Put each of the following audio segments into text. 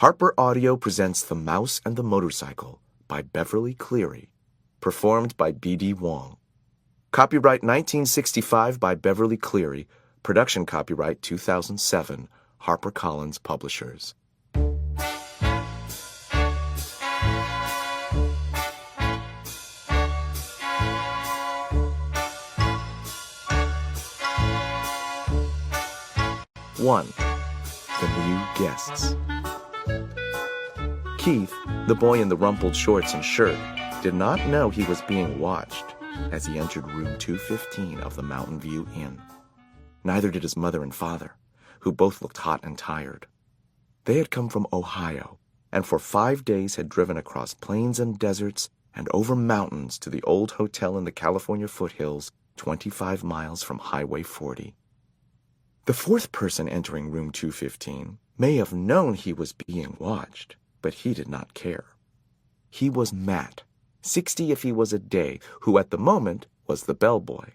Harper Audio presents The Mouse and the Motorcycle by Beverly Cleary, performed by B.D. Wong. Copyright 1965 by Beverly Cleary, production copyright 2007, HarperCollins Publishers. One, the new guests. Keith, the boy in the rumpled shorts and shirt, did not know he was being watched as he entered room 215 of the Mountain View Inn. Neither did his mother and father, who both looked hot and tired. They had come from Ohio, and for 5 days had driven across plains and deserts and over mountains to the old hotel in the California foothills, 25 miles from Highway 40. The fourth person entering room 215 may have known he was being watched, but he did not care. He was Matt, 60 if he was a day, who at the moment was the bellboy.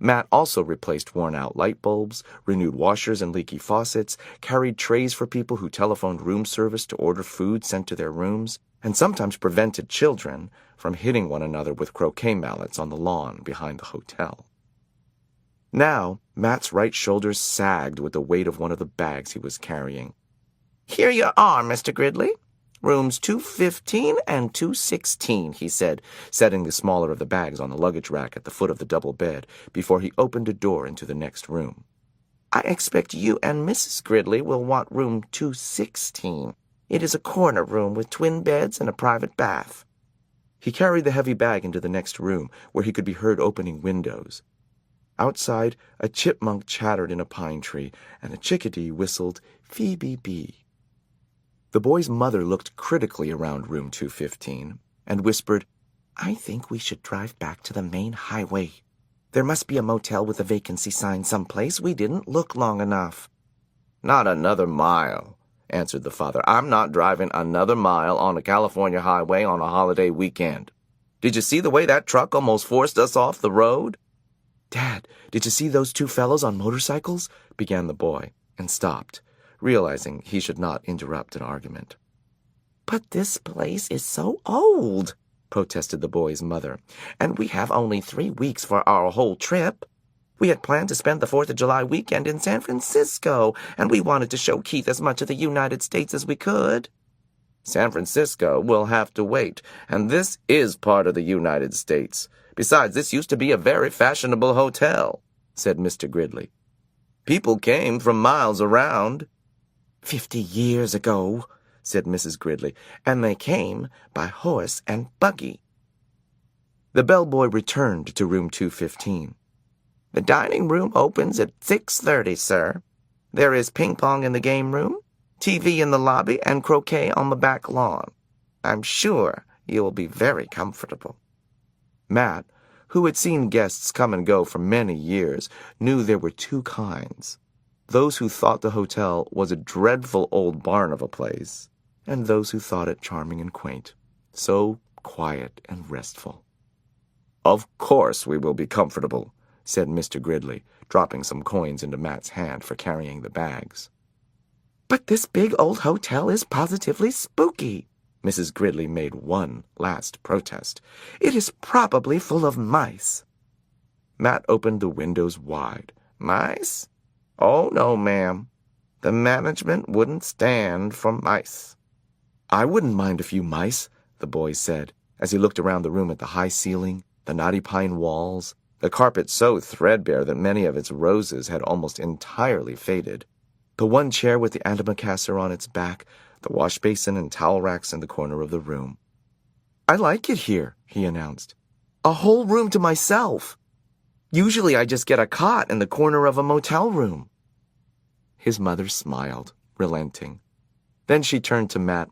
Matt also replaced worn-out light bulbs, renewed washers and leaky faucets, carried trays for people who telephoned room service to order food sent to their rooms, and sometimes prevented children from hitting one another with croquet mallets on the lawn behind the hotel. Now, Matt's right shoulder sagged with the weight of one of the bags he was carrying. "Here you are, Mr. Gridley. Rooms 215 and 216, he said, setting the smaller of the bags on the luggage rack at the foot of the double bed before he opened a door into the next room. "I expect you and Mrs. Gridley will want room 216. It is a corner room with twin beds and a private bath." He carried the heavy bag into the next room, where he could be heard opening windows. Outside, a chipmunk chattered in a pine tree, and a chickadee whistled "Phoebe-bee." The boy's mother looked critically around room 215 and whispered, "I think we should drive back to the main highway. There must be a motel with a vacancy sign someplace. We didn't look long enough." "Not another mile," answered the father. "I'm not driving another mile on a California highway on a holiday weekend. Did you see the way that truck almost forced us off the road?" "Dad, did you see those two fellows on motorcycles?" began the boy, and stopped, realizing he should not interrupt an argument. "But this place is so old," protested the boy's mother, "and we have only 3 weeks for our whole trip. We had planned to spend the 4th of July weekend in San Francisco, and we wanted to show Keith as much of the United States as we could." "San Francisco will have to wait, and this is part of the United States. Besides, this used to be a very fashionable hotel," said Mr. Gridley. "People came from miles around." 50 years ago," said Mrs. Gridley, "and they came by horse and buggy." The bellboy returned to room 215. "The dining room opens at 6:30, sir. There is ping-pong in the game room, TV in the lobby, and croquet on the back lawn. I'm sure you will be very comfortable." Matt, who had seen guests come and go for many years, knew there were two kinds: those who thought the hotel was a dreadful old barn of a place, and those who thought it charming and quaint, so quiet and restful. "Of course we will be comfortable," said Mr. Gridley, dropping some coins into Matt's hand for carrying the bags. "But this big old hotel is positively spooky." Mrs. Gridley made one last protest. "It is probably full of mice." Matt opened the windows wide. "Mice? Oh, no, ma'am. The management wouldn't stand for mice." "I wouldn't mind a few mice," the boy said, as he looked around the room at the high ceiling, the knotty pine walls, the carpet so threadbare that many of its roses had almost entirely faded, the one chair with the antimacassar on its back, the wash basin and towel racks in the corner of the room. "I like it here," he announced. "A whole room to myself. Usually I just get a cot in the corner of a motel room." His mother smiled, relenting. Then she turned to Matt.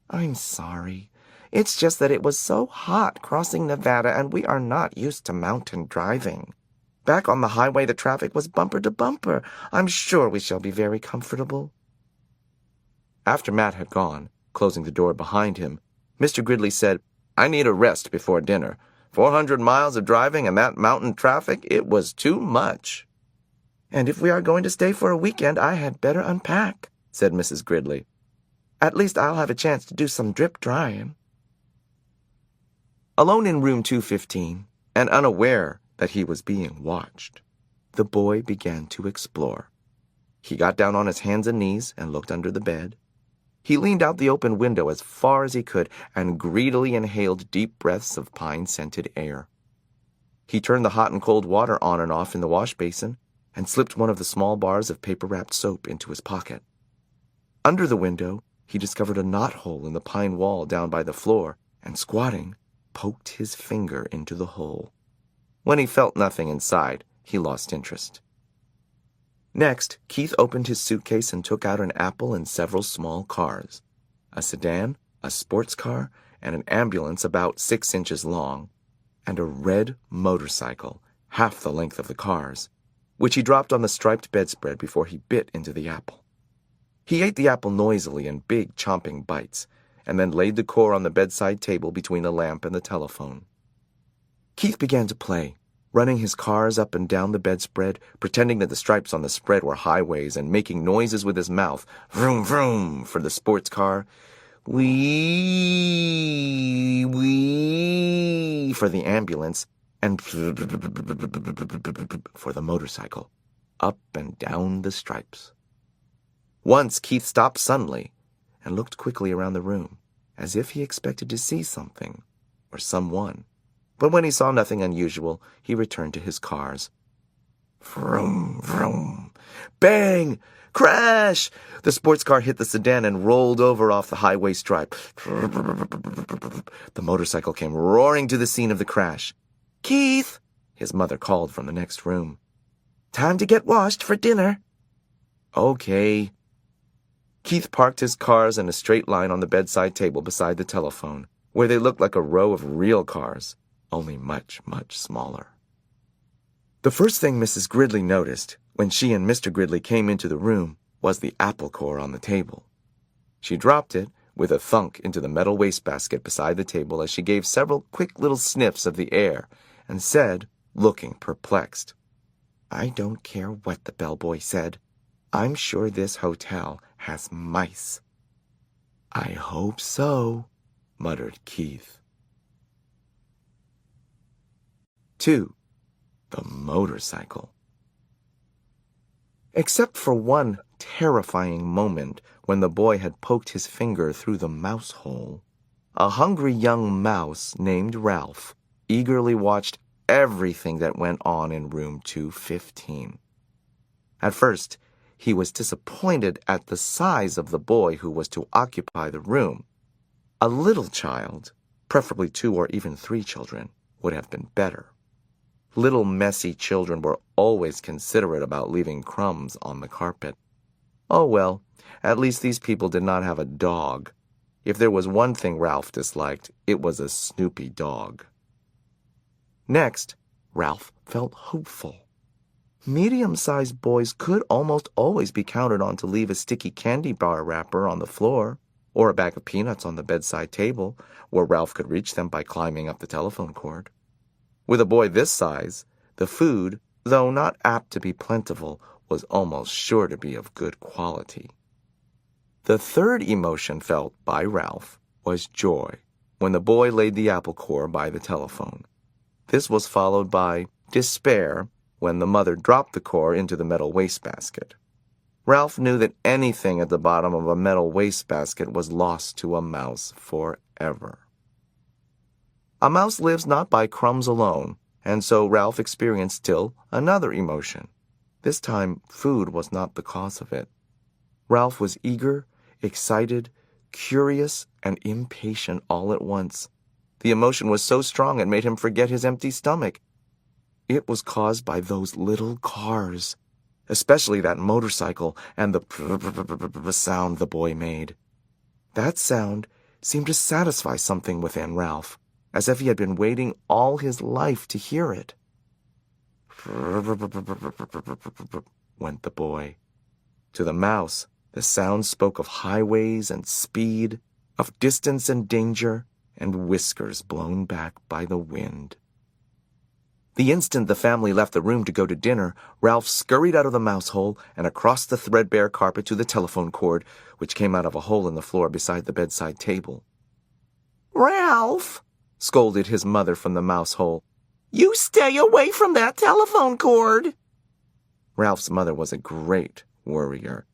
"I'm sorry. It's just that it was so hot crossing Nevada, and we are not used to mountain driving. Back on the highway, the traffic was bumper to bumper. I'm sure we shall be very comfortable." After Matt had gone, closing the door behind him, Mr. Gridley said, "I need a rest before dinner. 400 miles of driving and that mountain traffic, it was too much." "And if we are going to stay for a weekend, I had better unpack," said Mrs. Gridley. At least I'll have a chance to do some drip drying. Alone in room 215, and unaware that he was being watched, the boy began to explore. He got down on his hands and knees and looked under the bed. He leaned out the open window as far as he could and greedily inhaled deep breaths of pine-scented air. He turned the hot and cold water on and off in the wash basin and slipped one of the small bars of paper-wrapped soap into his pocket. Under the window, he discovered a knothole in the pine wall down by the floor and, squatting, poked his finger into the hole. When he felt nothing inside, he lost interest. Next, Keith opened his suitcase and took out an apple and several small cars, a sedan, a sports car, and an ambulance about 6 inches long, and a red motorcycle, half the length of the cars, which he dropped on the striped bedspread before he bit into the apple. He ate the apple noisily in big, chomping bites, and then laid the core on the bedside table between the lamp and the telephone. Keith began to play, running his cars up and down the bedspread, pretending that the stripes on the spread were highways and making noises with his mouth, vroom, vroom, for the sports car, wee, wee, for the ambulance, and for the motorcycle, up and down the stripes. Once Keith stopped suddenly and looked quickly around the room, as if he expected to see something or someone. But when he saw nothing unusual, he returned to his cars. Vroom, vroom. Bang! Crash! The sports car hit the sedan and rolled over off the highway stripe. The motorcycle came roaring to the scene of the crash. Keith! His mother called from the next room. Time to get washed for dinner. Okay. Keith parked his cars in a straight line on the bedside table beside the telephone, where they looked like a row of real cars, only much, much smaller. The first thing Mrs. Gridley noticed when she and Mr. Gridley came into the room was the apple core on the table. She dropped it with a thunk into the metal wastebasket beside the table as she gave several quick little sniffs of the air and said, looking perplexed, I don't care what the bellboy said. I'm sure this hotel has mice. I hope so, muttered Keith. 2. The motorcycle. Except for one terrifying moment when the boy had poked his finger through the mouse hole, a hungry young mouse named Ralph eagerly watched everything that went on in room 215. At first, he was disappointed at the size of the boy who was to occupy the room. A little child, preferably 2 or even 3 children, would have been better. Little messy children were always considerate about leaving crumbs on the carpet. Oh well, at least these people did not have a dog. If there was one thing Ralph disliked, it was a snoopy dog. Next, Ralph felt hopeful. Medium-sized boys could almost always be counted on to leave a sticky candy bar wrapper on the floor, or a bag of peanuts on the bedside table, where Ralph could reach them by climbing up the telephone cord. With a boy this size, the food, though not apt to be plentiful, was almost sure to be of good quality. The third emotion felt by Ralph was joy when the boy laid the apple core by the telephone. This was followed by despair when the mother dropped the core into the metal wastebasket. Ralph knew that anything at the bottom of a metal wastebasket was lost to a mouse forever. A mouse lives not by crumbs alone, and so Ralph experienced still another emotion. This time, food was not the cause of it. Ralph was eager, excited, curious, and impatient all at once. The emotion was so strong it made him forget his empty stomach. It was caused by those little cars, especially that motorcycle and the sound the boy made. That sound seemed to satisfy something within Ralph, as if he had been waiting all his life to hear it. Went the boy. To the mouse, the sound spoke of highways and speed, of distance and danger, and whiskers blown back by the wind. The instant the family left the room to go to dinner, Ralph scurried out of the mouse hole and across the threadbare carpet to the telephone cord, which came out of a hole in the floor beside the bedside table. "Ralph," scolded his mother from the mouse hole, "you stay away from that telephone cord." Ralph's mother was a great worrier.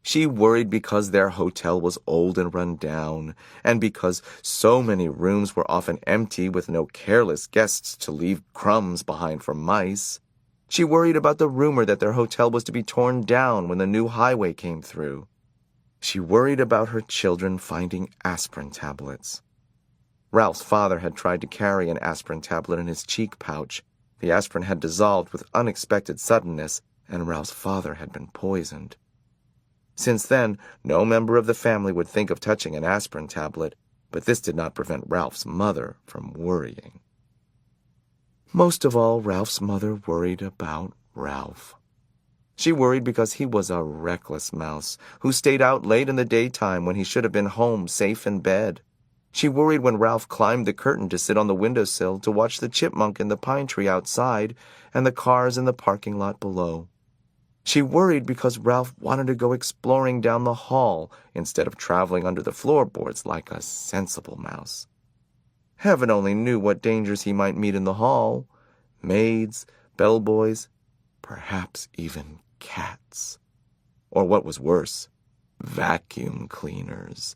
She worried because their hotel was old and run down, and because so many rooms were often empty with no careless guests to leave crumbs behind for mice. She worried about the rumor that their hotel was to be torn down when the new highway came through. She worried about her children finding aspirin tablets. Ralph's father had tried to carry an aspirin tablet in his cheek pouch. The aspirin had dissolved with unexpected suddenness, and Ralph's father had been poisoned. Since then, no member of the family would think of touching an aspirin tablet, but this did not prevent Ralph's mother from worrying. Most of all, Ralph's mother worried about Ralph. She worried because he was a reckless mouse who stayed out late in the daytime when he should have been home safe in bed. She worried when Ralph climbed the curtain to sit on the windowsill to watch the chipmunk in the pine tree outside and the cars in the parking lot below. She worried because Ralph wanted to go exploring down the hall instead of traveling under the floorboards like a sensible mouse. Heaven only knew what dangers he might meet in the hall. Maids, bellboys, perhaps even cats. Or what was worse, vacuum cleaners.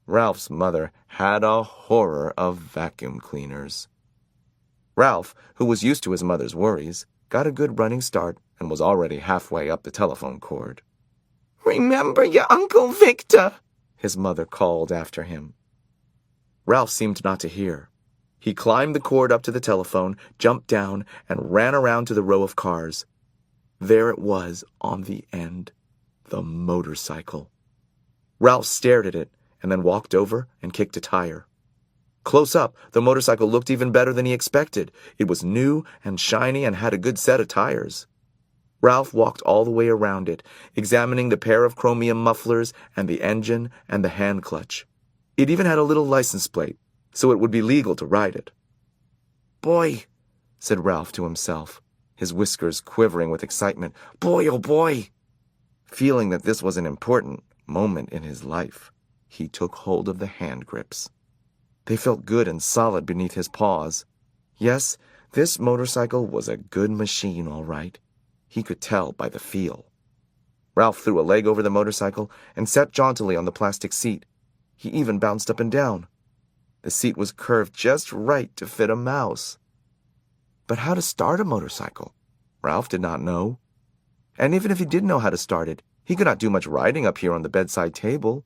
Ralph's mother had a horror of vacuum cleaners. Ralph, who was used to his mother's worries, got a good running start and was already halfway up the telephone cord. "Remember your Uncle Victor," his mother called after him. Ralph seemed not to hear. He climbed the cord up to the telephone, jumped down, and ran around to the row of cars. There it was on the end, the motorcycle. Ralph stared at it and then walked over and kicked a tire. Close up, the motorcycle looked even better than he expected. It was new and shiny and had a good set of tires. Ralph walked all the way around it, examining the pair of chromium mufflers and the engine and the hand clutch. It even had a little license plate, so it would be legal to ride it. "Boy," said Ralph to himself, his whiskers quivering with excitement. "Boy, oh boy!" Feeling that this was an important moment in his life, he took hold of the hand grips. They felt good and solid beneath his paws. Yes, this motorcycle was a good machine, all right. He could tell by the feel. Ralph threw a leg over the motorcycle and sat jauntily on the plastic seat. He even bounced up and down. The seat was curved just right to fit a mouse. But how to start a motorcycle? Ralph did not know. And even if he did know how to start it, he could not do much riding up here on the bedside table.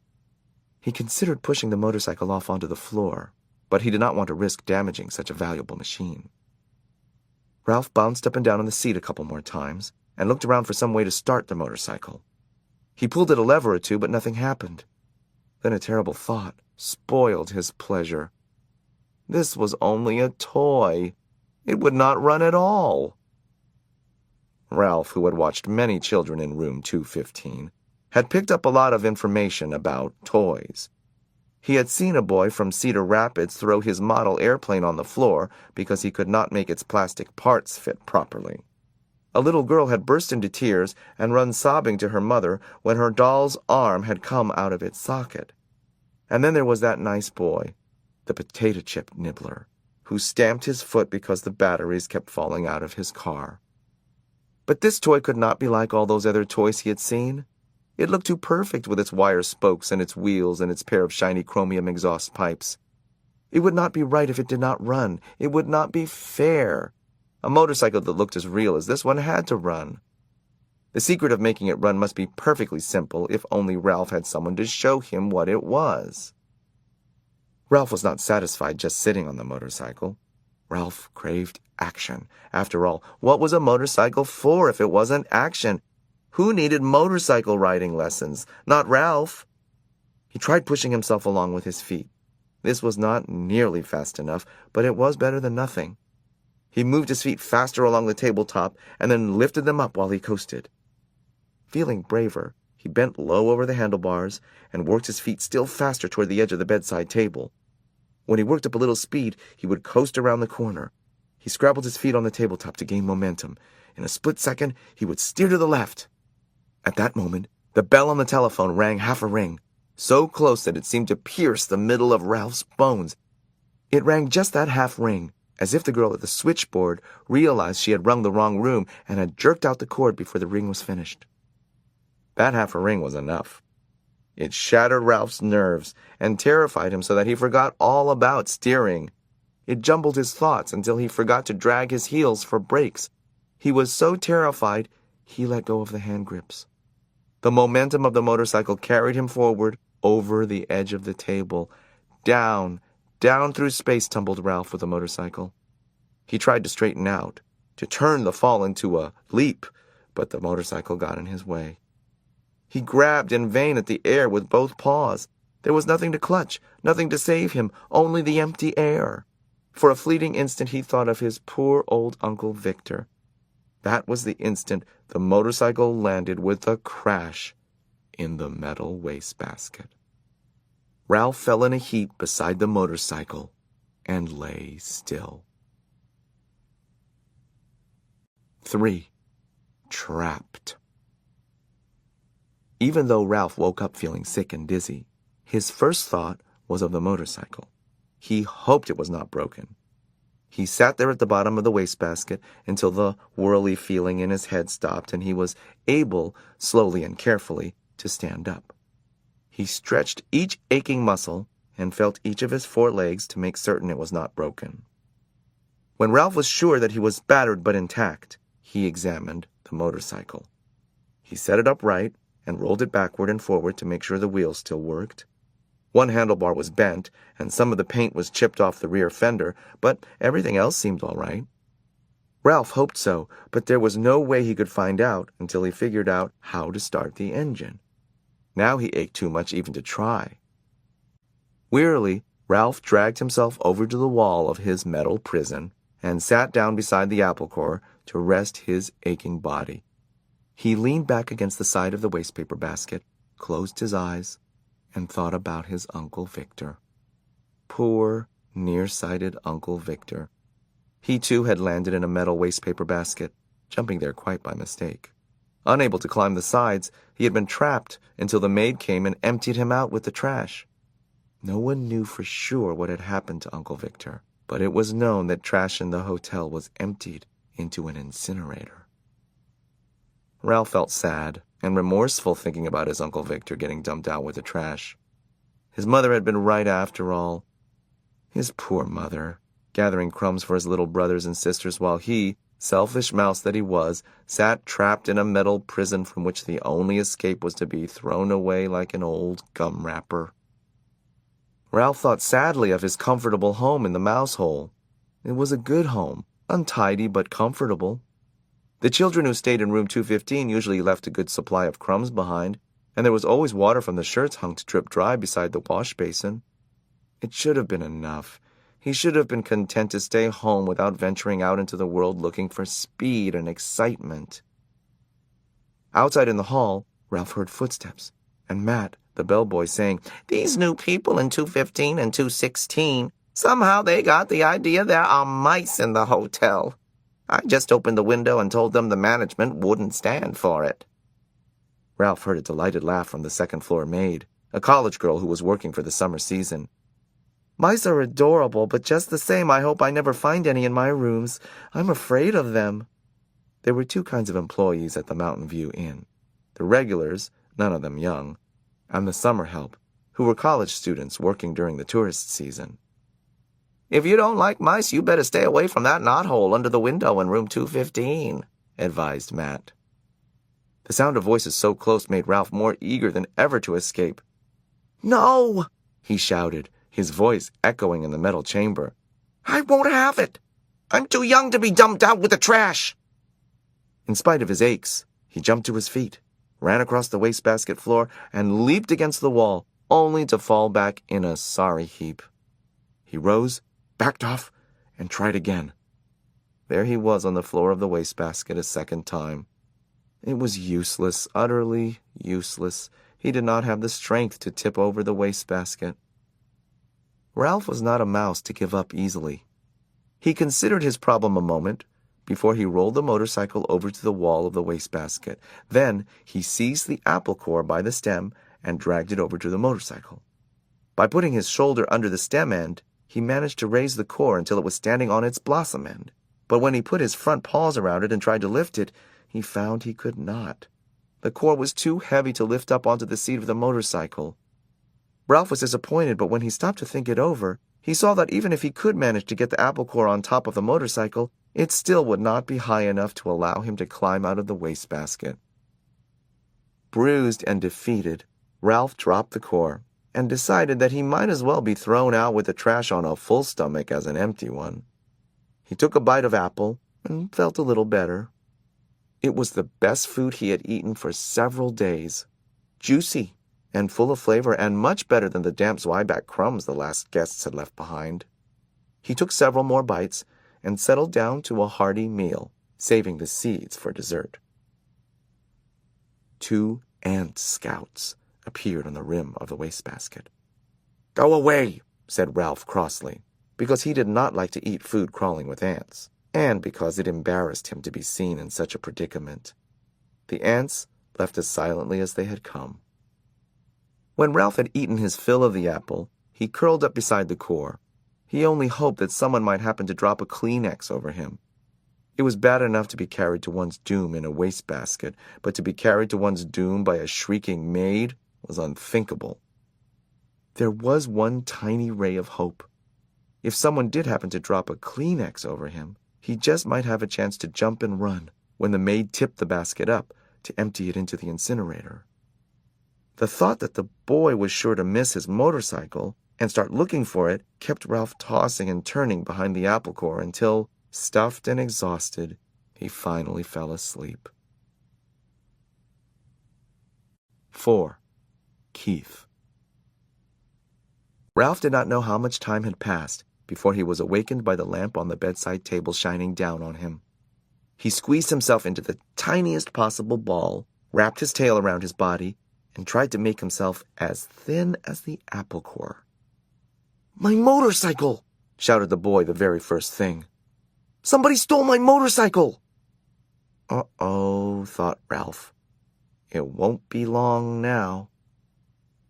He considered pushing the motorcycle off onto the floor, but he did not want to risk damaging such a valuable machine. Ralph bounced up and down on the seat a couple more times and looked around for some way to start the motorcycle. He pulled at a lever or two, but nothing happened. Then a terrible thought spoiled his pleasure. This was only a toy. It would not run at all. Ralph, who had watched many children in room 215, had picked up a lot of information about toys. He had seen a boy from Cedar Rapids throw his model airplane on the floor because he could not make its plastic parts fit properly. A little girl had burst into tears and run sobbing to her mother when her doll's arm had come out of its socket. And then there was that nice boy, the potato chip nibbler, who stamped his foot because the batteries kept falling out of his car. But this toy could not be like all those other toys he had seen. It looked too perfect with its wire spokes and its wheels and its pair of shiny chromium exhaust pipes. It would not be right if it did not run. It would not be fair. A motorcycle that looked as real as this one had to run. The secret of making it run must be perfectly simple if only Ralph had someone to show him what it was. Ralph was not satisfied just sitting on the motorcycle. Ralph craved action. After all, what was a motorcycle for if it wasn't action? Who needed motorcycle riding lessons? Not Ralph. He tried pushing himself along with his feet. This was not nearly fast enough, but it was better than nothing. He moved his feet faster along the tabletop and then lifted them up while he coasted. Feeling braver, he bent low over the handlebars and worked his feet still faster toward the edge of the bedside table. When he worked up a little speed, he would coast around the corner. He scrabbled his feet on the tabletop to gain momentum. In a split second, he would steer to the left. At that moment, the bell on the telephone rang half a ring, so close that it seemed to pierce the middle of Ralph's bones. It rang just that half ring, as if the girl at the switchboard realized she had rung the wrong room and had jerked out the cord before the ring was finished. That half a ring was enough. It shattered Ralph's nerves and terrified him so that he forgot all about steering. It jumbled his thoughts until he forgot to drag his heels for brakes. He was so terrified, he let go of the hand grips. The momentum of the motorcycle carried him forward over the edge of the table. Down through space tumbled Ralph with the motorcycle. He tried to straighten out, to turn the fall into a leap, but the motorcycle got in his way. He grabbed in vain at the air with both paws. There was nothing to clutch, nothing to save him, only the empty air. For a fleeting instant he thought of his poor old Uncle Victor. That was the instant the motorcycle landed with a crash in the metal wastebasket. Ralph fell in a heap beside the motorcycle and lay still. 3. Trapped. Even though Ralph woke up feeling sick and dizzy, his first thought was of the motorcycle. He hoped it was not broken. He sat there at the bottom of the wastebasket until the whirly feeling in his head stopped and he was able, slowly and carefully, to stand up. He stretched each aching muscle and felt each of his 4 legs to make certain it was not broken. When Ralph was sure that he was battered but intact, he examined the motorcycle. He set it upright and rolled it backward and forward to make sure the wheels still worked. One handlebar was bent, and some of the paint was chipped off the rear fender, but everything else seemed all right. Ralph hoped so, but there was no way he could find out until he figured out how to start the engine. Now he ached too much even to try. Wearily, Ralph dragged himself over to the wall of his metal prison and sat down beside the apple core to rest his aching body. He leaned back against the side of the wastepaper basket, closed his eyes, and thought about his Uncle Victor. Poor, nearsighted Uncle Victor. He too had landed in a metal wastepaper basket, jumping there quite by mistake. Unable to climb the sides, he had been trapped until the maid came and emptied him out with the trash. No one knew for sure what had happened to Uncle Victor, but it was known that trash in the hotel was emptied into an incinerator. Ralph felt sad and remorseful thinking about his Uncle Victor getting dumped out with the trash. His mother had been right after all. His poor mother, gathering crumbs for his little brothers and sisters while he, selfish mouse that he was, sat trapped in a metal prison from which the only escape was to be thrown away like an old gum wrapper. Ralph thought sadly of his comfortable home in the mouse hole. It was a good home, untidy but comfortable. The children who stayed in room 215 usually left a good supply of crumbs behind, and there was always water from the shirts hung to drip dry beside the wash basin. It should have been enough. He should have been content to stay home without venturing out into the world looking for speed and excitement. Outside in the hall, Ralph heard footsteps, and Matt, the bellboy, saying, "These new people in 215 and 216, somehow they got the idea there are mice in the hotel. I just opened the window and told them the management wouldn't stand for it." Ralph heard a delighted laugh from the second-floor maid, a college girl who was working for the summer season. "Mice are adorable, but just the same I hope I never find any in my rooms. I'm afraid of them." There were 2 kinds of employees at the Mountain View Inn. The regulars, none of them young, and the summer help, who were college students working during the tourist season. "If you don't like mice, you better stay away from that knothole under the window in room 215, advised Matt. The sound of voices so close made Ralph more eager than ever to escape. "No!" he shouted, his voice echoing in the metal chamber. "I won't have it! I'm too young to be dumped out with the trash!" In spite of his aches, he jumped to his feet, ran across the wastebasket floor, and leaped against the wall, only to fall back in a sorry heap. He rose, backed off, and tried again. There he was on the floor of the wastebasket a second time. It was useless, utterly useless. He did not have the strength to tip over the wastebasket. Ralph was not a mouse to give up easily. He considered his problem a moment before he rolled the motorcycle over to the wall of the wastebasket. Then he seized the apple core by the stem and dragged it over to the motorcycle. By putting his shoulder under the stem end, he managed to raise the core until it was standing on its blossom end. But when he put his front paws around it and tried to lift it, he found he could not. The core was too heavy to lift up onto the seat of the motorcycle. Ralph was disappointed, but when he stopped to think it over, he saw that even if he could manage to get the apple core on top of the motorcycle, it still would not be high enough to allow him to climb out of the wastebasket. Bruised and defeated, Ralph dropped the core and decided that he might as well be thrown out with the trash on a full stomach as an empty one. He took a bite of apple and felt a little better. It was the best food he had eaten for several days, juicy and full of flavor, and much better than the damp zwieback crumbs the last guests had left behind. He took several more bites and settled down to a hearty meal, saving the seeds for dessert. 2 ant scouts appeared on the rim of the wastebasket. "Go away," said Ralph crossly, because he did not like to eat food crawling with ants, and because it embarrassed him to be seen in such a predicament. The ants left as silently as they had come. When Ralph had eaten his fill of the apple, he curled up beside the core. He only hoped that someone might happen to drop a Kleenex over him. It was bad enough to be carried to one's doom in a wastebasket, but to be carried to one's doom by a shrieking maid was unthinkable. There was one tiny ray of hope. If someone did happen to drop a Kleenex over him, he just might have a chance to jump and run when the maid tipped the basket up to empty it into the incinerator. The thought that the boy was sure to miss his motorcycle and start looking for it kept Ralph tossing and turning behind the apple core until, stuffed and exhausted, he finally fell asleep. 4. Keith. Ralph did not know how much time had passed before he was awakened by the lamp on the bedside table shining down on him. He squeezed himself into the tiniest possible ball, wrapped his tail around his body, and tried to make himself as thin as the apple core. "My motorcycle!" shouted the boy the very first thing. "Somebody stole my motorcycle!" Uh-oh, thought Ralph. It won't be long now.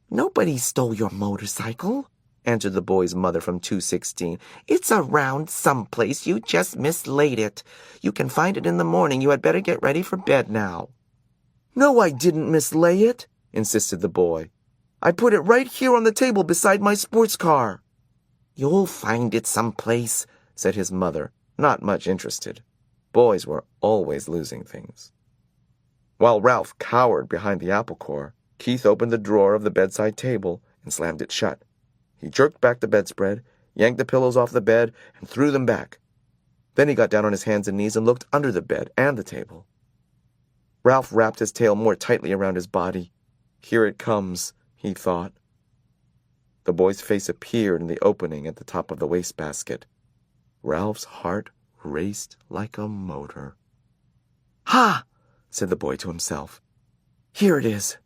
"Nobody stole your motorcycle," answered the boy's mother from 216. "It's around someplace. You just mislaid it. You can find it in the morning. You had better get ready for bed now." "No, I didn't mislay it," insisted the boy. "I put it right here on the table beside my sports car." "You'll find it someplace," said his mother, not much interested. Boys were always losing things. While Ralph cowered behind the apple core, Keith opened the drawer of the bedside table and slammed it shut. He jerked back the bedspread, yanked the pillows off the bed, and threw them back. Then he got down on his hands and knees and looked under the bed and the table. Ralph wrapped his tail more tightly around his body. "Here it comes," he thought. The boy's face appeared in the opening at the top of the wastebasket. Ralph's heart raced like a motor. "Ha!" said the boy to himself. "Here it is.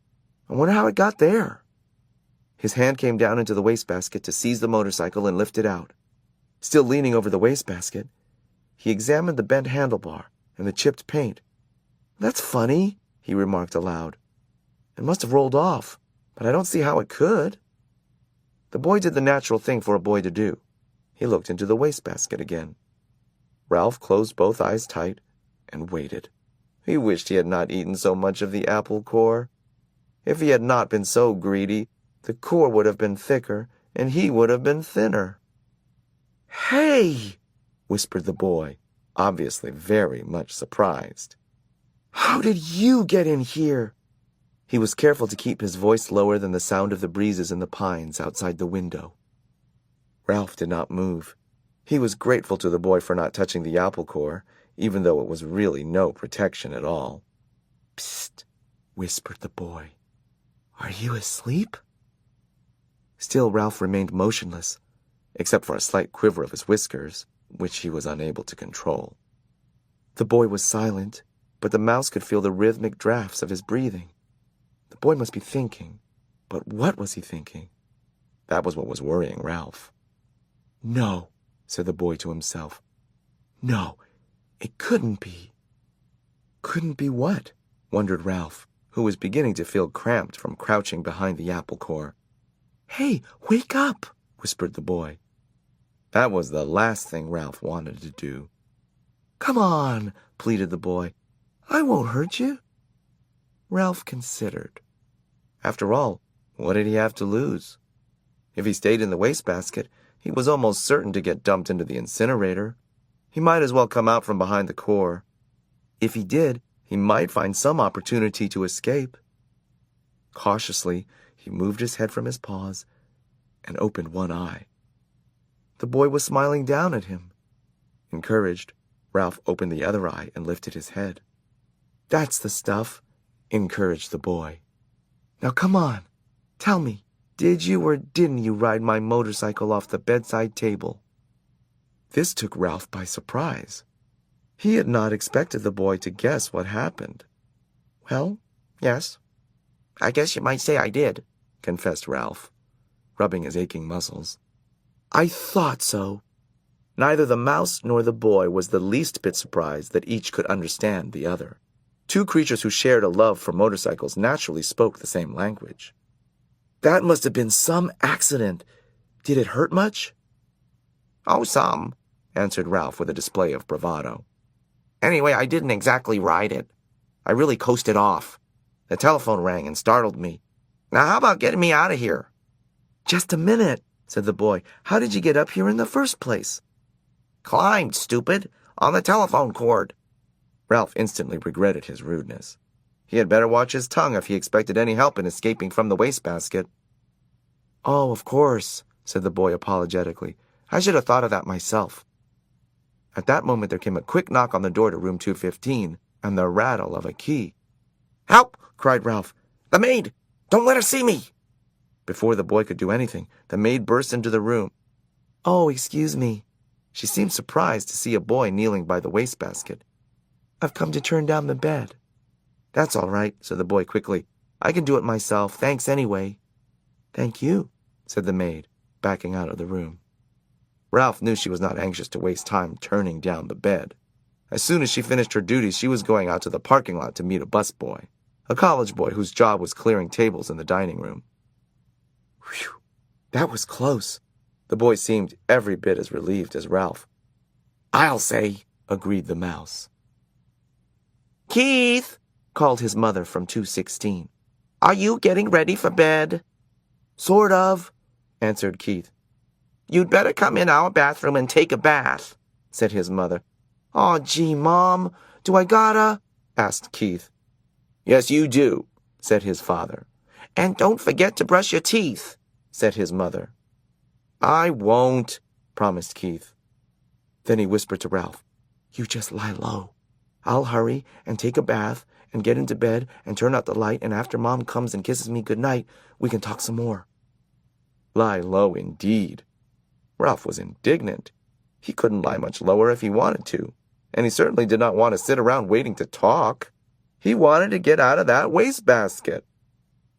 I wonder how it got there." His hand came down into the wastebasket to seize the motorcycle and lift it out. Still leaning over the wastebasket, he examined the bent handlebar and the chipped paint. "That's funny," he remarked aloud. "It must have rolled off, but I don't see how it could." The boy did the natural thing for a boy to do. He looked into the wastebasket again. Ralph closed both eyes tight and waited. He wished he had not eaten so much of the apple core. If he had not been so greedy, the core would have been thicker and he would have been thinner. "Hey!" whispered the boy, obviously very much surprised. "How did you get in here?" He was careful to keep his voice lower than the sound of the breezes in the pines outside the window. Ralph did not move. He was grateful to the boy for not touching the apple core, even though it was really no protection at all. "Psst," whispered the boy. "Are you asleep?" Still Ralph remained motionless, except for a slight quiver of his whiskers, which he was unable to control. The boy was silent, but the mouse could feel the rhythmic drafts of his breathing. The boy must be thinking, but what was he thinking? That was what was worrying Ralph. "No," said the boy to himself. No, it couldn't be. Couldn't be what? Wondered Ralph, who was beginning to feel cramped from crouching behind the apple core. Hey, wake up, whispered the boy. That was the last thing Ralph wanted to do. Come on, pleaded the boy. I won't hurt you. Ralph considered. After all, what did he have to lose? If he stayed in the wastebasket, he was almost certain to get dumped into the incinerator. He might as well come out from behind the core. If he did, he might find some opportunity to escape. Cautiously, he moved his head from his paws and opened one eye. The boy was smiling down at him. Encouraged, Ralph opened the other eye and lifted his head. That's the stuff, encouraged the boy. Now come on, tell me, did you or didn't you ride my motorcycle off the bedside table? This took Ralph by surprise. He had not expected the boy to guess what happened. Well, yes. I guess you might say I did, confessed Ralph, rubbing his aching muscles. I thought so. Neither the mouse nor the boy was the least bit surprised that each could understand the other. Two creatures who shared a love for motorcycles naturally spoke the same language. That must have been some accident. Did it hurt much? Oh, some, answered Ralph with a display of bravado. Anyway, I didn't exactly ride it. I really coasted off. The telephone rang and startled me. Now, how about getting me out of here? Just a minute, said the boy. How did you get up here in the first place? Climbed, stupid, on the telephone cord. Ralph instantly regretted his rudeness. He had better watch his tongue if he expected any help in escaping from the wastebasket. Oh, of course, said the boy apologetically. I should have thought of that myself. At that moment there came a quick knock on the door to room 215 and the rattle of a key. Help! Cried Ralph. The maid! Don't let her see me! Before the boy could do anything, the maid burst into the room. Oh, excuse me. She seemed surprised to see a boy kneeling by the wastebasket. I've come to turn down the bed. That's all right, said the boy quickly. I can do it myself, thanks anyway. Thank you, said the maid, backing out of the room. Ralph knew she was not anxious to waste time turning down the bed. As soon as she finished her duties, she was going out to the parking lot to meet a busboy, a college boy whose job was clearing tables in the dining room. Whew, that was close. The boy seemed every bit as relieved as Ralph. I'll say, agreed the mouse. Keith, called his mother from 216. Are you getting ready for bed? Sort of, answered Keith. You'd better come in our bathroom and take a bath, said his mother. Aw, gee, Mom, do I gotta? Asked Keith. Yes, you do, said his father. And don't forget to brush your teeth, said his mother. I won't, promised Keith. Then he whispered to Ralph, You just lie low. I'll hurry and take a bath and get into bed and turn out the light, and after Mom comes and kisses me good night, we can talk some more. Lie low indeed. Ralph was indignant. He couldn't lie much lower if he wanted to, and he certainly did not want to sit around waiting to talk. He wanted to get out of that wastebasket.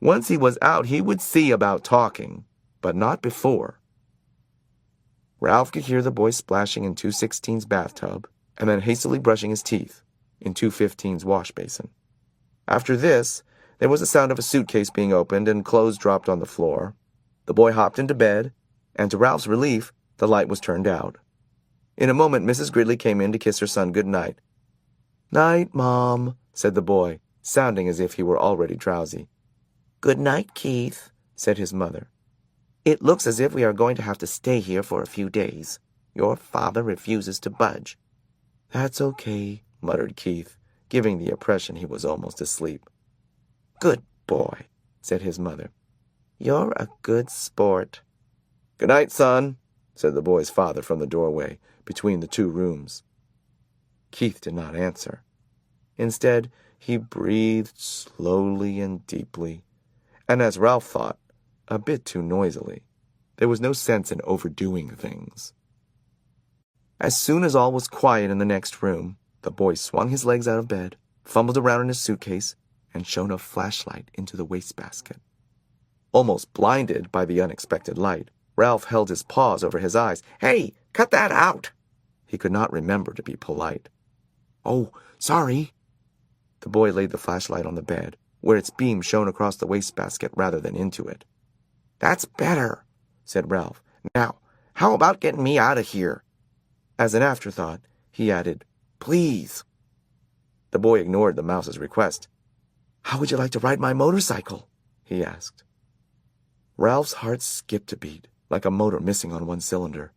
Once he was out, he would see about talking, but not before. Ralph could hear the boy splashing in 216's bathtub and then hastily brushing his teeth in 215's wash basin. After this, there was the sound of a suitcase being opened and clothes dropped on the floor. The boy hopped into bed, and to Ralph's relief, the light was turned out. In a moment, Mrs. Gridley came in to kiss her son good night. Night, Mom, said the boy, sounding as if he were already drowsy. Good night, Keith, said his mother. It looks as if we are going to have to stay here for a few days. Your father refuses to budge. That's okay, muttered Keith, giving the impression he was almost asleep. Good boy, said his mother. You're a good sport. Good night, son, said the boy's father from the doorway between the two rooms. Keith did not answer. Instead, he breathed slowly and deeply, and as Ralph thought, a bit too noisily. There was no sense in overdoing things. As soon as all was quiet in the next room, the boy swung his legs out of bed, fumbled around in his suitcase, and shone a flashlight into the wastebasket. Almost blinded by the unexpected light, Ralph held his paws over his eyes. Hey, cut that out, he He could not remember to be polite. "Oh, sorry." The boy laid the flashlight on the bed, where its beam shone across the wastebasket rather than into it. "That's better," said Ralph. "Now, how about getting me out of here?" As an afterthought, he added, "Please." The boy ignored the mouse's request. "How would you like to ride my motorcycle?" he asked. Ralph's heart skipped a beat, like a motor missing on one cylinder.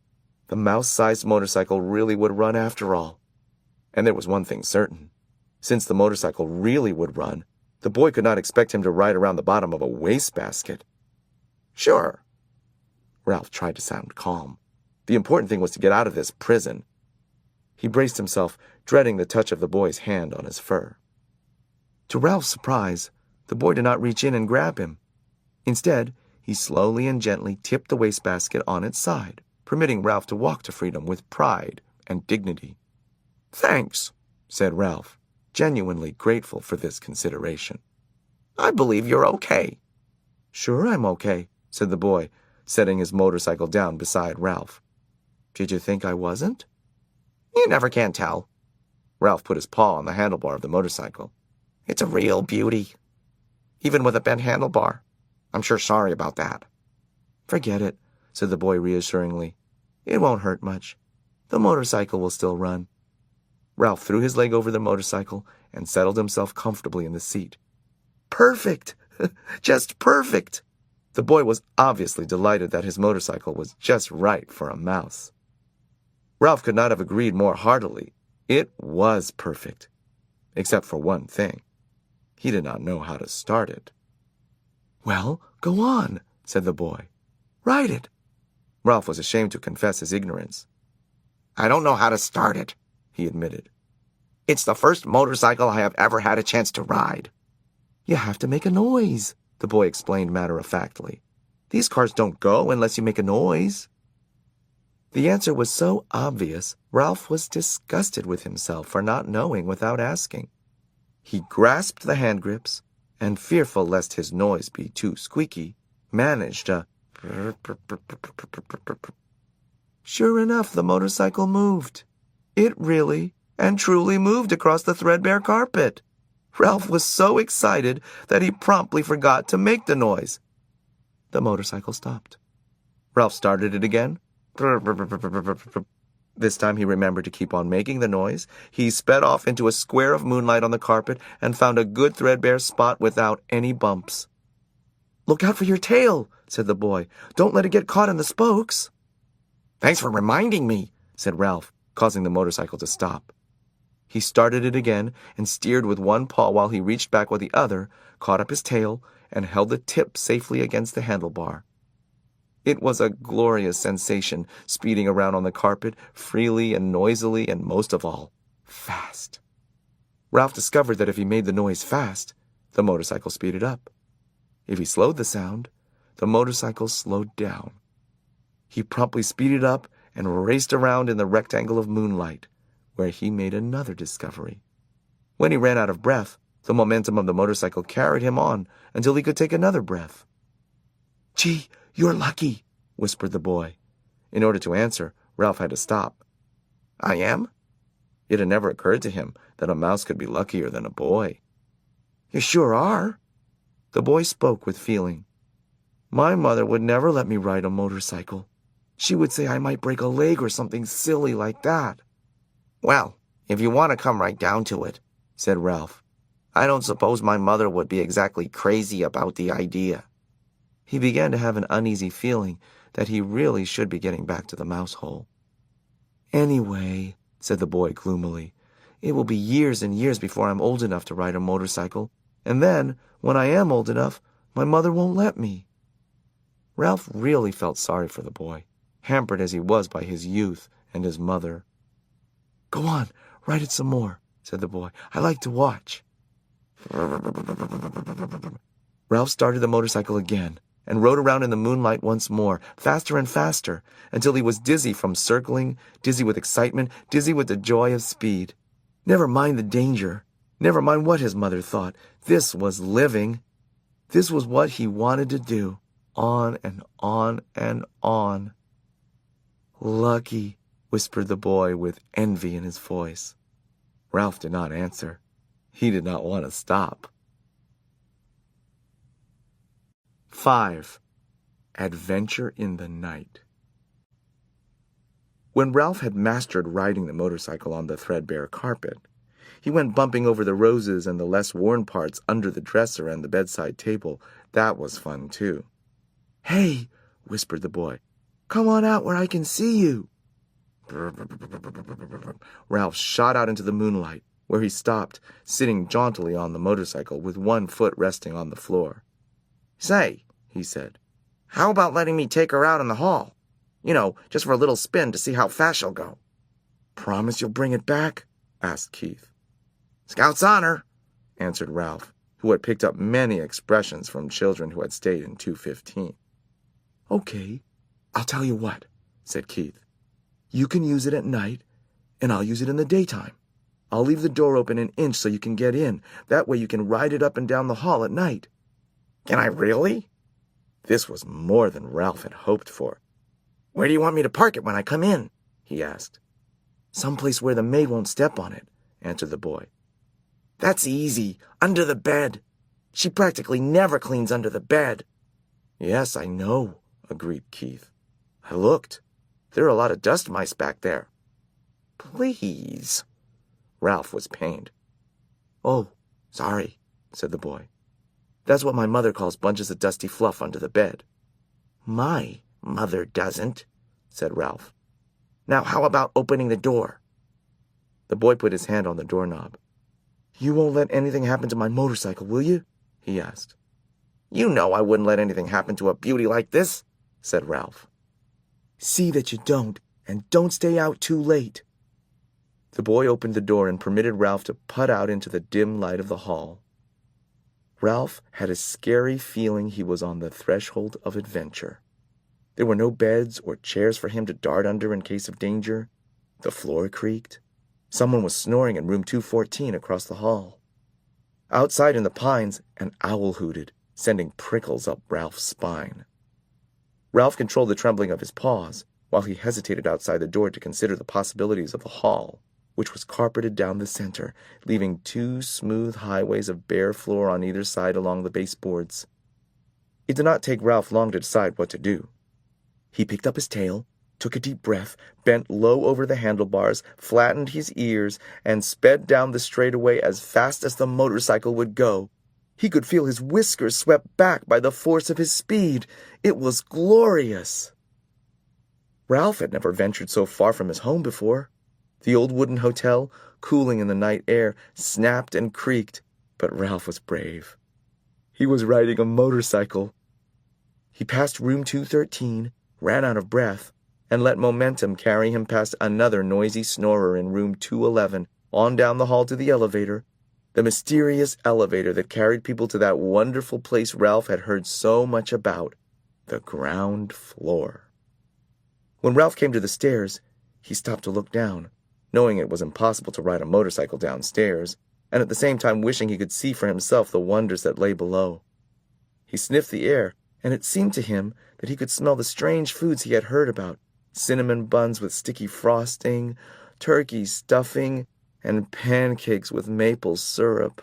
The mouse-sized motorcycle really would run after all. And there was one thing certain. Since the motorcycle really would run, the boy could not expect him to ride around the bottom of a wastebasket. "Sure." Ralph tried to sound calm. The important thing was to get out of this prison. He braced himself, dreading the touch of the boy's hand on his fur. To Ralph's surprise, the boy did not reach in and grab him. Instead, he slowly and gently tipped the wastebasket on its side, permitting Ralph to walk to freedom with pride and dignity. "Thanks," said Ralph, genuinely grateful for this consideration. "I believe you're okay." "Sure I'm okay," said the boy, setting his motorcycle down beside Ralph. "Did you think I wasn't?" "You never can tell." Ralph put his paw on the handlebar of the motorcycle. "It's a real beauty. Even with a bent handlebar. I'm sure sorry about that." "Forget it," said the boy reassuringly. "It won't hurt much. The motorcycle will still run." Ralph threw his leg over the motorcycle and settled himself comfortably in the seat. "Perfect! Just perfect!" The boy was obviously delighted that his motorcycle was just right for a mouse. Ralph could not have agreed more heartily. It was perfect. Except for one thing. He did not know how to start it. "Well, go on," said the boy. "Ride it." Ralph was ashamed to confess his ignorance. "I don't know how to start it," he admitted. "It's the first motorcycle I have ever had a chance to ride." "You have to make a noise," the boy explained matter-of-factly. "These cars don't go unless you make a noise." The answer was so obvious, Ralph was disgusted with himself for not knowing without asking. He grasped the hand grips, and fearful lest his noise be too squeaky, managed a Sure enough, the motorcycle moved. It really and truly moved across the threadbare carpet. Ralph was so excited that he promptly forgot to make the noise. The motorcycle stopped. Ralph started it again. This time he remembered to keep on making the noise. He sped off into a square of moonlight on the carpet and found a good threadbare spot without any bumps. "Look out for your tail," said the boy. "Don't let it get caught in the spokes." "Thanks for reminding me," said Ralph, causing the motorcycle to stop. He started it again and steered with one paw while he reached back with the other, caught up his tail, and held the tip safely against the handlebar. It was a glorious sensation, speeding around on the carpet, freely and noisily, and most of all, fast. Ralph discovered that if he made the noise fast, the motorcycle speeded up. If he slowed the sound, the motorcycle slowed down. He promptly speeded up and raced around in the rectangle of moonlight, where he made another discovery. When he ran out of breath, the momentum of the motorcycle carried him on until he could take another breath. "Gee, you're lucky," whispered the boy. In order to answer, Ralph had to stop. "I am?" It had never occurred to him that a mouse could be luckier than a boy. "You sure are." The boy spoke with feeling. "My mother would never let me ride a motorcycle. She would say I might break a leg or something silly like that." "Well, if you want to come right down to it," said Ralph, "I don't suppose my mother would be exactly crazy about the idea." He began to have an uneasy feeling that he really should be getting back to the mouse hole. "Anyway," said the boy gloomily, "it will be years and years before I'm old enough to ride a motorcycle, and then, when I am old enough, my mother won't let me." Ralph really felt sorry for the boy, hampered as he was by his youth and his mother. "Go on, ride it some more," said the boy. "I like to watch." Ralph started the motorcycle again and rode around in the moonlight once more, faster and faster, until he was dizzy from circling, dizzy with excitement, dizzy with the joy of speed. Never mind the danger. Never mind what his mother thought. This was living. This was what he wanted to do. On and on and on. Lucky, whispered the boy with envy in his voice. Ralph did not answer. He did not want to stop. 5. Adventure in the Night. When Ralph had mastered riding the motorcycle on the threadbare carpet, he went bumping over the roses and the less worn parts under the dresser and the bedside table. That was fun, too. "Hey," whispered the boy, "come on out where I can see you." Ralph shot out into the moonlight, where he stopped, sitting jauntily on the motorcycle with one foot resting on the floor. "Say," he said, "how about letting me take her out in the hall? You know, just for a little spin to see how fast she'll go." "Promise you'll bring it back?" asked Keith. "Scout's honor," answered Ralph, who had picked up many expressions from children who had stayed in 215. "Okay, I'll tell you what," said Keith. "You can use it at night, and I'll use it in the daytime. I'll leave the door open an inch so you can get in. That way you can ride it up and down the hall at night." "Can I really?" This was more than Ralph had hoped for. "Where do you want me to park it when I come in?" he asked. "Someplace where the maid won't step on it," answered the boy. "That's easy. Under the bed. She practically never cleans under the bed." "Yes, I know," agreed Keith. "I looked. There are a lot of dust mice back there." "Please." Ralph was pained. "Oh, sorry," said the boy. "That's what my mother calls bunches of dusty fluff under the bed." "My mother doesn't," said Ralph. "Now how about opening the door?" The boy put his hand on the doorknob. "You won't let anything happen to my motorcycle, will you?" he asked. "You know I wouldn't let anything happen to a beauty like this," said Ralph. "See that you don't, and don't stay out too late." The boy opened the door and permitted Ralph to putt out into the dim light of the hall. Ralph had a scary feeling he was on the threshold of adventure. There were no beds or chairs for him to dart under in case of danger. The floor creaked. Someone was snoring in room 214 across the hall. Outside in the pines, an owl hooted, sending prickles up Ralph's spine. Ralph controlled the trembling of his paws while he hesitated outside the door to consider the possibilities of the hall, which was carpeted down the center, leaving 2 smooth highways of bare floor on either side along the baseboards. It did not take Ralph long to decide what to do. He picked up his tail, took a deep breath, bent low over the handlebars, flattened his ears, and sped down the straightaway as fast as the motorcycle would go. He could feel his whiskers swept back by the force of his speed. It was glorious. Ralph had never ventured so far from his home before. The old wooden hotel, cooling in the night air, snapped and creaked, but Ralph was brave. He was riding a motorcycle. He passed room 213, ran out of breath, and let momentum carry him past another noisy snorer in room 211, on down the hall to the elevator, the mysterious elevator that carried people to that wonderful place Ralph had heard so much about, the ground floor. When Ralph came to the stairs, he stopped to look down, knowing it was impossible to ride a motorcycle downstairs, and at the same time wishing he could see for himself the wonders that lay below. He sniffed the air, and it seemed to him that he could smell the strange foods he had heard about: cinnamon buns with sticky frosting, turkey stuffing, and pancakes with maple syrup.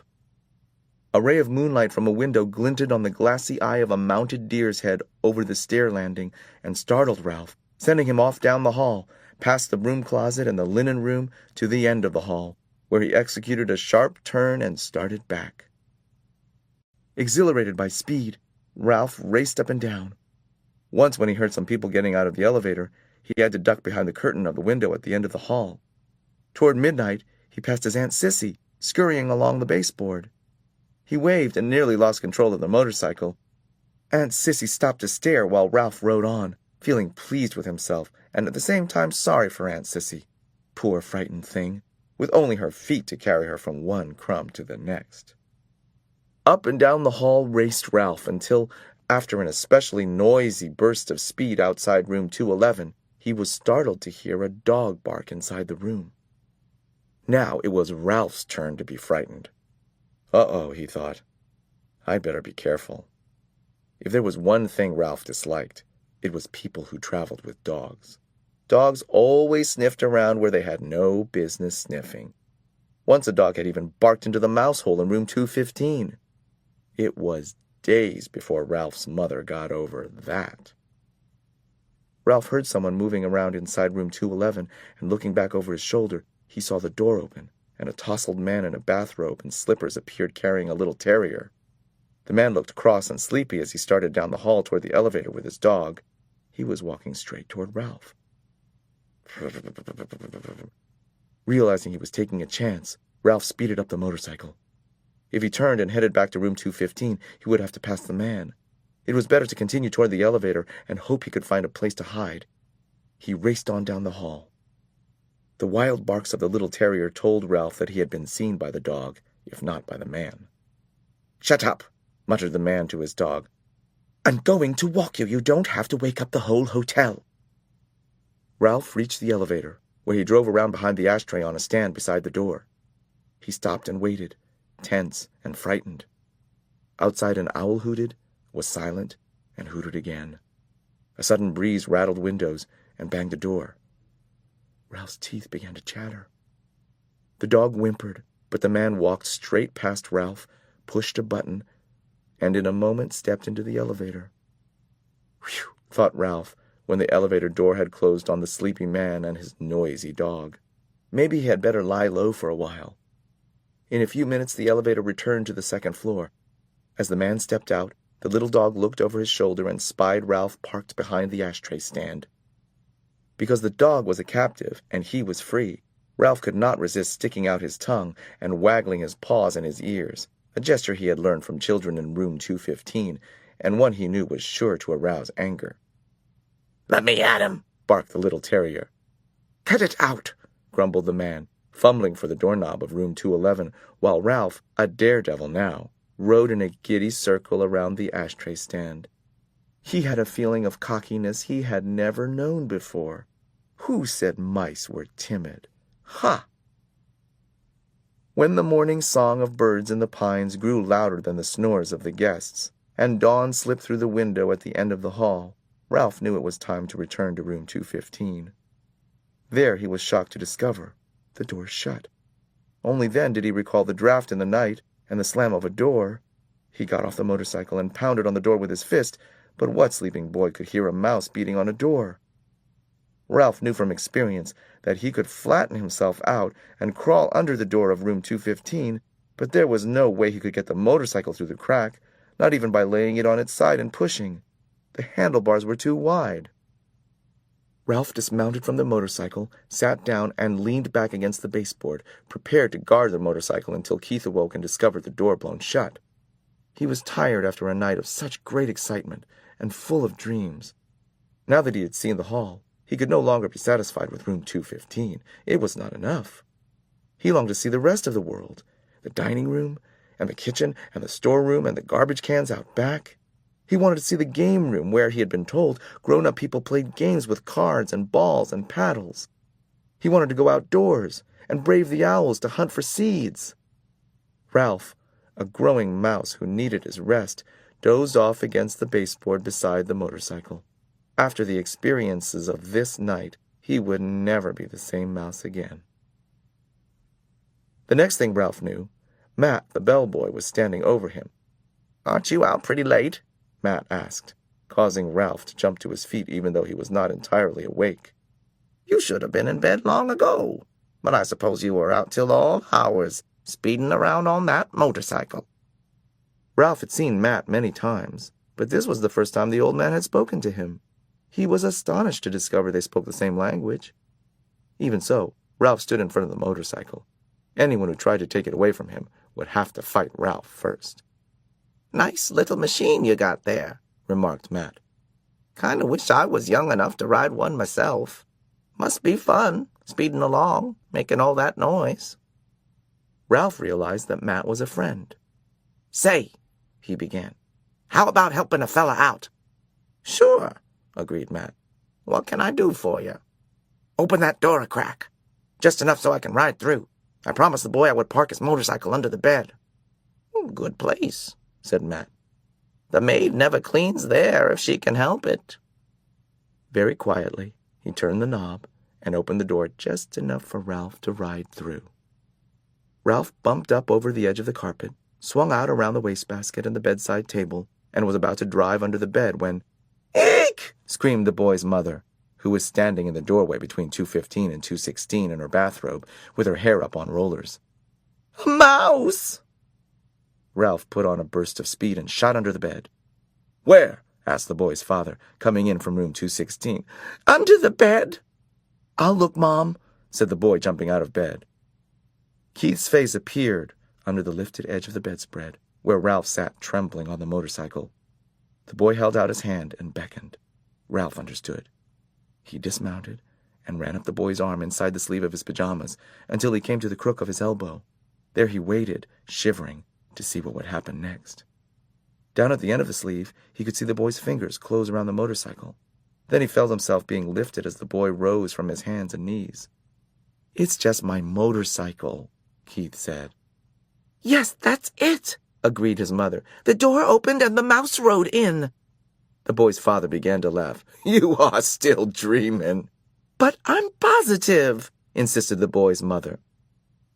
A ray of moonlight from a window glinted on the glassy eye of a mounted deer's head over the stair landing and startled Ralph, sending him off down the hall, past the broom closet and the linen room to the end of the hall, where he executed a sharp turn and started back. Exhilarated by speed, Ralph raced up and down. Once, when he heard some people getting out of the elevator, he had to duck behind the curtain of the window at the end of the hall. Toward midnight, he passed his Aunt Sissy, scurrying along the baseboard. He waved and nearly lost control of the motorcycle. Aunt Sissy stopped to stare while Ralph rode on, feeling pleased with himself, and at the same time sorry for Aunt Sissy. Poor frightened thing, with only her feet to carry her from one crumb to the next. Up and down the hall raced Ralph until, after an especially noisy burst of speed outside room 211, he was startled to hear a dog bark inside the room. Now it was Ralph's turn to be frightened. Uh-oh, he thought. I'd better be careful. If there was one thing Ralph disliked, it was people who traveled with dogs. Dogs always sniffed around where they had no business sniffing. Once a dog had even barked into the mouse hole in room 215. It was days before Ralph's mother got over that. Ralph heard someone moving around inside room 211, and looking back over his shoulder, he saw the door open, and a tousled man in a bathrobe and slippers appeared carrying a little terrier. The man looked cross and sleepy as he started down the hall toward the elevator with his dog. He was walking straight toward Ralph. Realizing he was taking a chance, Ralph speeded up the motorcycle. If he turned and headed back to room 215, he would have to pass the man. It was better to continue toward the elevator and hope he could find a place to hide. He raced on down the hall. The wild barks of the little terrier told Ralph that he had been seen by the dog, if not by the man. "Shut up," muttered the man to his dog. "I'm going to walk you. You don't have to wake up the whole hotel." Ralph reached the elevator, where he drove around behind the ashtray on a stand beside the door. He stopped and waited, tense and frightened. Outside an owl hooted, was silent, and hooted again. A sudden breeze rattled windows and banged the door. Ralph's teeth began to chatter. The dog whimpered, but the man walked straight past Ralph, pushed a button, and in a moment stepped into the elevator. "Whew," thought Ralph, when the elevator door had closed on the sleepy man and his noisy dog. Maybe he had better lie low for a while. In a few minutes the elevator returned to the second floor. As the man stepped out, the little dog looked over his shoulder and spied Ralph parked behind the ashtray stand. Because the dog was a captive and he was free, Ralph could not resist sticking out his tongue and waggling his paws in his ears, a gesture he had learned from children in room 215, and one he knew was sure to arouse anger. "Let me at him," barked the little terrier. "Cut it out," grumbled the man, fumbling for the doorknob of room 211, while Ralph, a daredevil now, rode in a giddy circle around the ashtray stand. He had a feeling of cockiness he had never known before. Who said mice were timid? Ha! When the morning song of birds in the pines grew louder than the snores of the guests, and dawn slipped through the window at the end of the hall, Ralph knew it was time to return to room 215. There he was shocked to discover the door shut. Only then did he recall the draft in the night and the slam of a door. He got off the motorcycle and pounded on the door with his fist, but what sleeping boy could hear a mouse beating on a door? Ralph knew from experience that he could flatten himself out and crawl under the door of room 215, but there was no way he could get the motorcycle through the crack, not even by laying it on its side and pushing. The handlebars were too wide. Ralph dismounted from the motorcycle, sat down, and leaned back against the baseboard, prepared to guard the motorcycle until Keith awoke and discovered the door blown shut. He was tired after a night of such great excitement and full of dreams. Now that he had seen the hall, he could no longer be satisfied with room 215. It was not enough. He longed to see the rest of the world, the dining room, and the kitchen, and the storeroom, and the garbage cans out back. He wanted to see the game room where, he had been told, grown-up people played games with cards and balls and paddles. He wanted to go outdoors and brave the owls to hunt for seeds. Ralph, a growing mouse who needed his rest, dozed off against the baseboard beside the motorcycle. After the experiences of this night, he would never be the same mouse again. The next thing Ralph knew, Matt, the bellboy, was standing over him. "Aren't you out pretty late?" Matt asked, causing Ralph to jump to his feet even though he was not entirely awake. "You should have been in bed long ago, but I suppose you were out till all hours, speeding around on that motorcycle." Ralph had seen Matt many times, but this was the first time the old man had spoken to him. He was astonished to discover they spoke the same language. Even so, Ralph stood in front of the motorcycle. Anyone who tried to take it away from him would have to fight Ralph first. "Nice little machine you got there," remarked Matt. "Kinda wish I was young enough to ride one myself. Must be fun, speeding along, making all that noise." Ralph realized that Matt was a friend. "Say," he began, "how about helping a fella out?" "Sure," agreed Matt. "What can I do for you?" "Open that door a crack, just enough so I can ride through. I promised the boy I would park his motorcycle under the bed." "Good place," said Matt. "The maid never cleans there if she can help it." Very quietly, He turned the knob and opened the door just enough for Ralph to ride through. Ralph bumped up over the edge of the carpet, swung out around the wastebasket and the bedside table, and was about to drive under the bed when, "Eek!" screamed the boy's mother, who was standing in the doorway between 215 and 216 in her bathrobe, with her hair up on rollers. "A mouse!" Ralph put on a burst of speed and shot under the bed. "Where?" asked the boy's father, coming in from room 216. "Under the bed." "I'll look, Mom," said the boy, jumping out of bed. Keith's face appeared under the lifted edge of the bedspread, where Ralph sat trembling on the motorcycle. The boy held out his hand and beckoned. Ralph understood. He dismounted and ran up the boy's arm inside the sleeve of his pajamas until he came to the crook of his elbow. There he waited, shivering, to see what would happen next. Down at the end of the sleeve, he could see the boy's fingers close around the motorcycle. Then he felt himself being lifted as the boy rose from his hands and knees. "It's just my motorcycle," Keith said. "Yes, that's it," agreed his mother. "The door opened and the mouse rode in." The boy's father began to laugh. "You are still dreaming." "But I'm positive," insisted the boy's mother.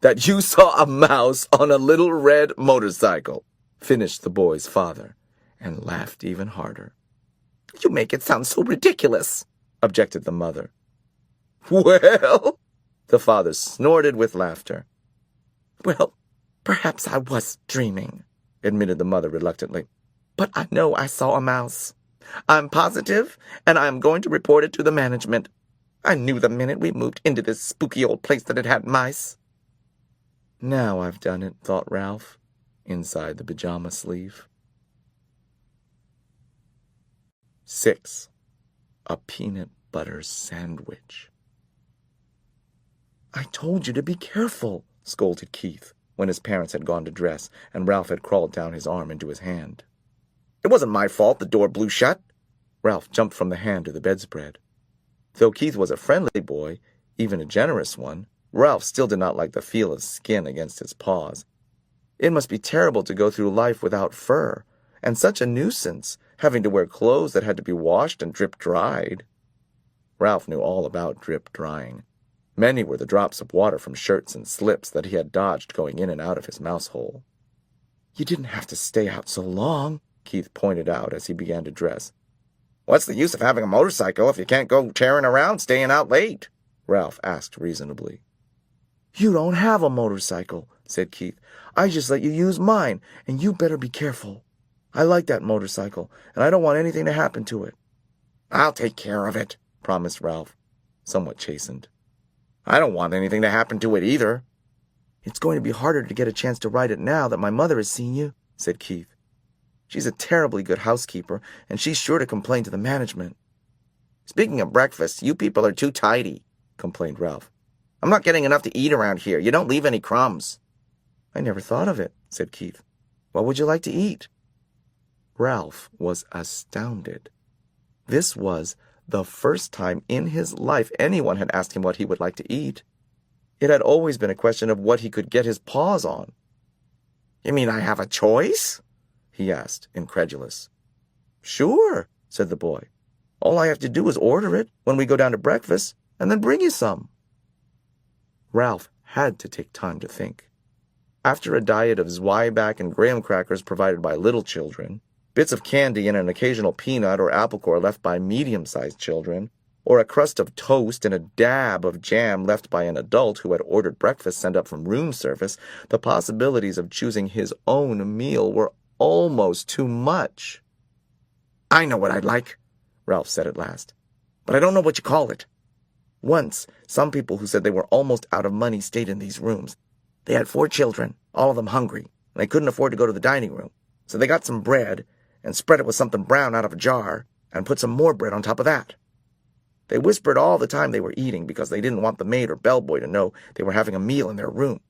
"That you saw a mouse on a little red motorcycle," finished the boy's father, and laughed even harder. "You make it sound so ridiculous," objected the mother. "Well," the father snorted with laughter. "Well, perhaps I was dreaming," admitted the mother reluctantly. "But I know I saw a mouse. I'm positive, and I am going to report it to the management. I knew the minute we moved into this spooky old place that it had mice." "Now I've done it," thought Ralph, inside the pajama sleeve. 6. A peanut butter sandwich. "I told you to be careful," scolded Keith, when his parents had gone to dress and Ralph had crawled down his arm into his hand. "It wasn't my fault the door blew shut." Ralph jumped from the hand to the bedspread. Though Keith was a friendly boy, even a generous one, Ralph still did not like the feel of skin against his paws. It must be terrible to go through life without fur, and such a nuisance, having to wear clothes that had to be washed and drip-dried. Ralph knew all about drip-drying. Many were the drops of water from shirts and slips that he had dodged going in and out of his mouse hole. "You didn't have to stay out so long," Keith pointed out as he began to dress. "What's the use of having a motorcycle if you can't go tearing around staying out late?" Ralph asked reasonably. "You don't have a motorcycle," said Keith. "I just let you use mine, and you better be careful. I like that motorcycle, and I don't want anything to happen to it." "I'll take care of it," promised Ralph, somewhat chastened. "I don't want anything to happen to it either." "It's going to be harder to get a chance to ride it now that my mother has seen you," said Keith. "She's a terribly good housekeeper, and she's sure to complain to the management." "Speaking of breakfast, you people are too tidy," complained Ralph. "I'm not getting enough to eat around here. You don't leave any crumbs." "I never thought of it," said Keith. "What would you like to eat?" Ralph was astounded. This was the first time in his life anyone had asked him what he would like to eat. It had always been a question of what he could get his paws on. "You mean I have a choice?" he asked, incredulous. "Sure," said the boy. "All I have to do is order it when we go down to breakfast, and then bring you some." Ralph had to take time to think. After a diet of Zwieback and graham crackers provided by little children, bits of candy and an occasional peanut or apple core left by medium-sized children, or a crust of toast and a dab of jam left by an adult who had ordered breakfast sent up from room service, the possibilities of choosing his own meal were almost too much. "I know what I'd like," Ralph said at last, "but I don't know what you call it." Once, some people who said they were almost out of money stayed in these rooms. They had 4 children, all of them hungry, and they couldn't afford to go to the dining room, so they got some bread and spread it with something brown out of a jar and put some more bread on top of that. They whispered all the time they were eating because they didn't want the maid or bellboy to know they were having a meal in their room.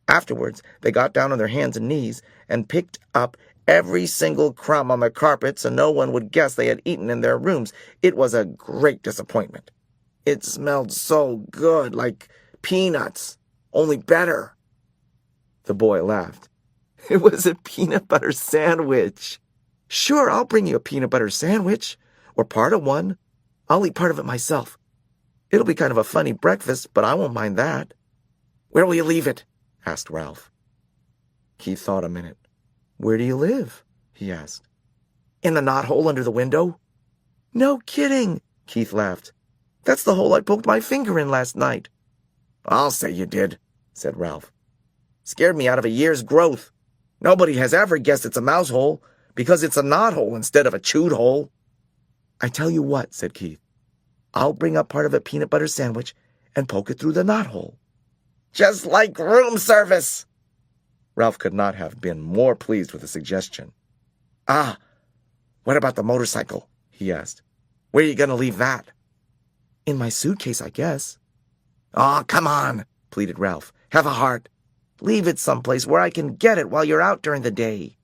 Afterwards, they got down on their hands and knees and picked up every single crumb on the carpet so no one would guess they had eaten in their rooms. It was a great disappointment. It smelled so good, like peanuts, only better. The boy laughed. "It was a peanut butter sandwich." "Sure, I'll bring you a peanut butter sandwich, or part of one. I'll eat part of it myself. It'll be kind of a funny breakfast, but I won't mind that." "Where will you leave it?" asked Ralph. Keith thought a minute. "Where do you live?" he asked. "In the knothole under the window." "No kidding," Keith laughed. "That's the hole I poked my finger in last night." "I'll say you did," said Ralph. "Scared me out of a year's growth. Nobody has ever guessed it's a mouse hole, because it's a knothole instead of a chewed hole." "I tell you what," said Keith. "I'll bring up part of a peanut butter sandwich and poke it through the knothole." "Just like room service!" Ralph could not have been more pleased with the suggestion. "Ah, what about the motorcycle?" he asked. "Where are you going to leave that?" "In my suitcase, I guess." "Oh, come on," pleaded Ralph. "Have a heart. Leave it someplace where I can get it while you're out during the day."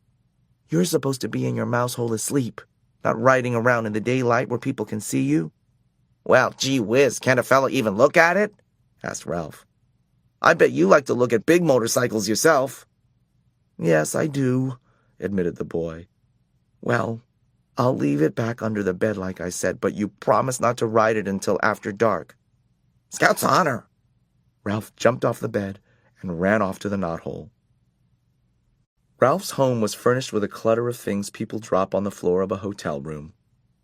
"You're supposed to be in your mouse hole asleep, not riding around in the daylight where people can see you." "Well, gee whiz, can't a fella even look at it?" asked Ralph. "I bet you like to look at big motorcycles yourself." "Yes, I do," admitted the boy. "Well, I'll leave it back under the bed like I said, but you promise not to ride it until after dark." "Scout's honor." Ralph jumped off the bed and ran off to the knothole. Ralph's home was furnished with a clutter of things people drop on the floor of a hotel room.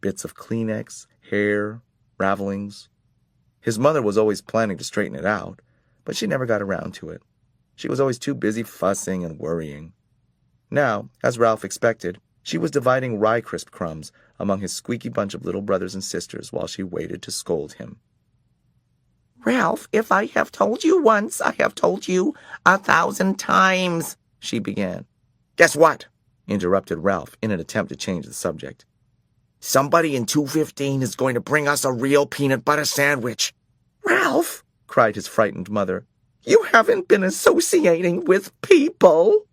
Bits of Kleenex, hair, ravelings. His mother was always planning to straighten it out, but she never got around to it. She was always too busy fussing and worrying. Now, as Ralph expected, she was dividing rye crisp crumbs among his squeaky bunch of little brothers and sisters while she waited to scold him. "Ralph, if I have told you once, I have told you 1,000 times," she began. "Guess what?" interrupted Ralph in an attempt to change the subject. "Somebody in 215 is going to bring us a real peanut butter sandwich." "Ralph," cried his frightened mother, "you haven't been associating with people."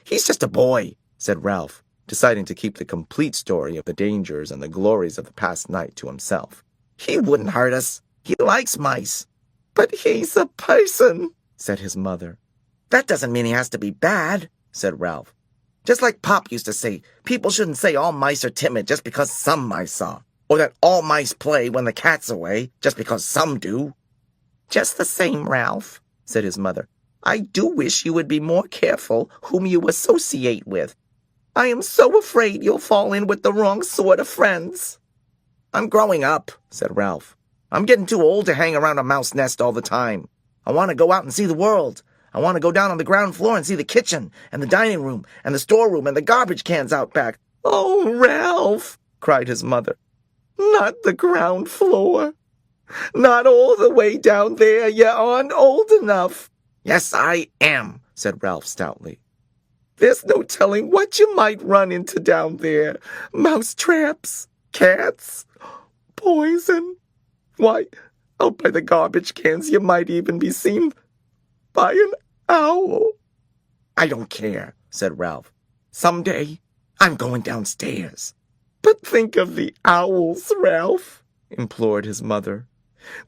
He's just a boy," said Ralph, deciding to keep the complete story of the dangers and the glories of the past night to himself. "He wouldn't hurt us. He likes mice." "But he's a person," said his mother. "That doesn't mean he has to be bad," said Ralph. "Just like Pop used to say, people shouldn't say all mice are timid just because some mice are, or that all mice play when the cat's away just because some do." "Just the same, Ralph," said his mother, "I do wish you would be more careful whom you associate with. I am so afraid you'll fall in with the wrong sort of friends." "I'm growing up," said Ralph. "I'm getting too old to hang around a mouse nest all the time. I want to go out and see the world. I want to go down on the ground floor and see the kitchen, and the dining room, and the storeroom, and the garbage cans out back." "Oh, Ralph," cried his mother, "not the ground floor. Not all the way down there. You aren't old enough." "Yes, I am," said Ralph stoutly. "There's no telling what you might run into down there. Mouse traps, cats, poison. Why, out by the garbage cans you might even be seen by an owl." "I don't care," said Ralph. "Someday I'm going downstairs." "But think of the owls, Ralph," implored his mother.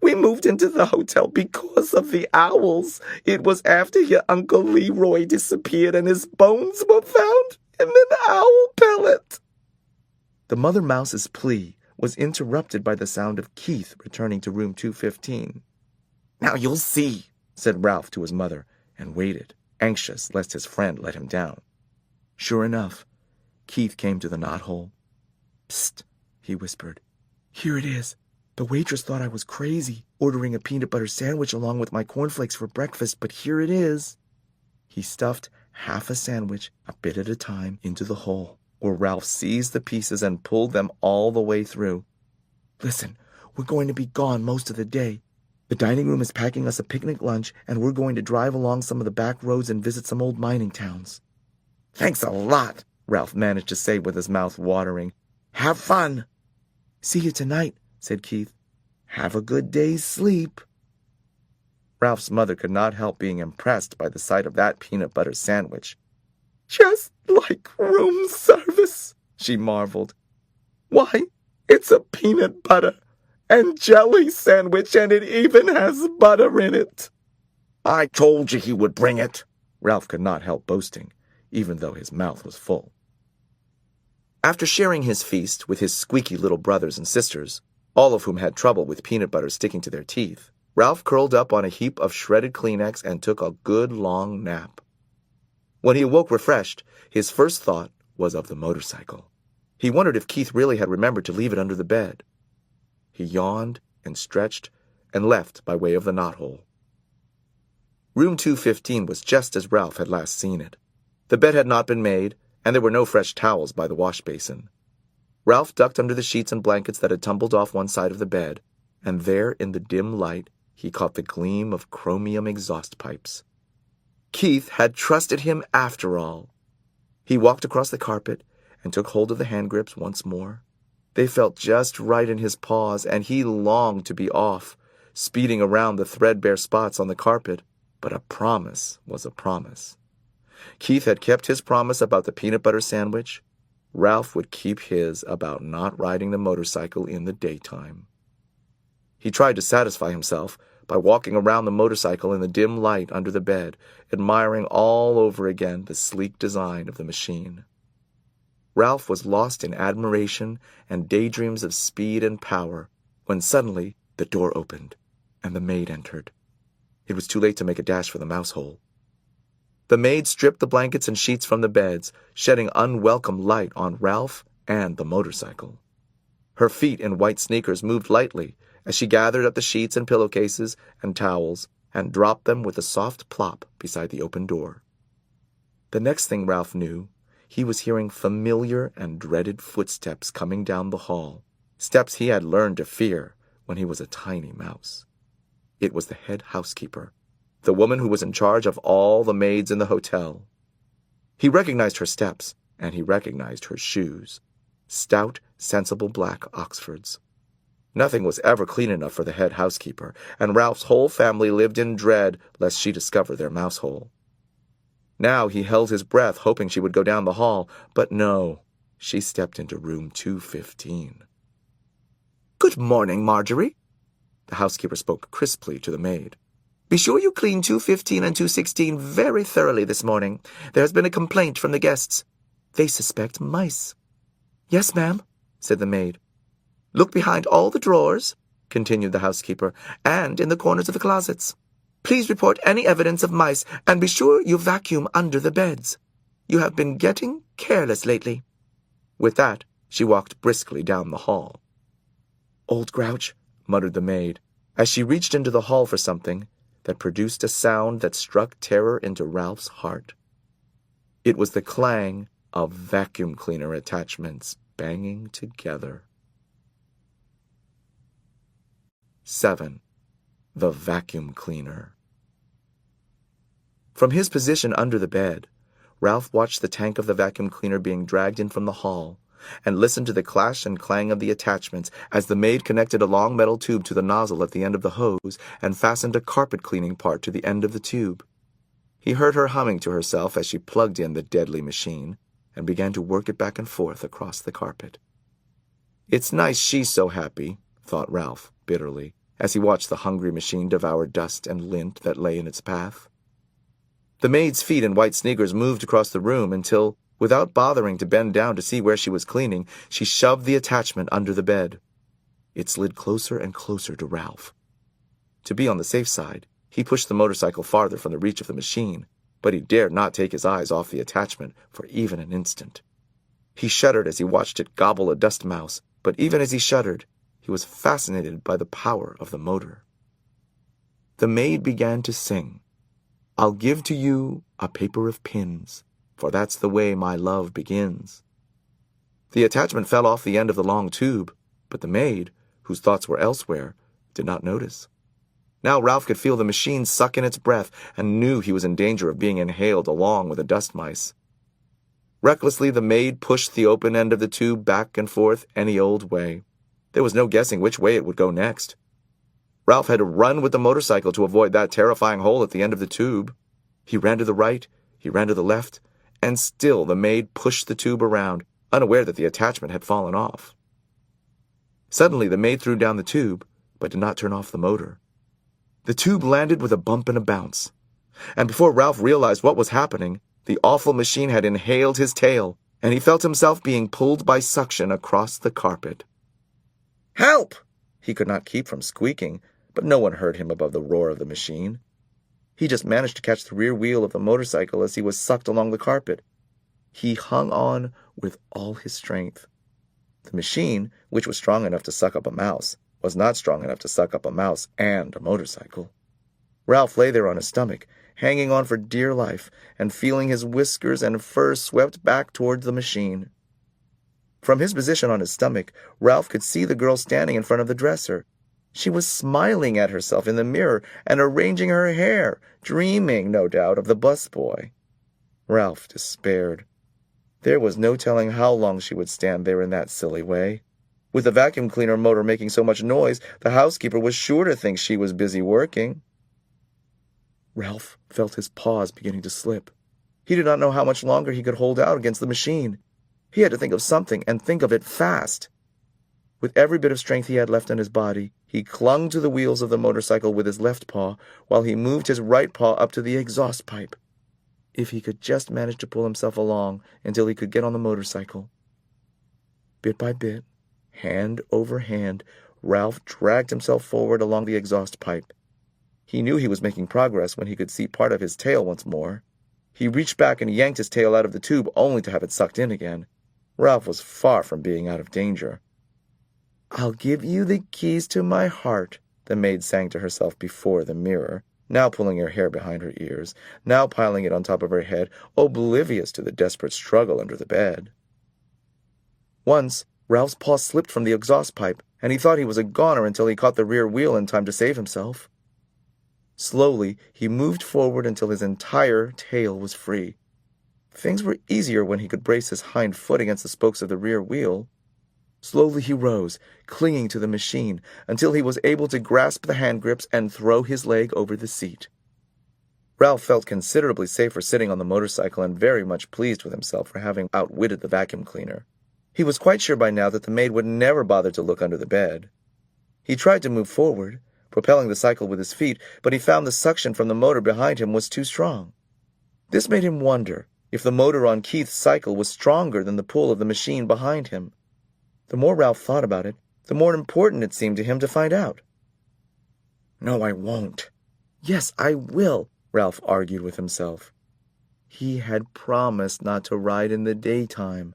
"We moved into the hotel because of the owls. It was after your Uncle Leroy disappeared and his bones were found in an owl pellet." The mother mouse's plea was interrupted by the sound of Keith returning to room 215. "Now you'll see," said Ralph to his mother, and waited, anxious lest his friend let him down. Sure enough, Keith came to the knothole. "Psst," he whispered. "Here it is. The waitress thought I was crazy, ordering a peanut butter sandwich along with my cornflakes for breakfast, but here it is." He stuffed half a sandwich, a bit at a time, into the hole, where Ralph seized the pieces and pulled them all the way through. "Listen, we're going to be gone most of the day. The dining room is packing us a picnic lunch, and we're going to drive along some of the back roads and visit some old mining towns." "Thanks a lot," Ralph managed to say with his mouth watering. "Have fun." "See you tonight," said Keith. "Have a good day's sleep." Ralph's mother could not help being impressed by the sight of that peanut butter sandwich. "Just like room service," she marveled. "Why, it's a peanut butter and jelly sandwich, and it even has butter in it." "I told you he would bring it," Ralph could not help boasting, even though his mouth was full. After sharing his feast with his squeaky little brothers and sisters, all of whom had trouble with peanut butter sticking to their teeth, Ralph curled up on a heap of shredded Kleenex and took a good long nap. When he awoke refreshed, his first thought was of the motorcycle. He wondered if Keith really had remembered to leave it under the bed. He yawned and stretched and left by way of the knothole. Room 215 was just as Ralph had last seen it. The bed had not been made, and there were no fresh towels by the wash basin. Ralph ducked under the sheets and blankets that had tumbled off one side of the bed, and there in the dim light he caught the gleam of chromium exhaust pipes. Keith had trusted him after all. He walked across the carpet and took hold of the hand grips once more. They felt just right in his paws, and he longed to be off, speeding around the threadbare spots on the carpet. But a promise was a promise. Keith had kept his promise about the peanut butter sandwich. Ralph would keep his about not riding the motorcycle in the daytime. He tried to satisfy himself by walking around the motorcycle in the dim light under the bed, admiring all over again the sleek design of the machine. Ralph was lost in admiration and daydreams of speed and power when suddenly the door opened and the maid entered. It was too late to make a dash for the mouse hole. The maid stripped the blankets and sheets from the beds, shedding unwelcome light on Ralph and the motorcycle. Her feet in white sneakers moved lightly as she gathered up the sheets and pillowcases and towels and dropped them with a soft plop beside the open door. The next thing Ralph knew, he was hearing familiar and dreaded footsteps coming down the hall, steps he had learned to fear when he was a tiny mouse. It was the head housekeeper, the woman who was in charge of all the maids in the hotel. He recognized her steps, and he recognized her shoes. Stout, sensible black Oxfords. Nothing was ever clean enough for the head housekeeper, and Ralph's whole family lived in dread lest she discover their mouse hole. Now he held his breath, hoping she would go down the hall, but no, she stepped into room 215. "Good morning, Marjorie." The housekeeper spoke crisply to the maid. "Be sure you clean 215 and 216 very thoroughly this morning. There has been a complaint from the guests. They suspect mice." "Yes, ma'am," said the maid. "Look behind all the drawers," continued the housekeeper, "and in the corners of the closets. Please report any evidence of mice, and be sure you vacuum under the beds. You have been getting careless lately." With that, she walked briskly down the hall. "Old grouch," muttered the maid, as she reached into the hall for something that produced a sound that struck terror into Ralph's heart. It was the clang of vacuum cleaner attachments banging together. 7. The vacuum cleaner. From his position under the bed, Ralph watched the tank of the vacuum cleaner being dragged in from the hall, and listened to the clash and clang of the attachments as the maid connected a long metal tube to the nozzle at the end of the hose and fastened a carpet-cleaning part to the end of the tube. He heard her humming to herself as she plugged in the deadly machine and began to work it back and forth across the carpet. "It's nice she's so happy," thought Ralph bitterly, as he watched the hungry machine devour dust and lint that lay in its path. The maid's feet in white sneakers moved across the room until, without bothering to bend down to see where she was cleaning, she shoved the attachment under the bed. It slid closer and closer to Ralph. To be on the safe side, he pushed the motorcycle farther from the reach of the machine, but he dared not take his eyes off the attachment for even an instant. He shuddered as he watched it gobble a dust mouse, but even as he shuddered, he was fascinated by the power of the motor. The maid began to sing, "I'll give to you a paper of pins, for that's the way my love begins." The attachment fell off the end of the long tube, but the maid, whose thoughts were elsewhere, did not notice. Now Ralph could feel the machine suck in its breath and knew he was in danger of being inhaled along with the dust mice. Recklessly, the maid pushed the open end of the tube back and forth any old way. There was no guessing which way it would go next. Ralph had to run with the motorcycle to avoid that terrifying hole at the end of the tube. He ran to the right, he ran to the left, and still the maid pushed the tube around, unaware that the attachment had fallen off. Suddenly the maid threw down the tube, but did not turn off the motor. The tube landed with a bump and a bounce, and before Ralph realized what was happening, the awful machine had inhaled his tail, and he felt himself being pulled by suction across the carpet. "Help!" He could not keep from squeaking, but no one heard him above the roar of the machine. He just managed to catch the rear wheel of the motorcycle as he was sucked along the carpet. He hung on with all his strength. The machine, which was strong enough to suck up a mouse, was not strong enough to suck up a mouse and a motorcycle. Ralph lay there on his stomach, hanging on for dear life, and feeling his whiskers and fur swept back toward the machine. From his position on his stomach, Ralph could see the girl standing in front of the dresser. She was smiling at herself in the mirror and arranging her hair, dreaming, no doubt, of the busboy. Ralph despaired. There was no telling how long she would stand there in that silly way. With the vacuum cleaner motor making so much noise, the housekeeper was sure to think she was busy working. Ralph felt his paws beginning to slip. He did not know how much longer he could hold out against the machine. He had to think of something, and think of it fast. With every bit of strength he had left in his body, he clung to the wheels of the motorcycle with his left paw, while he moved his right paw up to the exhaust pipe. If he could just manage to pull himself along until he could get on the motorcycle. Bit by bit, hand over hand, Ralph dragged himself forward along the exhaust pipe. He knew he was making progress when he could see part of his tail once more. He reached back and yanked his tail out of the tube, only to have it sucked in again. Ralph was far from being out of danger. "I'll give you the keys to my heart," the maid sang to herself before the mirror, now pulling her hair behind her ears, now piling it on top of her head, oblivious to the desperate struggle under the bed. Once, Ralph's paw slipped from the exhaust pipe, and he thought he was a goner until he caught the rear wheel in time to save himself. Slowly, he moved forward until his entire tail was free. Things were easier when he could brace his hind foot against the spokes of the rear wheel. Slowly he rose, clinging to the machine, until he was able to grasp the hand grips and throw his leg over the seat. Ralph felt considerably safer sitting on the motorcycle and very much pleased with himself for having outwitted the vacuum cleaner. He was quite sure by now that the maid would never bother to look under the bed. He tried to move forward, propelling the cycle with his feet, but he found the suction from the motor behind him was too strong. This made him wonder if the motor on Keith's cycle was stronger than the pull of the machine behind him. The more Ralph thought about it, the more important it seemed to him to find out. "No, I won't." "Yes, I will," Ralph argued with himself. He had promised not to ride in the daytime.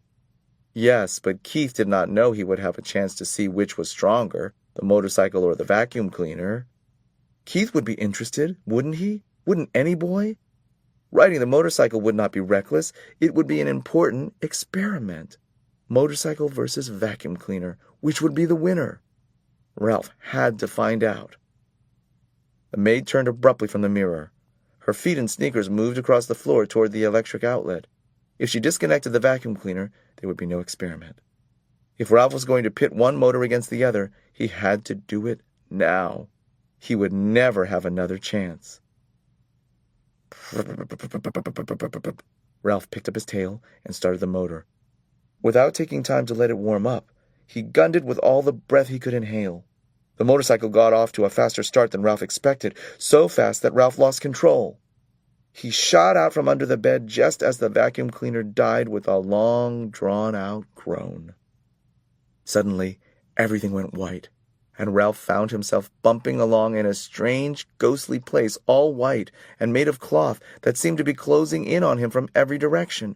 Yes, but Keith did not know he would have a chance to see which was stronger, the motorcycle or the vacuum cleaner. Keith would be interested, wouldn't he? Wouldn't any boy? Riding the motorcycle would not be reckless. It would be an important experiment. Motorcycle versus vacuum cleaner. Which would be the winner? Ralph had to find out. The maid turned abruptly from the mirror. Her feet and sneakers moved across the floor toward the electric outlet. If she disconnected the vacuum cleaner, there would be no experiment. If Ralph was going to pit one motor against the other, he had to do it now. He would never have another chance. Ralph picked up his tail and started the motor. Without taking time to let it warm up, he gunned it with all the breath he could inhale. The motorcycle got off to a faster start than Ralph expected, so fast that Ralph lost control. He shot out from under the bed just as the vacuum cleaner died with a long, drawn-out groan. Suddenly, everything went white, and Ralph found himself bumping along in a strange, ghostly place, all white and made of cloth that seemed to be closing in on him from every direction.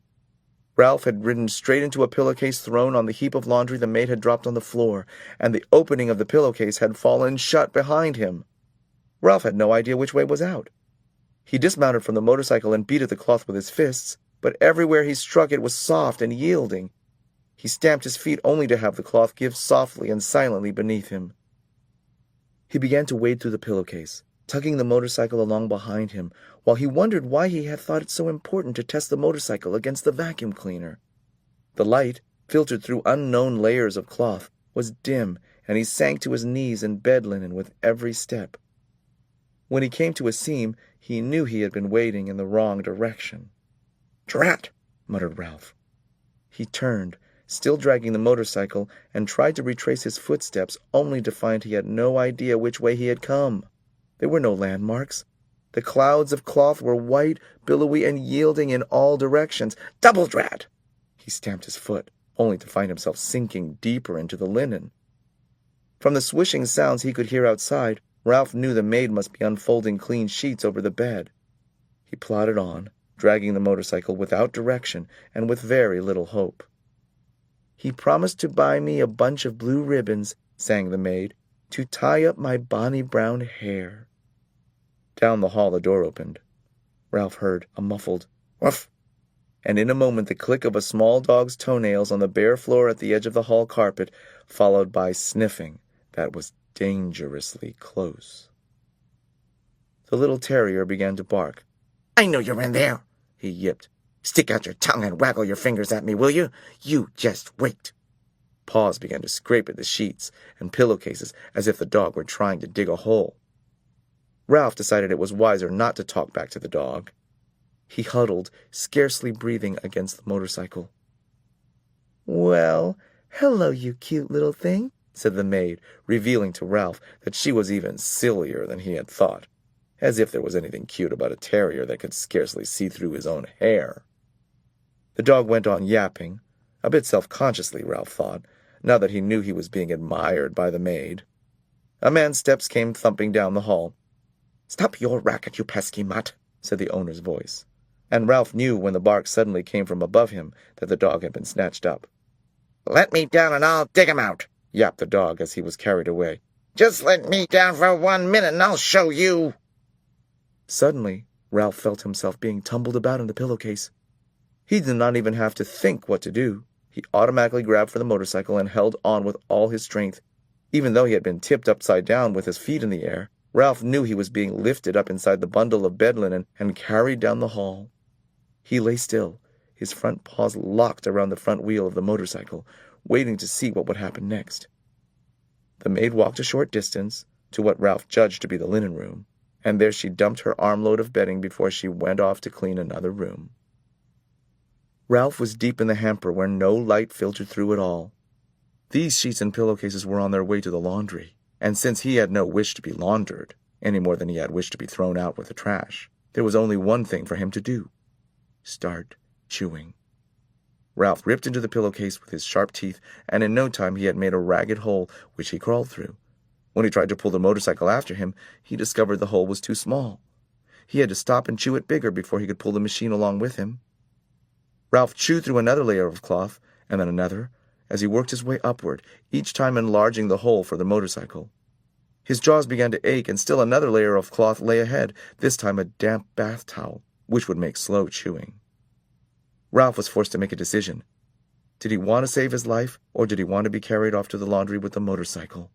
Ralph had ridden straight into a pillowcase thrown on the heap of laundry the maid had dropped on the floor, and the opening of the pillowcase had fallen shut behind him. Ralph had no idea which way was out. He dismounted from the motorcycle and beat at the cloth with his fists, but everywhere he struck it was soft and yielding. He stamped his feet only to have the cloth give softly and silently beneath him. He began to wade through the pillowcase, tugging the motorcycle along behind him, while he wondered why he had thought it so important to test the motorcycle against the vacuum cleaner. The light, filtered through unknown layers of cloth, was dim, and he sank to his knees in bed linen with every step. When he came to a seam, he knew he had been wading in the wrong direction. "Drat!" muttered Ralph. He turned, still dragging the motorcycle, and tried to retrace his footsteps, only to find he had no idea which way he had come. There were no landmarks. The clouds of cloth were white, billowy, and yielding in all directions. "Double drat!" He stamped his foot, only to find himself sinking deeper into the linen. From the swishing sounds he could hear outside, Ralph knew the maid must be unfolding clean sheets over the bed. He plodded on, dragging the motorcycle without direction and with very little hope. "He promised to buy me a bunch of blue ribbons," sang the maid, "to tie up my bonny brown hair." Down the hall the door opened. Ralph heard a muffled "woof," and in a moment the click of a small dog's toenails on the bare floor at the edge of the hall carpet, followed by sniffing that was dangerously close. The little terrier began to bark. "I know you're in there," he yipped. "Stick out your tongue and waggle your fingers at me, will you? You just wait." Paws began to scrape at the sheets and pillowcases as if the dog were trying to dig a hole. Ralph decided it was wiser not to talk back to the dog. He huddled, scarcely breathing, against the motorcycle. "Well, hello, you cute little thing," said the maid, revealing to Ralph that she was even sillier than he had thought, as if there was anything cute about a terrier that could scarcely see through his own hair. The dog went on yapping, a bit self-consciously, Ralph thought, now that he knew he was being admired by the maid. A man's steps came thumping down the hall. "Stop your racket, you pesky mutt," said the owner's voice, and Ralph knew when the bark suddenly came from above him that the dog had been snatched up. "Let me down and I'll dig him out," yapped the dog as he was carried away. "Just let me down for 1 minute and I'll show you." Suddenly, Ralph felt himself being tumbled about in the pillowcase. He did not even have to think what to do. He automatically grabbed for the motorcycle and held on with all his strength. Even though he had been tipped upside down with his feet in the air, Ralph knew he was being lifted up inside the bundle of bed linen and carried down the hall. He lay still, his front paws locked around the front wheel of the motorcycle, waiting to see what would happen next. The maid walked a short distance to what Ralph judged to be the linen room, and there she dumped her armload of bedding before she went off to clean another room. Ralph was deep in the hamper where no light filtered through at all. These sheets and pillowcases were on their way to the laundry, and since he had no wish to be laundered, any more than he had wished to be thrown out with the trash, there was only one thing for him to do: start chewing. Ralph ripped into the pillowcase with his sharp teeth, and in no time he had made a ragged hole which he crawled through. When he tried to pull the motorcycle after him, he discovered the hole was too small. He had to stop and chew it bigger before he could pull the machine along with him. Ralph chewed through another layer of cloth, and then another, as he worked his way upward, each time enlarging the hole for the motorcycle. His jaws began to ache, and still another layer of cloth lay ahead, this time a damp bath towel, which would make slow chewing. Ralph was forced to make a decision. Did he want to save his life, or did he want to be carried off to the laundry with the motorcycle?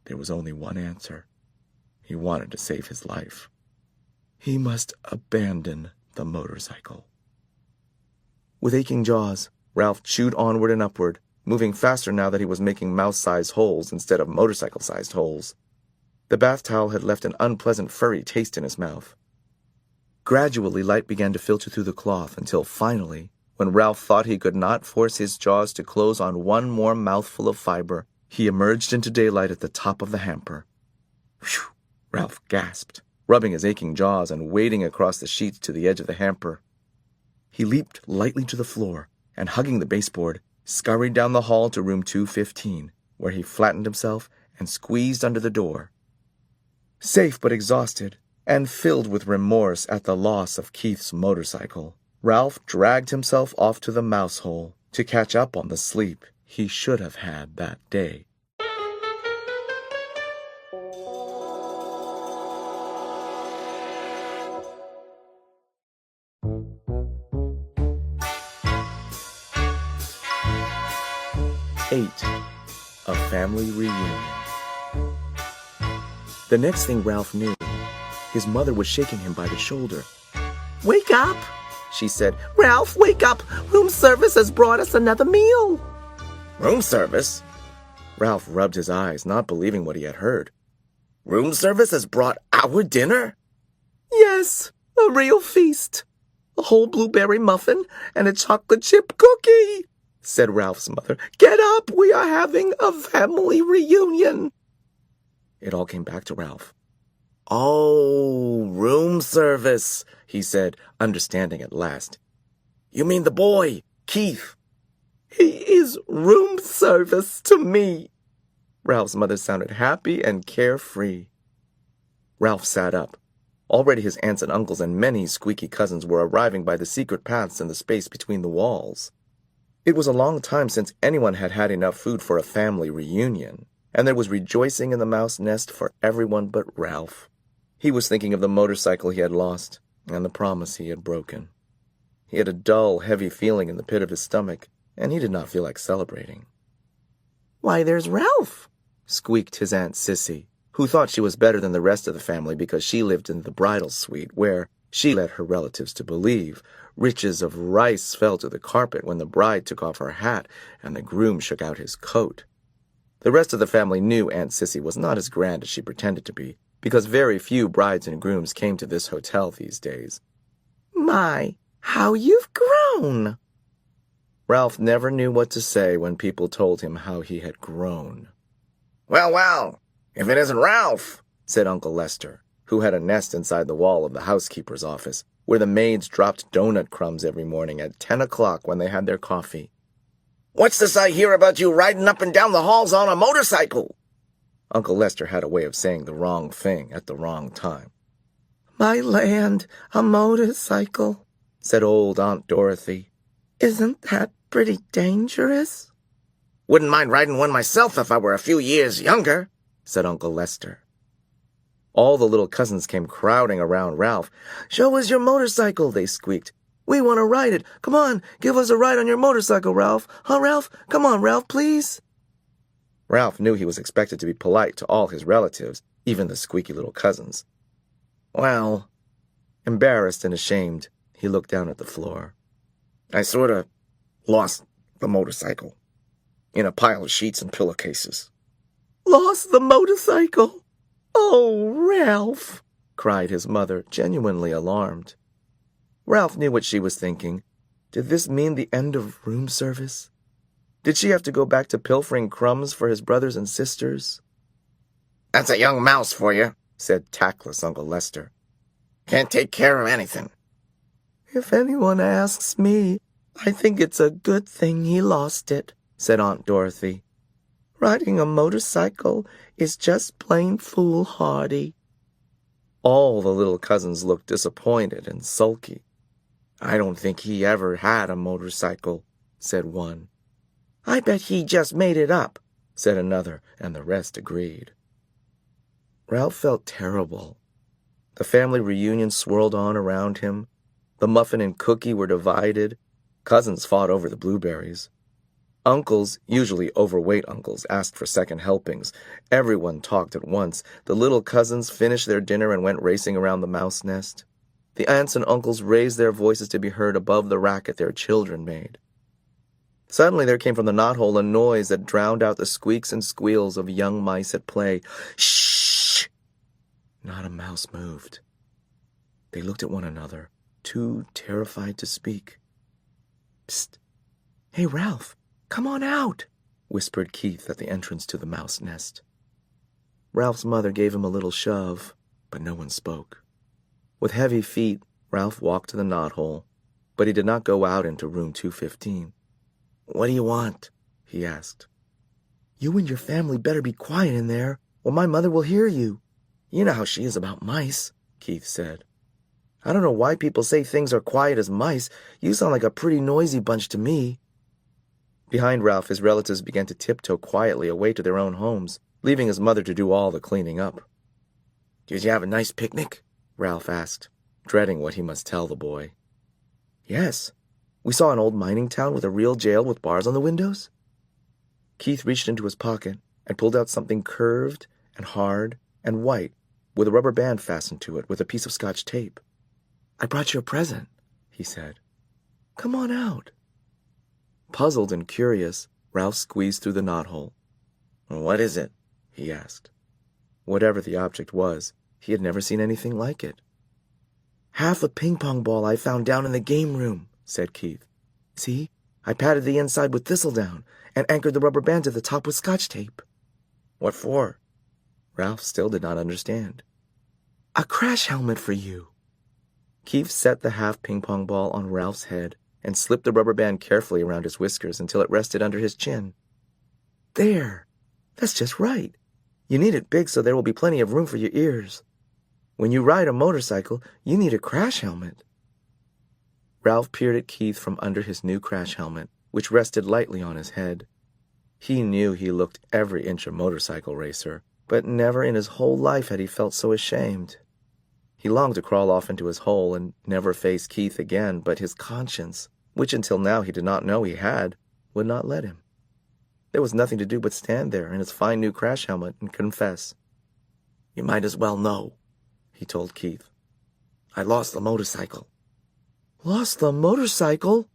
There was only one answer. He wanted to save his life. He must abandon the motorcycle. With aching jaws, Ralph chewed onward and upward, moving faster now that he was making mouse-sized holes instead of motorcycle-sized holes. The bath towel had left an unpleasant furry taste in his mouth. Gradually, light began to filter through the cloth until finally, when Ralph thought he could not force his jaws to close on one more mouthful of fiber, he emerged into daylight at the top of the hamper. "Phew!" Ralph gasped, rubbing his aching jaws and wading across the sheets to the edge of the hamper. He leaped lightly to the floor and, hugging the baseboard, scurried down the hall to room 215, where he flattened himself and squeezed under the door. Safe but exhausted, and filled with remorse at the loss of Keith's motorcycle, Ralph dragged himself off to the mouse hole to catch up on the sleep he should have had that day. A family reunion. The next thing Ralph knew, his mother was shaking him by the shoulder. "Wake up," she said. "Ralph, wake up! Room service has brought us another meal." "Room service?" Ralph rubbed his eyes, not believing what he had heard. "Room service has brought our dinner?" "Yes, a real feast. A whole blueberry muffin and a chocolate chip cookie," said Ralph's mother. "Get up, we are having a family reunion." It all came back to Ralph. "Oh, room service," he said, understanding at last. "You mean the boy, Keith?" "He is room service to me." Ralph's mother sounded happy and carefree. Ralph sat up. Already his aunts and uncles and many squeaky cousins were arriving by the secret paths in the space between the walls. It was a long time since anyone had had enough food for a family reunion, and there was rejoicing in the mouse nest for everyone but Ralph. He was thinking of the motorcycle he had lost and the promise he had broken. He had a dull, heavy feeling in the pit of his stomach, and he did not feel like celebrating. "Why, there's Ralph!" squeaked his Aunt Sissy, who thought she was better than the rest of the family because she lived in the bridal suite where, she led her relatives to believe, riches of rice fell to the carpet when the bride took off her hat and the groom shook out his coat. The rest of the family knew Aunt Sissy was not as grand as she pretended to be, because very few brides and grooms came to this hotel these days. "My, how you've grown!" Ralph never knew what to say when people told him how he had grown. "Well, well, if it isn't Ralph," said Uncle Lester, who had a nest inside the wall of the housekeeper's office, where the maids dropped donut crumbs every morning at 10 o'clock when they had their coffee. "What's this I hear about you riding up and down the halls on a motorcycle?" Uncle Lester had a way of saying the wrong thing at the wrong time. "My land, a motorcycle," said old Aunt Dorothy. "Isn't that pretty dangerous?" "Wouldn't mind riding one myself if I were a few years younger," said Uncle Lester. All the little cousins came crowding around Ralph. "Show us your motorcycle," they squeaked. "We want to ride it. Come on, give us a ride on your motorcycle, Ralph. Huh, Ralph? Come on, Ralph, please." Ralph knew he was expected to be polite to all his relatives, even the squeaky little cousins. "Well," embarrassed and ashamed, he looked down at the floor. "I sort of lost the motorcycle in a pile of sheets and pillowcases." "Lost the motorcycle? Oh, Ralph!" cried his mother, genuinely alarmed. Ralph knew what she was thinking. Did this mean the end of room service? Did she have to go back to pilfering crumbs for his brothers and sisters? "That's a young mouse for you," said tactless Uncle Lester. "Can't take care of anything." "If anyone asks me, I think it's a good thing he lost it," said Aunt Dorothy. "Riding a motorcycle is just plain foolhardy." All the little cousins looked disappointed and sulky. "I don't think he ever had a motorcycle," said one. "I bet he just made it up," said another, and the rest agreed. Ralph felt terrible. The family reunion swirled on around him. The muffin and cookie were divided. Cousins fought over the blueberries. Uncles, usually overweight uncles, asked for second helpings. Everyone talked at once. The little cousins finished their dinner and went racing around the mouse nest. The aunts and uncles raised their voices to be heard above the racket their children made. Suddenly there came from the knothole a noise that drowned out the squeaks and squeals of young mice at play. "Shh!" Not a mouse moved. They looked at one another, too terrified to speak. "Psst! Hey, Ralph, come on out," whispered Keith at the entrance to the mouse nest. Ralph's mother gave him a little shove, but no one spoke. With heavy feet, Ralph walked to the knothole, but he did not go out into room 215. "What do you want?" he asked. "You and your family better be quiet in there, or my mother will hear you. You know how she is about mice," Keith said. "I don't know why people say things are quiet as mice. You sound like a pretty noisy bunch to me." Behind Ralph, his relatives began to tiptoe quietly away to their own homes, leaving his mother to do all the cleaning up. "Did you have a nice picnic?" Ralph asked, dreading what he must tell the boy. "Yes. We saw an old mining town with a real jail with bars on the windows." Keith reached into his pocket and pulled out something curved and hard and white with a rubber band fastened to it with a piece of Scotch tape. "I brought you a present," he said. "Come on out." Puzzled and curious, Ralph squeezed through the knothole. "What is it?" he asked. Whatever the object was, he had never seen anything like it. "Half a ping-pong ball I found down in the game room," said Keith. "See, I patted the inside with thistledown and anchored the rubber band to the top with Scotch tape." "What for?" Ralph still did not understand. "A crash helmet for you." Keith set the half ping-pong ball on Ralph's head and slipped the rubber band carefully around his whiskers until it rested under his chin. "There, That's just right. You need it big so there will be plenty of room for your ears. When you ride a motorcycle, you need a crash helmet. Ralph peered at Keith from under his new crash helmet, which rested lightly on his head. He knew he looked every inch a motorcycle racer, but never in his whole life had he felt so ashamed. He longed to crawl off into his hole and never face Keith again, but his conscience, which until now he did not know he had, would not let him. There was nothing to do but stand there in his fine new crash helmet and confess. "You might as well know," he told Keith. "I lost the motorcycle." "Lost the motorcycle?"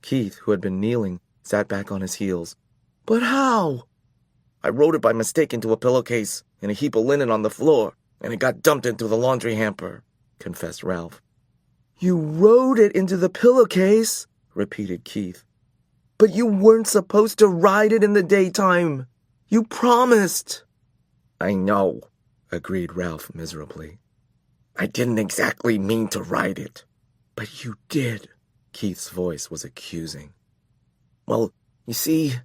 Keith, who had been kneeling, sat back on his heels. "But how?" "I rode it by mistake into a pillowcase and a heap of linen on the floor, and it got dumped into the laundry hamper," confessed Ralph. "You rode it into the pillowcase?" repeated Keith. "But you weren't supposed to ride it in the daytime. You promised." "I know," agreed Ralph miserably. "I didn't exactly mean to ride it." "But you did." Keith's voice was accusing. "Well, you see,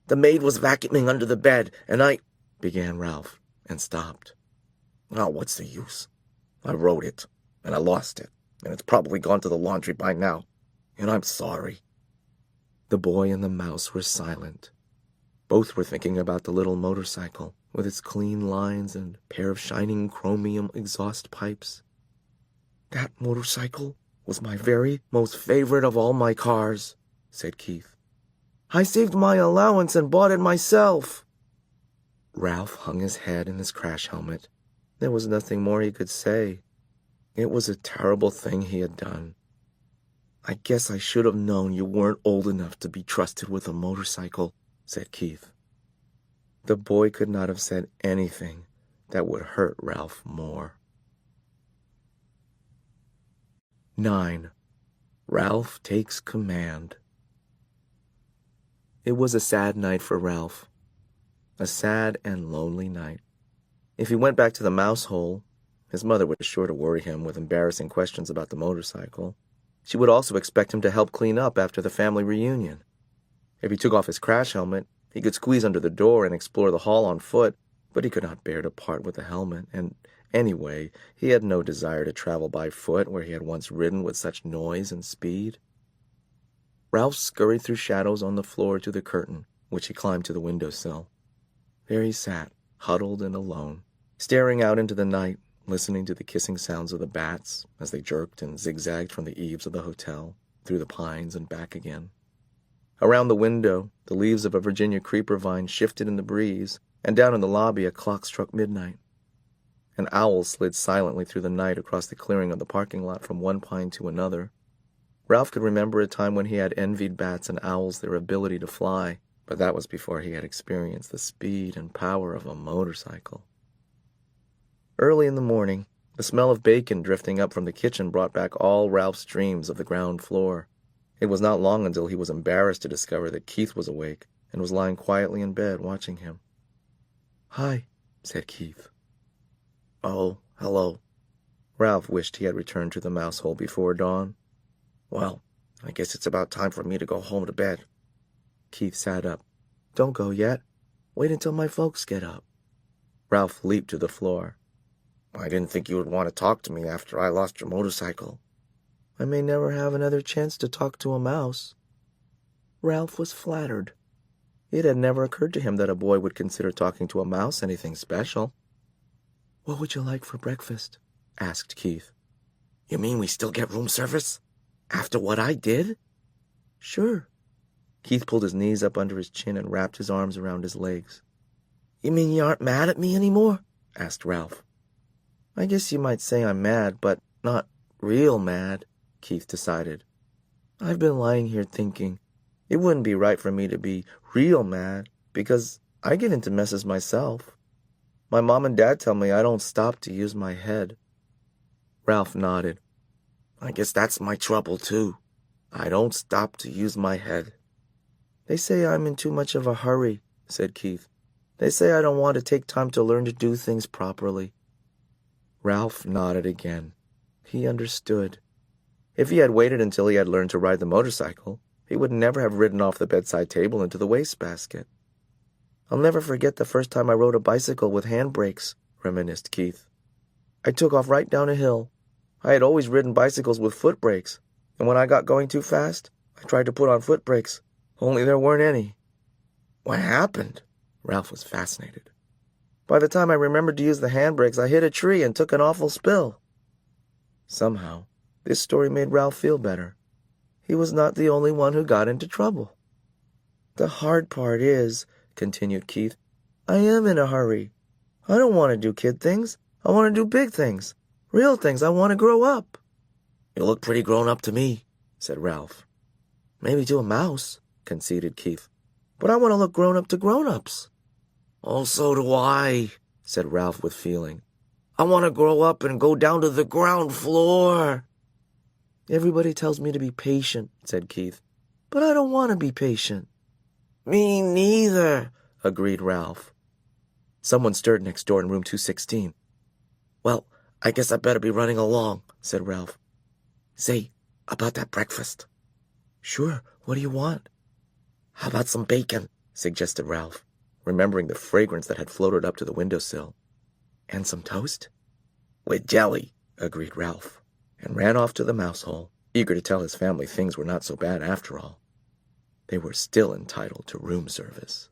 the maid was vacuuming under the bed, and I—" began Ralph, and stopped. "Oh, what's the use? I rode it, and I lost it, and it's probably gone to the laundry by now, and I'm sorry." The boy and the mouse were silent. Both were thinking about the little motorcycle, with its clean lines and pair of shining chromium exhaust pipes. "That motorcycle was my very most favorite of all my cars," said Keith. "I saved my allowance and bought it myself." Ralph hung his head in his crash helmet. There was nothing more he could say. It was a terrible thing he had done. "I guess I should have known you weren't old enough to be trusted with a motorcycle," said Keith. The boy could not have said anything that would hurt Ralph more. 9. Ralph takes command. It was a sad night for Ralph. A sad and lonely night. If he went back to the mouse hole, his mother was sure to worry him with embarrassing questions about the motorcycle. She would also expect him to help clean up after the family reunion. If he took off his crash helmet, he could squeeze under the door and explore the hall on foot, but he could not bear to part with the helmet, and anyway, he had no desire to travel by foot where he had once ridden with such noise and speed. Ralph scurried through shadows on the floor to the curtain, which he climbed to the windowsill. There he sat, huddled and alone, staring out into the night, listening to the kissing sounds of the bats as they jerked and zigzagged from the eaves of the hotel, through the pines and back again. Around the window, the leaves of a Virginia creeper vine shifted in the breeze, and down in the lobby a clock struck midnight. An owl slid silently through the night across the clearing of the parking lot from one pine to another. Ralph could remember a time when he had envied bats and owls their ability to fly, but that was before he had experienced the speed and power of a motorcycle. Early in the morning, the smell of bacon drifting up from the kitchen brought back all Ralph's dreams of the ground floor. It was not long until he was embarrassed to discover that Keith was awake and was lying quietly in bed watching him. "Hi," said Keith. "Oh, hello." Ralph wished he had returned to the mouse hole before dawn. "Well, I guess it's about time for me to go home to bed." Keith sat up. "Don't go yet. Wait until my folks get up." Ralph leaped to the floor. "I didn't think you would want to talk to me after I lost your motorcycle." "I may never have another chance to talk to a mouse." Ralph was flattered. It had never occurred to him that a boy would consider talking to a mouse anything special. "What would you like for breakfast?" asked Keith. "You mean we still get room service? After what I did?" "Sure." Keith pulled his knees up under his chin and wrapped his arms around his legs. "You mean you aren't mad at me anymore?" asked Ralph. "I guess you might say I'm mad, but not real mad," Keith decided. "I've been lying here thinking. It wouldn't be right for me to be real mad, because I get into messes myself. My mom and dad tell me I don't stop to use my head." Ralph nodded. "I guess that's my trouble, too. I don't stop to use my head." "They say I'm in too much of a hurry," said Keith. "They say I don't want to take time to learn to do things properly." Ralph nodded again. He understood. If he had waited until he had learned to ride the motorcycle, he would never have ridden off the bedside table into the wastebasket. I'll never forget the first time I rode a bicycle with handbrakes, reminisced Keith. I took off right down a hill. I had always ridden bicycles with foot brakes, and when I got going too fast, I tried to put on foot brakes, only there weren't any. What happened? Ralph was fascinated. By the time I remembered to use the handbrakes, I hit a tree and took an awful spill. Somehow, this story made Ralph feel better. He was not the only one who got into trouble. The hard part is, continued Keith, I am in a hurry. I don't want to do kid things. I want to do big things. Real things. I want to grow up. You look pretty grown up to me, said Ralph. Maybe to a mouse, conceded Keith. But I want to look grown up to grown-ups. Oh, so do I, said Ralph with feeling. I want to grow up and go down to the ground floor. Everybody tells me to be patient, said Keith. But I don't want to be patient. Me neither, agreed Ralph. Someone stirred next door in room 216. Well, I guess I better be running along, said Ralph. Say, about that breakfast. Sure, what do you want? How about some bacon, suggested Ralph, remembering the fragrance that had floated up to the windowsill. And some toast? With jelly, agreed Ralph, and ran off to the mouse hole, eager to tell his family things were not so bad after all. They were still entitled to room service.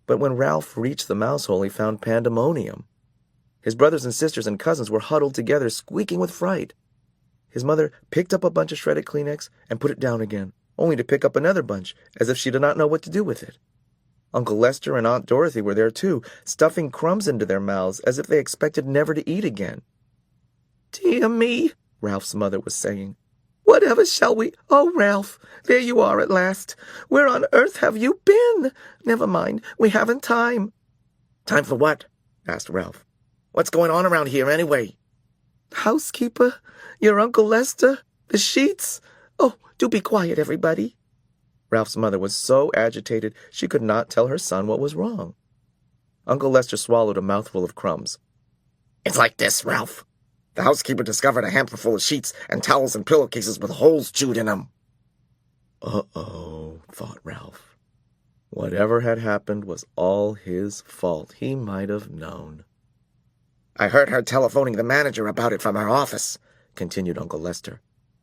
But when Ralph reached the mouse hole, he found pandemonium. His brothers and sisters and cousins were huddled together, squeaking with fright. His mother picked up a bunch of shredded Kleenex and put it down again, only to pick up another bunch, as if she did not know what to do with it. Uncle Lester and Aunt Dorothy were there too, stuffing crumbs into their mouths as if they expected never to eat again. Dear me, Ralph's mother was saying. Whatever shall we— Oh, Ralph, there you are at last. Where on earth have you been? Never mind, we haven't time. Time for what? Asked Ralph. What's going on around here anyway? Housekeeper, your Uncle Lester, the sheets. Oh, do be quiet, everybody. Ralph's mother was so agitated she could not tell her son what was wrong. Uncle Lester swallowed a mouthful of crumbs. It's like this, Ralph. The housekeeper discovered a hamper full of sheets and towels and pillowcases with holes chewed in them. Uh-oh, thought Ralph. Whatever had happened was all his fault. He might have known. I heard her telephoning the manager about it from her office, continued Uncle Lester.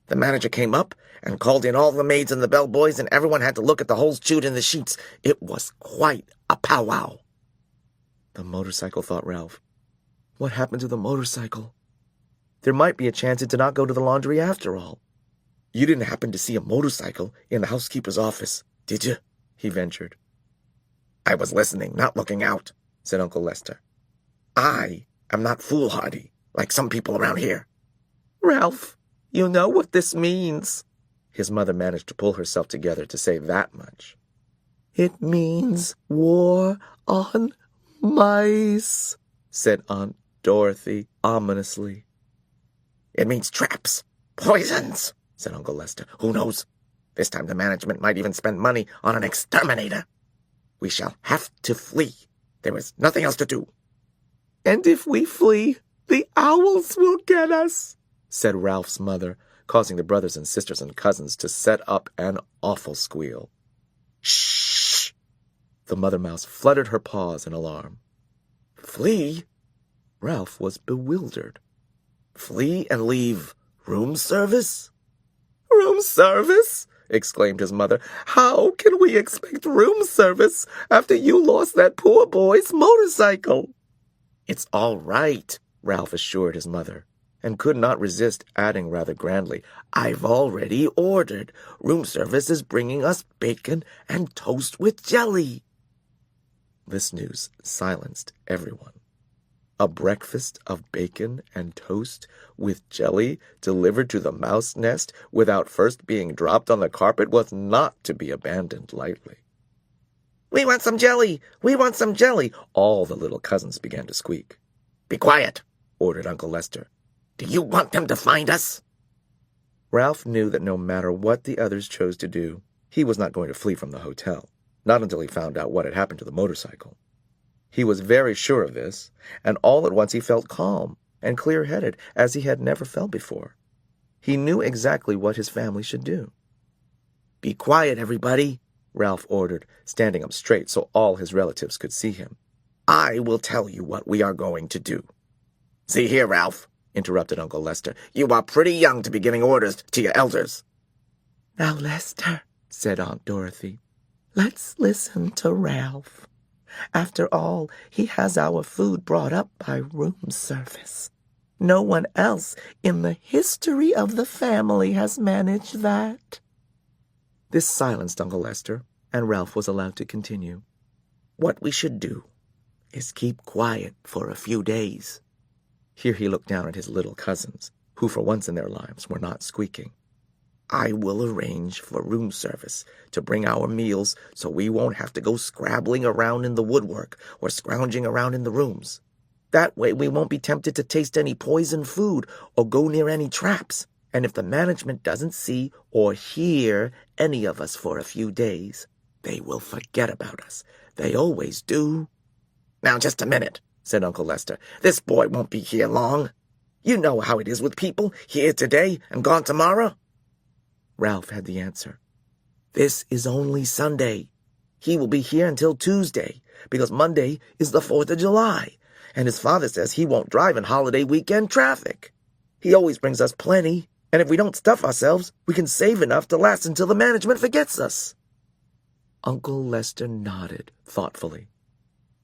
The manager came up and called in all the maids and the bellboys, and everyone had to look at the holes chewed in the sheets. It was quite a powwow. The motorcycle, thought Ralph. What happened to the motorcycle? There might be a chance it did not go to the laundry after all. You didn't happen to see a motorcycle in the housekeeper's office, did you? He ventured. I was listening, not looking out, said Uncle Lester. I am not foolhardy, like some people around here. Ralph, you know what this means. His mother managed to pull herself together to say that much. It means war on mice, said Aunt Dorothy ominously. It means traps, poisons, said Uncle Lester. Who knows? This time the management might even spend money on an exterminator. We shall have to flee. There is nothing else to do. And if we flee, the owls will get us, said Ralph's mother, causing the brothers and sisters and cousins to set up an awful squeal. Shh! The mother mouse fluttered her paws in alarm. Flee? Ralph was bewildered. Flee and leave room service? Room service? Exclaimed his mother. How can we expect room service after you lost that poor boy's motorcycle? It's all right, Ralph assured his mother, and could not resist adding rather grandly, I've already ordered. Room service is bringing us bacon and toast with jelly. This news silenced everyone. A breakfast of bacon and toast with jelly delivered to the mouse nest without first being dropped on the carpet was not to be abandoned lightly. We want some jelly! We want some jelly! All the little cousins began to squeak. Be quiet, ordered Uncle Lester. Do you want them to find us? Ralph knew that no matter what the others chose to do, he was not going to flee from the hotel, not until he found out what had happened to the motorcycle. He was very sure of this, and all at once he felt calm and clear-headed as he had never felt before. He knew exactly what his family should do. Be quiet, everybody, Ralph ordered, standing up straight so all his relatives could see him. I will tell you what we are going to do. See here, Ralph, interrupted Uncle Lester. You are pretty young to be giving orders to your elders. Now, Lester, said Aunt Dorothy, let's listen to Ralph. After all, he has our food brought up by room service. No one else in the history of the family has managed that. This silenced Uncle Lester, and Ralph was allowed to continue. What we should do is keep quiet for a few days. Here he looked down at his little cousins, who for once in their lives were not squeaking. I will arrange for room service to bring our meals so we won't have to go scrabbling around in the woodwork or scrounging around in the rooms. That way we won't be tempted to taste any poisoned food or go near any traps. And if the management doesn't see or hear any of us for a few days, they will forget about us. They always do. Now, just a minute, said Uncle Lester. This boy won't be here long. You know how it is with people, here today and gone tomorrow. Ralph had the answer. This is only Sunday. He will be here until Tuesday, because Monday is the 4th of July, and his father says he won't drive in holiday weekend traffic. He always brings us plenty, and if we don't stuff ourselves, we can save enough to last until the management forgets us. Uncle Lester nodded thoughtfully.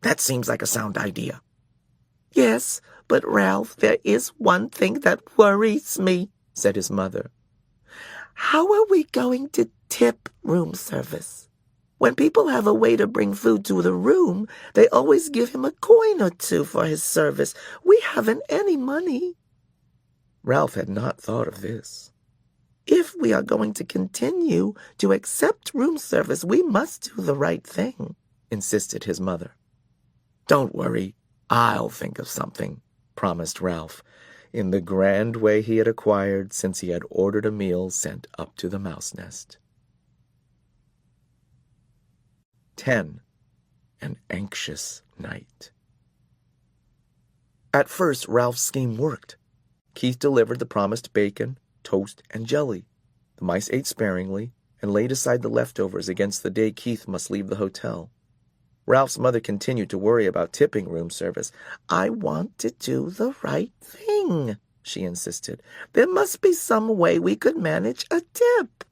That seems like a sound idea. Yes, but Ralph, there is one thing that worries me, said his mother. How are we going to tip room service? When people have a way to bring food to the room, they always give him a coin or two for his service. We haven't any money. Ralph had not thought of this. If we are going to continue to accept room service, we must do the right thing, insisted his mother. Don't worry, I'll think of something, promised Ralph, in the grand way he had acquired since he had ordered a meal sent up to the mouse nest. 10. An anxious night. At first, Ralph's scheme worked. Keith delivered the promised bacon, toast, and jelly. The mice ate sparingly and laid aside the leftovers against the day Keith must leave the hotel. Ralph's mother continued to worry about tipping room service. I want to do the right thing, she insisted. There must be some way we could manage a tip.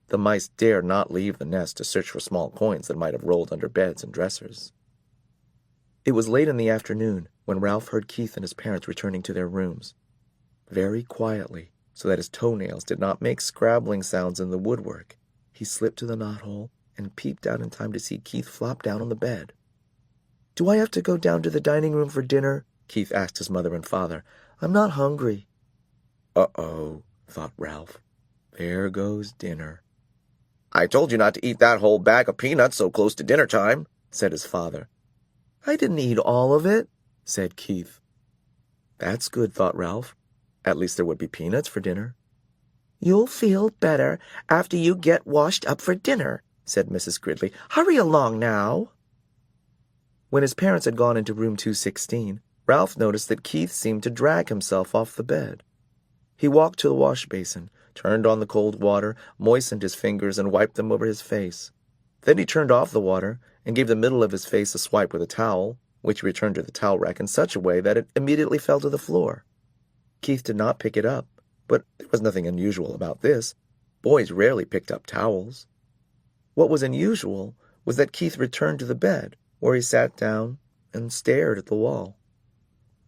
The mice dared not leave the nest to search for small coins that might have rolled under beds and dressers. It was late in the afternoon when Ralph heard Keith and his parents returning to their rooms. Very quietly, so that his toenails did not make scrabbling sounds in the woodwork, he slipped to the knothole and peeped out in time to see Keith flop down on the bed. "Do I have to go down to the dining room for dinner?" Keith asked his mother and father. "I'm not hungry." "Uh-oh," thought Ralph. "There goes dinner." "I told you not to eat that whole bag of peanuts so close to dinner time," said his father. "I didn't eat all of it," said Keith. That's good, thought Ralph. At least there would be peanuts for dinner. "You'll feel better after you get washed up for dinner," said Mrs. Gridley. "Hurry along now." When his parents had gone into room 216, Ralph noticed that Keith seemed to drag himself off the bed. He walked to the wash basin, turned on the cold water, moistened his fingers, and wiped them over his face. Then he turned off the water and gave the middle of his face a swipe with a towel, which he returned to the towel rack in such a way that it immediately fell to the floor. Keith did not pick it up, but there was nothing unusual about this. Boys rarely picked up towels. What was unusual was that Keith returned to the bed, where he sat down and stared at the wall.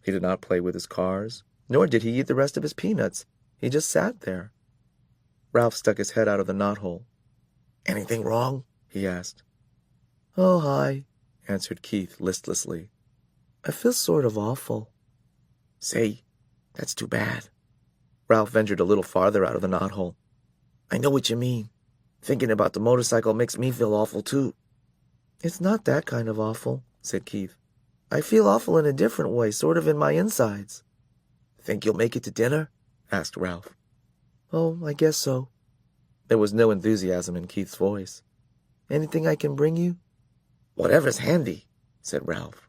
He did not play with his cars, nor did he eat the rest of his peanuts. He just sat there. Ralph stuck his head out of the knothole. "Anything wrong?" he asked. "Oh, hi," answered Keith listlessly. "I feel sort of awful." "Say, that's too bad." Ralph ventured a little farther out of the knothole. "I know what you mean. Thinking about the motorcycle makes me feel awful, too." "It's not that kind of awful," said Keith. "I feel awful in a different way, sort of in my insides." "Think you'll make it to dinner?" asked Ralph. "Oh, I guess so." There was no enthusiasm in Keith's voice. "Anything I can bring you?" "Whatever's handy," said Ralph,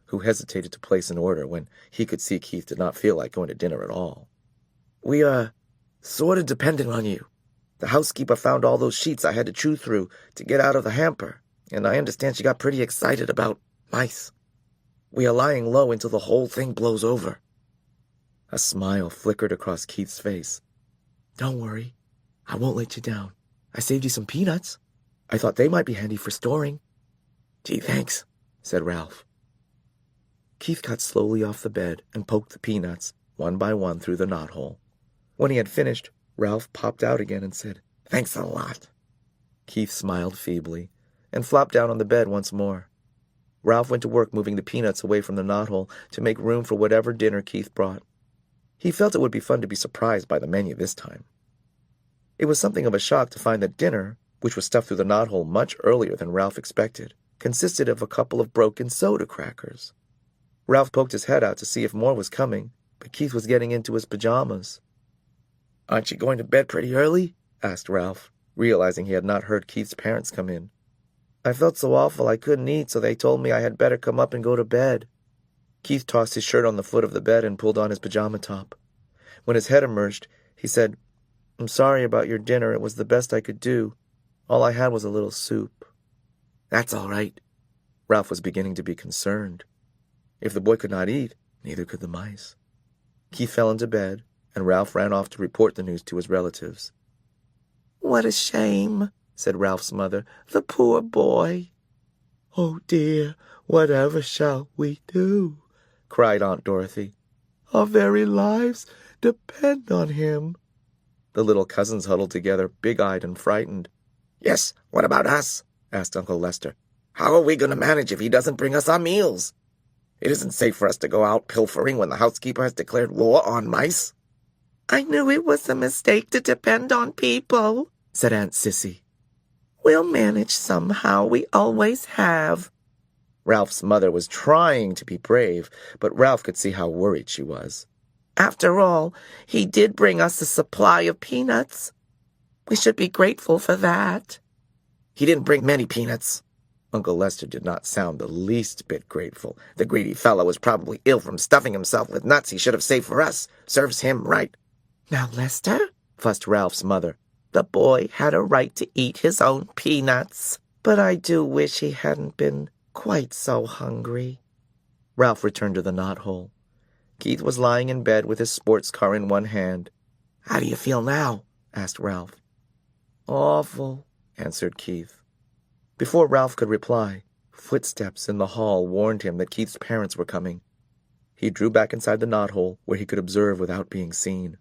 who hesitated to place an order when he could see Keith did not feel like going to dinner at all. "We are sort of dependent on you." The housekeeper found all those sheets I had to chew through to get out of the hamper, and I understand she got pretty excited about mice. We are lying low until the whole thing blows over." A smile flickered across Keith's face. "Don't worry. I won't let you down. I saved you some peanuts. I thought they might be handy for storing." "Gee, thanks," said Ralph. Keith got slowly off the bed and poked the peanuts, one by one, through the knothole. When he had finished, Ralph popped out again and said, "Thanks a lot." Keith smiled feebly and flopped down on the bed once more. Ralph went to work moving the peanuts away from the knothole to make room for whatever dinner Keith brought. He felt it would be fun to be surprised by the menu this time. It was something of a shock to find that dinner, which was stuffed through the knothole much earlier than Ralph expected, consisted of a couple of broken soda crackers. Ralph poked his head out to see if more was coming, but Keith was getting into his pajamas. "Aren't you going to bed pretty early?" asked Ralph, realizing he had not heard Keith's parents come in. "I felt so awful I couldn't eat, so they told me I had better come up and go to bed." Keith tossed his shirt on the foot of the bed and pulled on his pajama top. When his head emerged, he said, "I'm sorry about your dinner. It was the best I could do. All I had was a little soup." "That's all right." Ralph was beginning to be concerned. If the boy could not eat, neither could the mice. Keith fell into bed, and Ralph ran off to report the news to his relatives. "What a shame," said Ralph's mother. "The poor boy." "Oh, dear, whatever shall we do?" cried Aunt Dorothy. "Our very lives depend on him." The little cousins huddled together, big-eyed and frightened. "Yes, what about us?" asked Uncle Lester. "How are we going to manage if he doesn't bring us our meals? It isn't safe for us to go out pilfering when the housekeeper has declared war on mice." "I knew it was a mistake to depend on people," said Aunt Sissy. "We'll manage somehow. We always have." Ralph's mother was trying to be brave, but Ralph could see how worried she was. "After all, he did bring us a supply of peanuts. We should be grateful for that." "He didn't bring many peanuts." Uncle Lester did not sound the least bit grateful. "The greedy fellow was probably ill from stuffing himself with nuts he should have saved for us. Serves him right." "Now, Lester," fussed Ralph's mother, "the boy had a right to eat his own peanuts. But I do wish he hadn't been quite so hungry." Ralph returned to the knothole. Keith was lying in bed with his sports car in one hand. "How do you feel now?" asked Ralph. "Awful," answered Keith. Before Ralph could reply, footsteps in the hall warned him that Keith's parents were coming. He drew back inside the knothole where he could observe without being seen.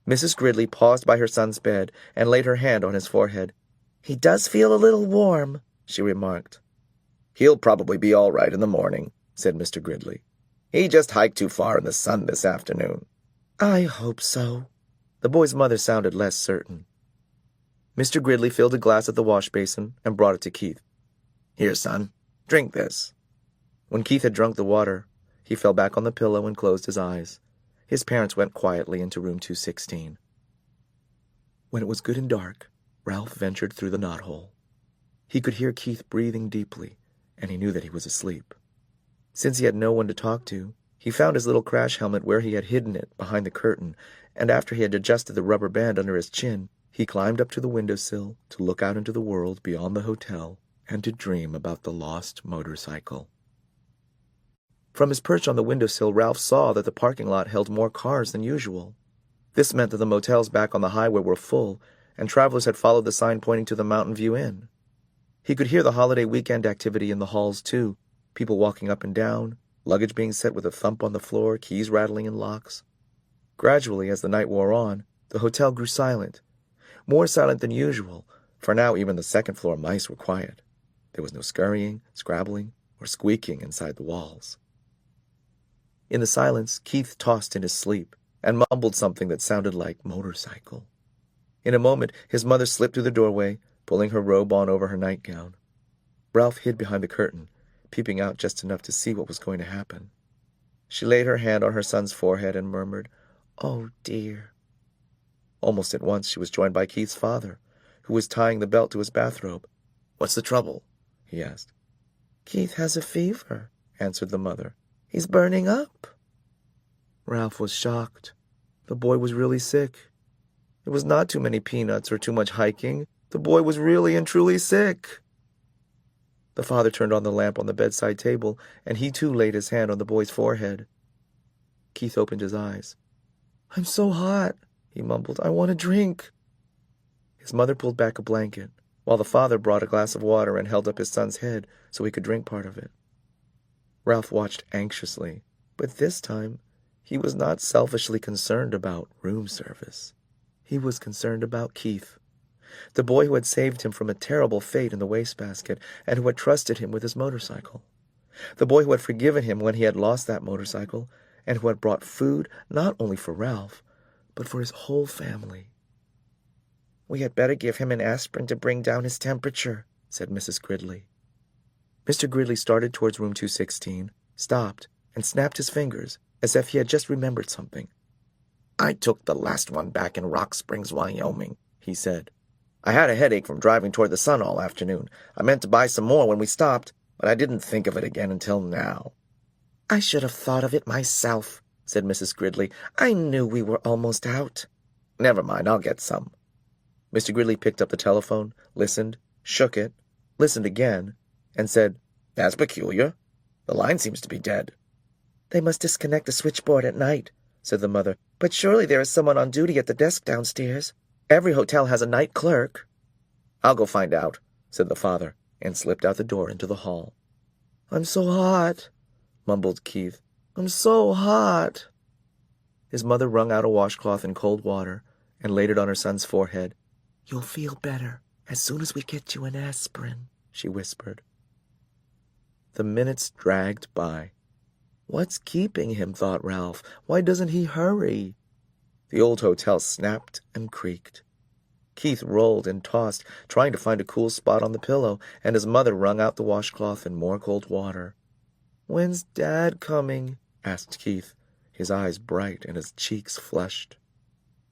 Mrs. Gridley paused by her son's bed and laid her hand on his forehead. "He does feel a little warm," she remarked. "He'll probably be all right in the morning," said Mr. Gridley. "He just hiked too far in the sun this afternoon." "I hope so." The boy's mother sounded less certain. Mr. Gridley filled a glass at the wash basin and brought it to Keith. "Here, son, drink this." When Keith had drunk the water, he fell back on the pillow and closed his eyes. His parents went quietly into room 216. When it was good and dark, Ralph ventured through the knothole. He could hear Keith breathing deeply, and he knew that he was asleep. Since he had no one to talk to, he found his little crash helmet where he had hidden it behind the curtain, and after he had adjusted the rubber band under his chin, he climbed up to the windowsill to look out into the world beyond the hotel and to dream about the lost motorcycle. From his perch on the windowsill, Ralph saw that the parking lot held more cars than usual. This meant that the motels back on the highway were full, and travelers had followed the sign pointing to the Mountain View Inn. He could hear the holiday weekend activity in the halls, too, people walking up and down, luggage being set with a thump on the floor, keys rattling in locks. Gradually, as the night wore on, the hotel grew silent. More silent than usual, for now even the second-floor mice were quiet. There was no scurrying, scrabbling, or squeaking inside the walls. In the silence, Keith tossed in his sleep and mumbled something that sounded like motorcycle. In a moment, his mother slipped through the doorway, pulling her robe on over her nightgown. Ralph hid behind the curtain, peeping out just enough to see what was going to happen. She laid her hand on her son's forehead and murmured, "Oh, dear." Almost at once she was joined by Keith's father, who was tying the belt to his bathrobe. "What's the trouble?" he asked. "Keith has a fever," answered the mother. "He's burning up." Ralph was shocked. The boy was really sick. It was not too many peanuts or too much hiking. The boy was really and truly sick. The father turned on the lamp on the bedside table, and he too laid his hand on the boy's forehead. Keith opened his eyes. "I'm so hot," he mumbled. "I want a drink." His mother pulled back a blanket, while the father brought a glass of water and held up his son's head so he could drink part of it. Ralph watched anxiously, but this time he was not selfishly concerned about room service. He was concerned about Keith, the boy who had saved him from a terrible fate in the wastebasket and who had trusted him with his motorcycle. The boy who had forgiven him when he had lost that motorcycle and who had brought food not only for Ralph, but for his whole family. "We had better give him an aspirin to bring down his temperature," said Mrs. Gridley. Mr. Gridley started towards room 216, stopped, and snapped his fingers as if he had just remembered something. "I took the last one back in Rock Springs, Wyoming," he said. "I had a headache from driving toward the sun all afternoon. I meant to buy some more when we stopped, but I didn't think of it again until now." "I should have thought of it myself," said Mrs. Gridley. "I knew we were almost out." "Never mind, I'll get some." Mr. Gridley picked up the telephone, listened, shook it, listened again, and said, "That's peculiar. The line seems to be dead." "They must disconnect the switchboard at night," said the mother. "But surely there is someone on duty at the desk downstairs. Every hotel has a night clerk." "I'll go find out," said the father, and slipped out the door into the hall. "I'm so hot," mumbled Keith. "I'm so hot." His mother wrung out a washcloth in cold water and laid it on her son's forehead. "You'll feel better as soon as we get you an aspirin," she whispered. The minutes dragged by. What's keeping him, thought Ralph. Why doesn't he hurry? The old hotel snapped and creaked. Keith rolled and tossed, trying to find a cool spot on the pillow, and his mother wrung out the washcloth in more cold water. "When's Dad coming?" asked Keith, his eyes bright and his cheeks flushed.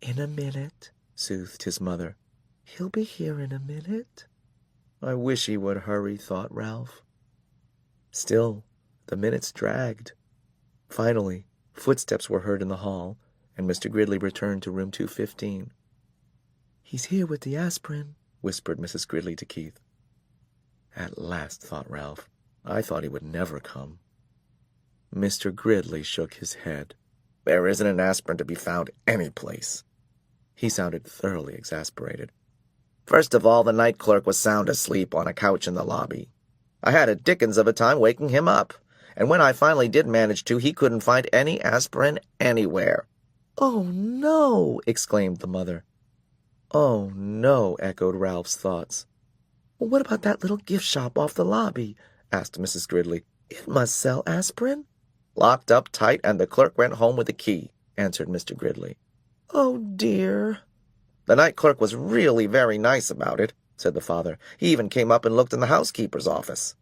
"In a minute," soothed his mother. "He'll be here in a minute." I wish he would hurry, thought Ralph. Still, the minutes dragged. Finally, footsteps were heard in the hall, and Mr. Gridley returned to room 215. "He's here with the aspirin," whispered Mrs. Gridley to Keith. At last, thought Ralph. I thought he would never come. Mr. Gridley shook his head. "There isn't an aspirin to be found any place." He sounded thoroughly exasperated. "First of all, the night clerk was sound asleep on a couch in the lobby. I had a dickens of a time waking him up, and when I finally did manage to, he couldn't find any aspirin anywhere." "Oh, no!" exclaimed the mother. "Oh, no," echoed Ralph's thoughts. "Well, what about that little gift shop off the lobby?" asked Mrs. Gridley. "It must sell aspirin." "Locked up tight, and the clerk went home with the key," answered Mr. Gridley. "Oh, dear." "The night clerk was really very nice about it," said the father. "He even came up and looked in the housekeeper's office."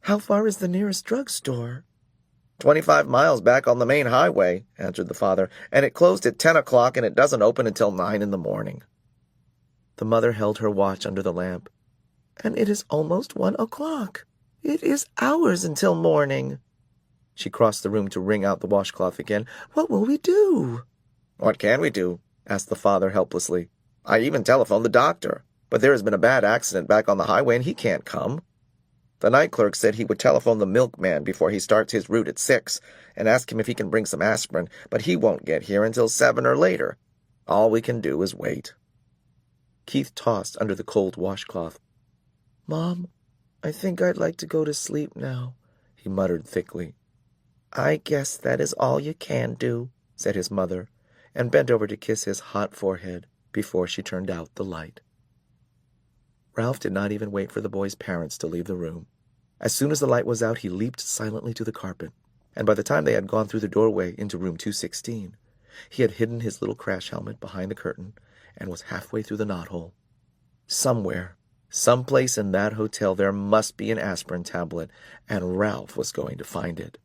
"How far is the nearest drugstore?" 25 miles back on the main highway," answered the father, "and it closed at 10 o'clock, and it doesn't open until 9 in the morning." The mother held her watch under the lamp. "And it is almost 1 o'clock. It is hours until morning." She crossed the room to wring out the washcloth again. "What will we do?" "What can we do?" asked the father helplessly. "I even telephoned the doctor, but there has been a bad accident back on the highway, and he can't come. The night clerk said he would telephone the milkman before he starts his route at 6 and ask him if he can bring some aspirin, but he won't get here until 7 or later. All we can do is wait." Keith tossed under the cold washcloth. "Mom, I think I'd like to go to sleep now," he muttered thickly. "I guess that is all you can do," said his mother, and bent over to kiss his hot forehead before she turned out the light. Ralph did not even wait for the boy's parents to leave the room. As soon as the light was out, he leaped silently to the carpet, and by the time they had gone through the doorway into room 216, he had hidden his little crash helmet behind the curtain and was halfway through the knothole. Somewhere, someplace in that hotel, there must be an aspirin tablet, and Ralph was going to find it.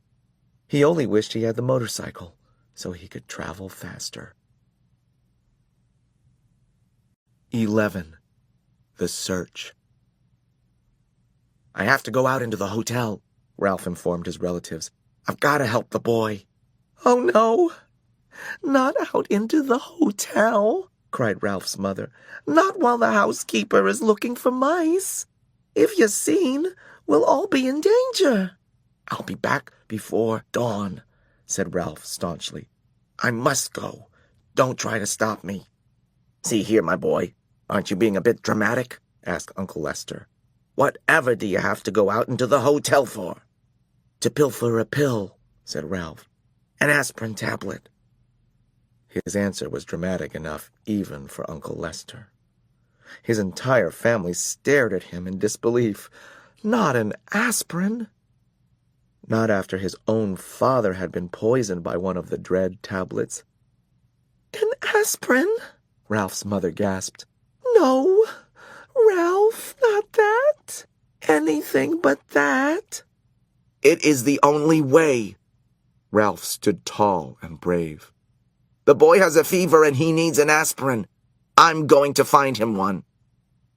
He only wished he had the motorcycle so he could travel faster. 11. The Search. "I have to go out into the hotel," Ralph informed his relatives. "I've got to help the boy." "Oh, no! Not out into the hotel," cried Ralph's mother. "Not while the housekeeper is looking for mice. If you're seen, we'll all be in danger." "I'll be back before dawn," said Ralph staunchly. "I must go. Don't try to stop me." "See here, my boy, aren't you being a bit dramatic?" asked Uncle Lester. "Whatever do you have to go out into the hotel for?" "To pilfer a pill," said Ralph. "An aspirin tablet." His answer was dramatic enough even for Uncle Lester. His entire family stared at him in disbelief. Not an aspirin! Not after his own father had been poisoned by one of the dread tablets. "An aspirin?" Ralph's mother gasped. "No, Ralph, not that. Anything but that." "It is the only way." Ralph stood tall and brave. "The boy has a fever and he needs an aspirin. I'm going to find him one."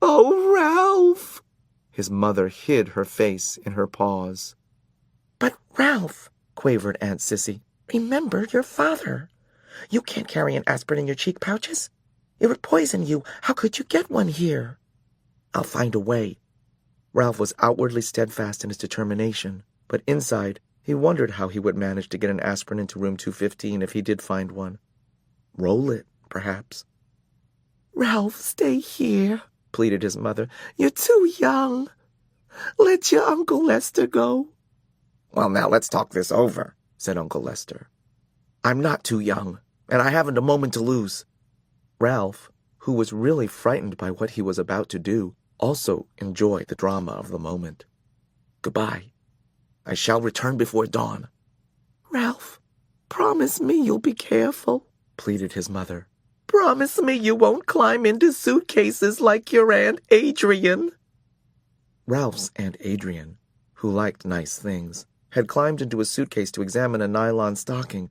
"Oh, Ralph!" His mother hid her face in her paws. "But, Ralph," quavered Aunt Sissy, "remember your father. You can't carry an aspirin in your cheek pouches. It would poison you. How could you get one here?" "I'll find a way." Ralph was outwardly steadfast in his determination, but inside he wondered how he would manage to get an aspirin into room 215 if he did find one. Roll it, perhaps. "Ralph, stay here," pleaded his mother. "You're too young. Let your Uncle Lester go." "Well, now let's talk this over," said Uncle Lester. "I'm not too young, and I haven't a moment to lose." Ralph, who was really frightened by what he was about to do, also enjoyed the drama of the moment. "Goodbye. I shall return before dawn." "Ralph, promise me you'll be careful," pleaded his mother. "Promise me you won't climb into suitcases like your Aunt Adrian." Ralph's Aunt Adrian, who liked nice things, had climbed into a suitcase to examine a nylon stocking.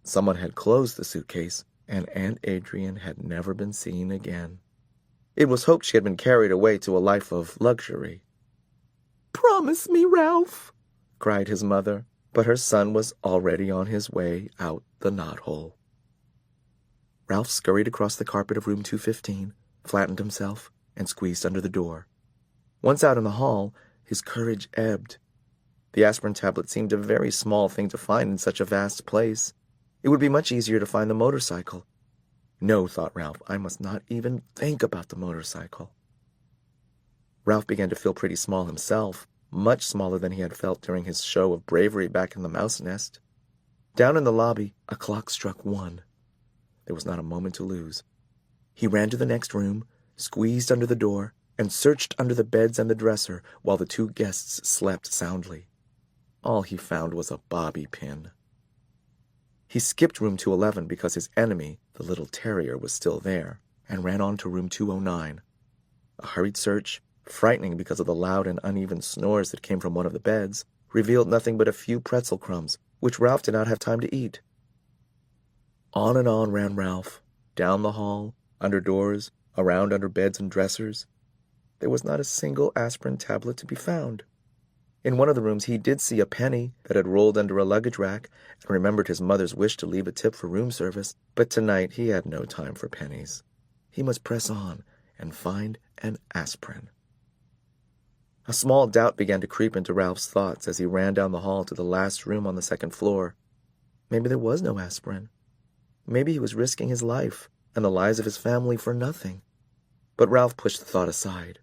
Someone had closed the suitcase, and Aunt Adrian had never been seen again. It was hoped she had been carried away to a life of luxury. "Promise me, Ralph," cried his mother, but her son was already on his way out the knothole. Ralph scurried across the carpet of room 215, flattened himself, and squeezed under the door. Once out in the hall, his courage ebbed. The aspirin tablet seemed a very small thing to find in such a vast place. It would be much easier to find the motorcycle. No, thought Ralph, I must not even think about the motorcycle. Ralph began to feel pretty small himself, much smaller than he had felt during his show of bravery back in the mouse nest. Down in the lobby, a clock struck 1. There was not a moment to lose. He ran to the next room, squeezed under the door, and searched under the beds and the dresser while the 2 guests slept soundly. All he found was a bobby pin. He skipped room 211 because his enemy, the little terrier, was still there, and ran on to room 209. A hurried search, frightening because of the loud and uneven snores that came from one of the beds, revealed nothing but a few pretzel crumbs, which Ralph did not have time to eat. On and on ran Ralph, down the hall, under doors, around under beds and dressers. There was not a single aspirin tablet to be found. In one of the rooms he did see a penny that had rolled under a luggage rack and remembered his mother's wish to leave a tip for room service, but tonight he had no time for pennies. He must press on and find an aspirin. A small doubt began to creep into Ralph's thoughts as he ran down the hall to the last room on the 2nd floor. Maybe there was no aspirin. Maybe he was risking his life and the lives of his family for nothing. But Ralph pushed the thought aside.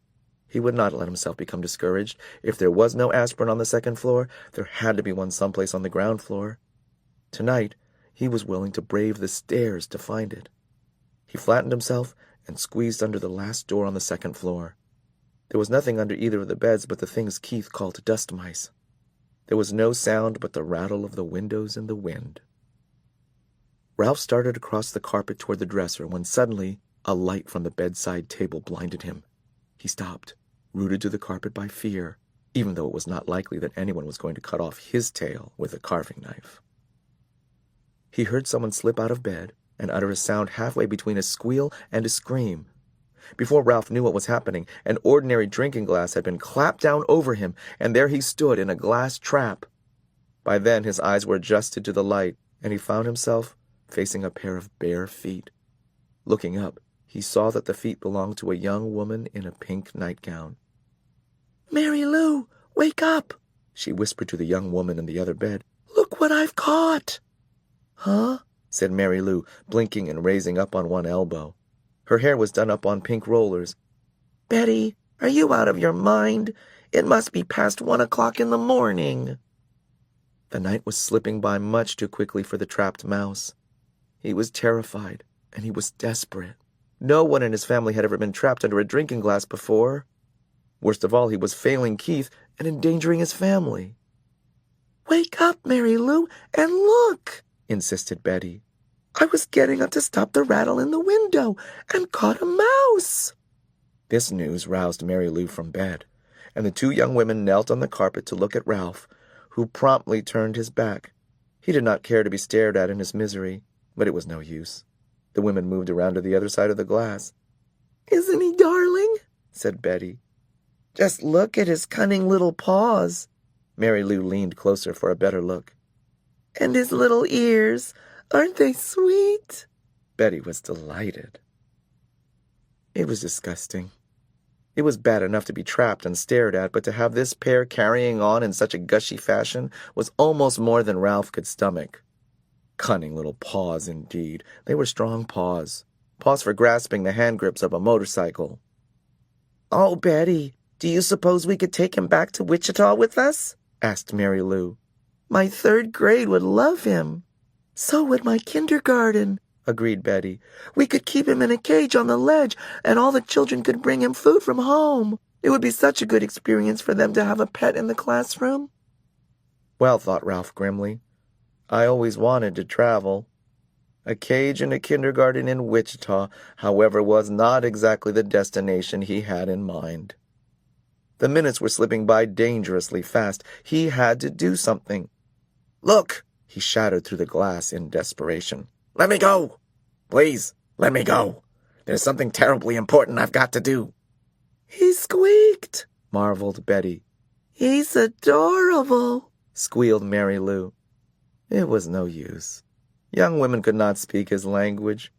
He would not let himself become discouraged. If there was no aspirin on the 2nd floor, there had to be one someplace on the ground floor. Tonight, he was willing to brave the stairs to find it. He flattened himself and squeezed under the last door on the 2nd floor. There was nothing under either of the beds but the things Keith called dust mice. There was no sound but the rattle of the windows in the wind. Ralph started across the carpet toward the dresser when suddenly a light from the bedside table blinded him. He stopped, rooted to the carpet by fear, even though it was not likely that anyone was going to cut off his tail with a carving knife. He heard someone slip out of bed and utter a sound halfway between a squeal and a scream. Before Ralph knew what was happening, an ordinary drinking glass had been clapped down over him, and there he stood in a glass trap. By then his eyes were adjusted to the light, and he found himself facing a pair of bare feet. Looking up, he saw that the feet belonged to a young woman in a pink nightgown. "Mary Lou, wake up," she whispered to the young woman in the other bed. "Look what I've caught." "Huh?" said Mary Lou, blinking and raising up on one elbow. Her hair was done up on pink rollers. "Betty, are you out of your mind? It must be past 1 o'clock in the morning." The night was slipping by much too quickly for the trapped mouse. He was terrified, and he was desperate. No one in his family had ever been trapped under a drinking glass before. Worst of all, he was failing Keith and endangering his family. "Wake up, Mary Lou, and look," insisted Betty. "I was getting up to stop the rattle in the window and caught a mouse." This news roused Mary Lou from bed, and the two young women knelt on the carpet to look at Ralph, who promptly turned his back. He did not care to be stared at in his misery, but it was no use. The women moved around to the other side of the glass. "Isn't he darling?" said Betty. "Just look at his cunning little paws." Mary Lou leaned closer for a better look. "And his little ears. Aren't they sweet?" Betty was delighted. It was disgusting. It was bad enough to be trapped and stared at, but to have this pair carrying on in such a gushy fashion was almost more than Ralph could stomach. Cunning little paws, indeed. They were strong paws. Paws for grasping the hand grips of a motorcycle. "Oh, Betty, do you suppose we could take him back to Wichita with us?" asked Mary Lou. "My 3rd grade would love him." "So would my kindergarten," agreed Betty. "We could keep him in a cage on the ledge, and all the children could bring him food from home. It would be such a good experience for them to have a pet in the classroom." Well, thought Ralph grimly, I always wanted to travel. A cage in a kindergarten in Wichita, however, was not exactly the destination he had in mind. The minutes were slipping by dangerously fast. He had to do something. "Look!" he shouted through the glass in desperation. "Let me go! Please, let me go! There's something terribly important I've got to do." "He squeaked," marveled Betty. "He's adorable," squealed Mary Lou. It was no use. Young women could not speak his language.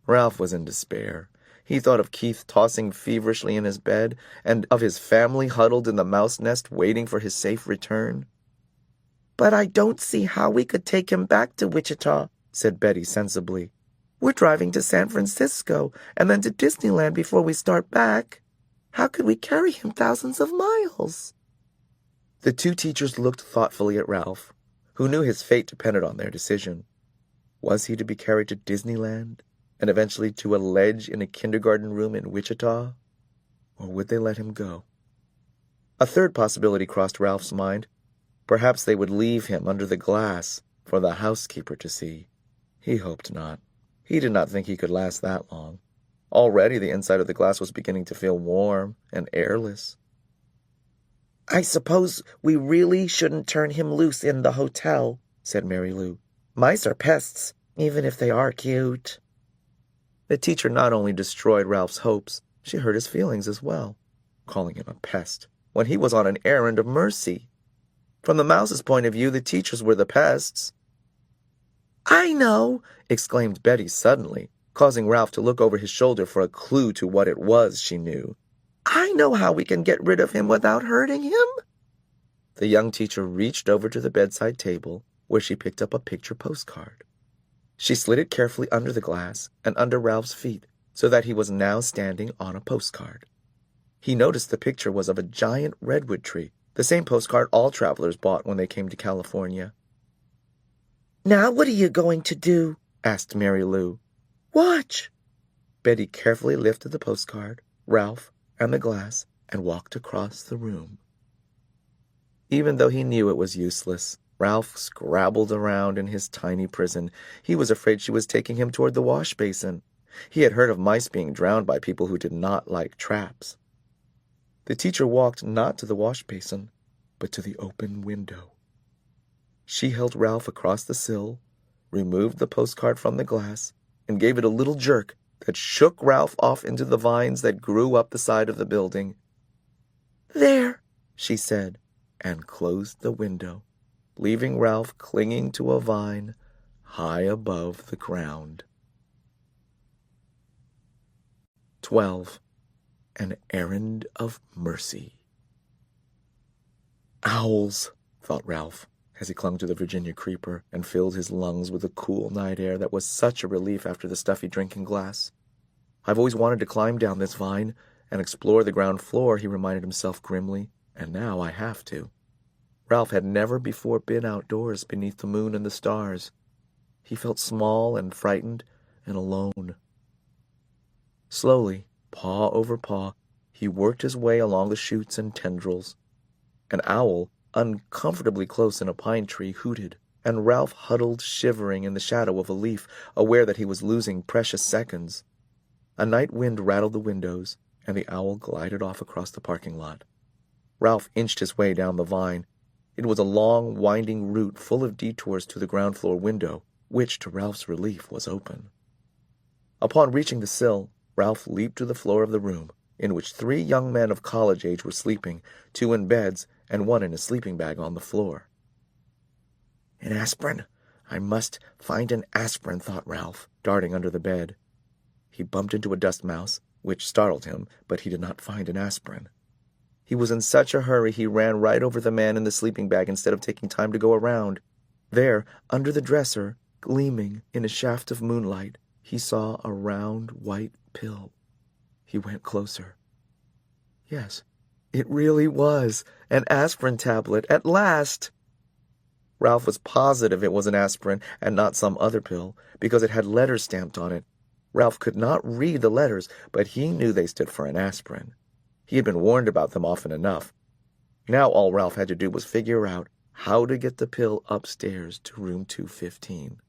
Ralph was in despair. He thought of Keith tossing feverishly in his bed, and of his family huddled in the mouse nest waiting for his safe return. "But I don't see how we could take him back to Wichita," said Betty sensibly. "We're driving to San Francisco and then to Disneyland before we start back. How could we carry him thousands of miles?" The two teachers looked thoughtfully at Ralph, who knew his fate depended on their decision. Was he to be carried to Disneyland, and eventually to a ledge in a kindergarten room in Wichita? Or would they let him go? A third possibility crossed Ralph's mind. Perhaps they would leave him under the glass for the housekeeper to see. He hoped not. He did not think he could last that long. Already the inside of the glass was beginning to feel warm and airless. "I suppose we really shouldn't turn him loose in the hotel," said Mary Lou. "Mice are pests, even if they are cute." The teacher not only destroyed Ralph's hopes, she hurt his feelings as well, calling him a pest, when he was on an errand of mercy. From the mouse's point of view, the teachers were the pests. "I know!" exclaimed Betty suddenly, causing Ralph to look over his shoulder for a clue to what it was she knew. "I know how we can get rid of him without hurting him." The young teacher reached over to the bedside table, where she picked up a picture postcard. She slid it carefully under the glass and under Ralph's feet, so that he was now standing on a postcard. He noticed the picture was of a giant redwood tree, the same postcard all travelers bought when they came to California. "Now what are you going to do?" asked Mary Lou. "Watch." Betty carefully lifted the postcard, Ralph, and the glass, and walked across the room. Even though he knew it was useless, Ralph scrabbled around in his tiny prison. He was afraid she was taking him toward the wash basin. He had heard of mice being drowned by people who did not like traps. The teacher walked not to the wash basin, but to the open window. She held Ralph across the sill, removed the postcard from the glass, and gave it a little jerk that shook Ralph off into the vines that grew up the side of the building. "There," she said, and closed the window, leaving Ralph clinging to a vine high above the ground. 12. An Errand of Mercy. Owls, thought Ralph, as he clung to the Virginia creeper and filled his lungs with the cool night air that was such a relief after the stuffy drinking glass. I've always wanted to climb down this vine and explore the ground floor, he reminded himself grimly, and now I have to. Ralph had never before been outdoors beneath the moon and the stars. He felt small and frightened and alone. Slowly, paw over paw, he worked his way along the shoots and tendrils. An owl, uncomfortably close in a pine tree, hooted, and Ralph huddled shivering in the shadow of a leaf, aware that he was losing precious seconds. A night wind rattled the windows, and the owl glided off across the parking lot. Ralph inched his way down the vine. It was a long, winding route full of detours to the ground floor window, which, to Ralph's relief, was open. Upon reaching the sill, Ralph leaped to the floor of the room, in which 3 young men of college age were sleeping, 2 in beds and 1 in a sleeping bag on the floor. An aspirin? I must find an aspirin, thought Ralph, darting under the bed. He bumped into a dust mouse, which startled him, but he did not find an aspirin. He was in such a hurry he ran right over the man in the sleeping bag instead of taking time to go around. There, under the dresser, gleaming in a shaft of moonlight, he saw a round white pill. He went closer. Yes, it really was an aspirin tablet, at last! Ralph was positive it was an aspirin and not some other pill, because it had letters stamped on it. Ralph could not read the letters, but he knew they stood for an aspirin. He had been warned about them often enough. Now all Ralph had to do was figure out how to get the pill upstairs to room 215.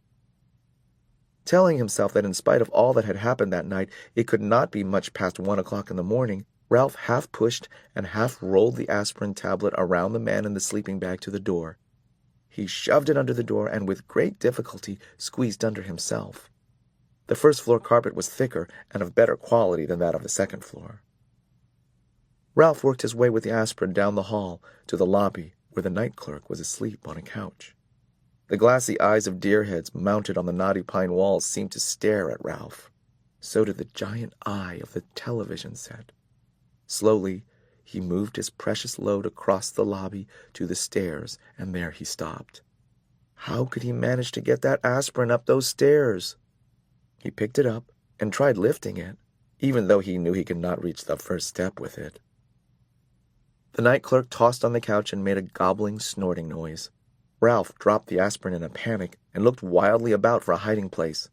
Telling himself that in spite of all that had happened that night, it could not be much past 1 o'clock in the morning, Ralph half pushed and half rolled the aspirin tablet around the man in the sleeping bag to the door. He shoved it under the door and with great difficulty squeezed under himself. The first-floor carpet was thicker and of better quality than that of the second floor. Ralph worked his way with the aspirin down the hall to the lobby where the night clerk was asleep on a couch. The glassy eyes of deer heads mounted on the knotty pine walls seemed to stare at Ralph. So did the giant eye of the television set. Slowly, he moved his precious load across the lobby to the stairs, and there he stopped. How could he manage to get that aspirin up those stairs? He picked it up and tried lifting it, even though he knew he could not reach the first step with it. The night clerk tossed on the couch and made a gobbling, snorting noise. Ralph dropped the aspirin in a panic and looked wildly about for a hiding place.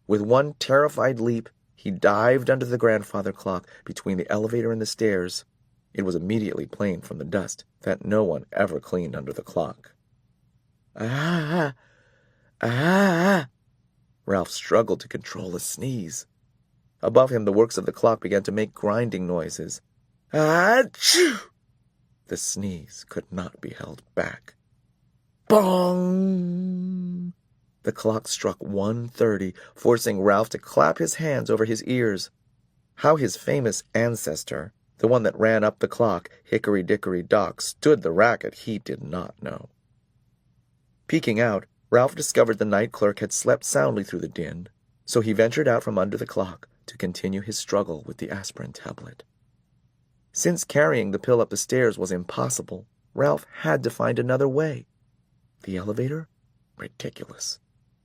With one terrified leap, he dived under the grandfather clock between the elevator and the stairs. It was immediately plain from the dust that no one ever cleaned under the clock. Ah! Ah! Ralph struggled to control a sneeze. Above him, the works of the clock began to make grinding noises. Achoo! The sneeze could not be held back. Bong! The clock struck 1:30, forcing Ralph to clap his hands over his ears. How his famous ancestor, the one that ran up the clock, Hickory-Dickory-Dock, stood the racket he did not know. Peeking out, Ralph discovered the night clerk had slept soundly through the din, so he ventured out from under the clock to continue his struggle with the aspirin tablet. Since carrying the pill up the stairs was impossible, Ralph had to find another way. The elevator? Ridiculous.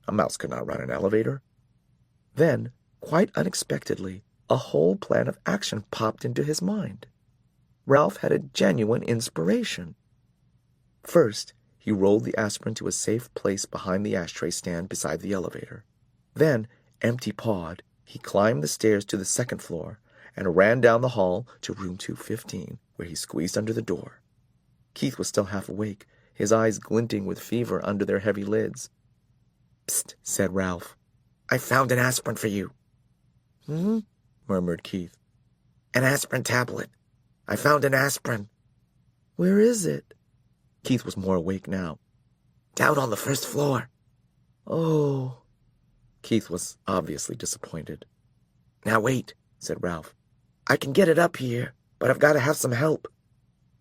A mouse could not run an elevator. Then, quite unexpectedly, a whole plan of action popped into his mind. Ralph had a genuine inspiration. First, he rolled the aspirin to a safe place behind the ashtray stand beside the elevator. Then, empty-pawed, he climbed the stairs to the second floor and ran down the hall to room 215, where he squeezed under the door. Keith was still half awake, his eyes glinting with fever under their heavy lids. "Psst," said Ralph. "I found an aspirin for you." "Hmm?" murmured Keith. "An aspirin tablet. I found an aspirin." "Where is it?" Keith was more awake now. "Down on the first floor." "Oh." Keith was obviously disappointed. "Now wait," said Ralph. "I can get it up here, but I've got to have some help.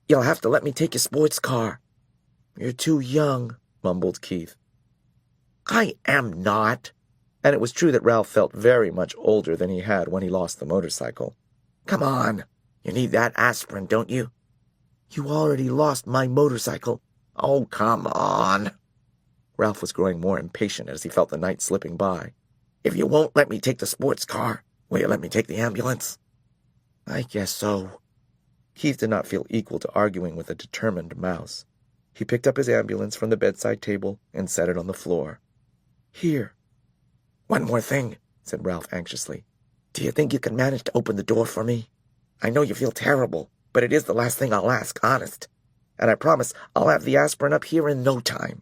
You'll have to let me take your sports car." "You're too young," mumbled Keith. "I am not. and it was true that Ralph felt very much older than he had when he lost the motorcycle. Come on. You need that aspirin, don't you? You already lost my motorcycle. Oh, come on. Ralph was growing more impatient as he felt the night slipping by. If you won't let me take the sports car, will you let me take the ambulance? I guess so. Keith did not feel equal to arguing with a determined mouse. He picked up his ambulance from the bedside table and set it on the floor. Here. One more thing, said Ralph anxiously. Do you think you can manage to open the door for me? I know you feel terrible, but it is the last thing I'll ask, honest. And I promise I'll have the aspirin up here in no time.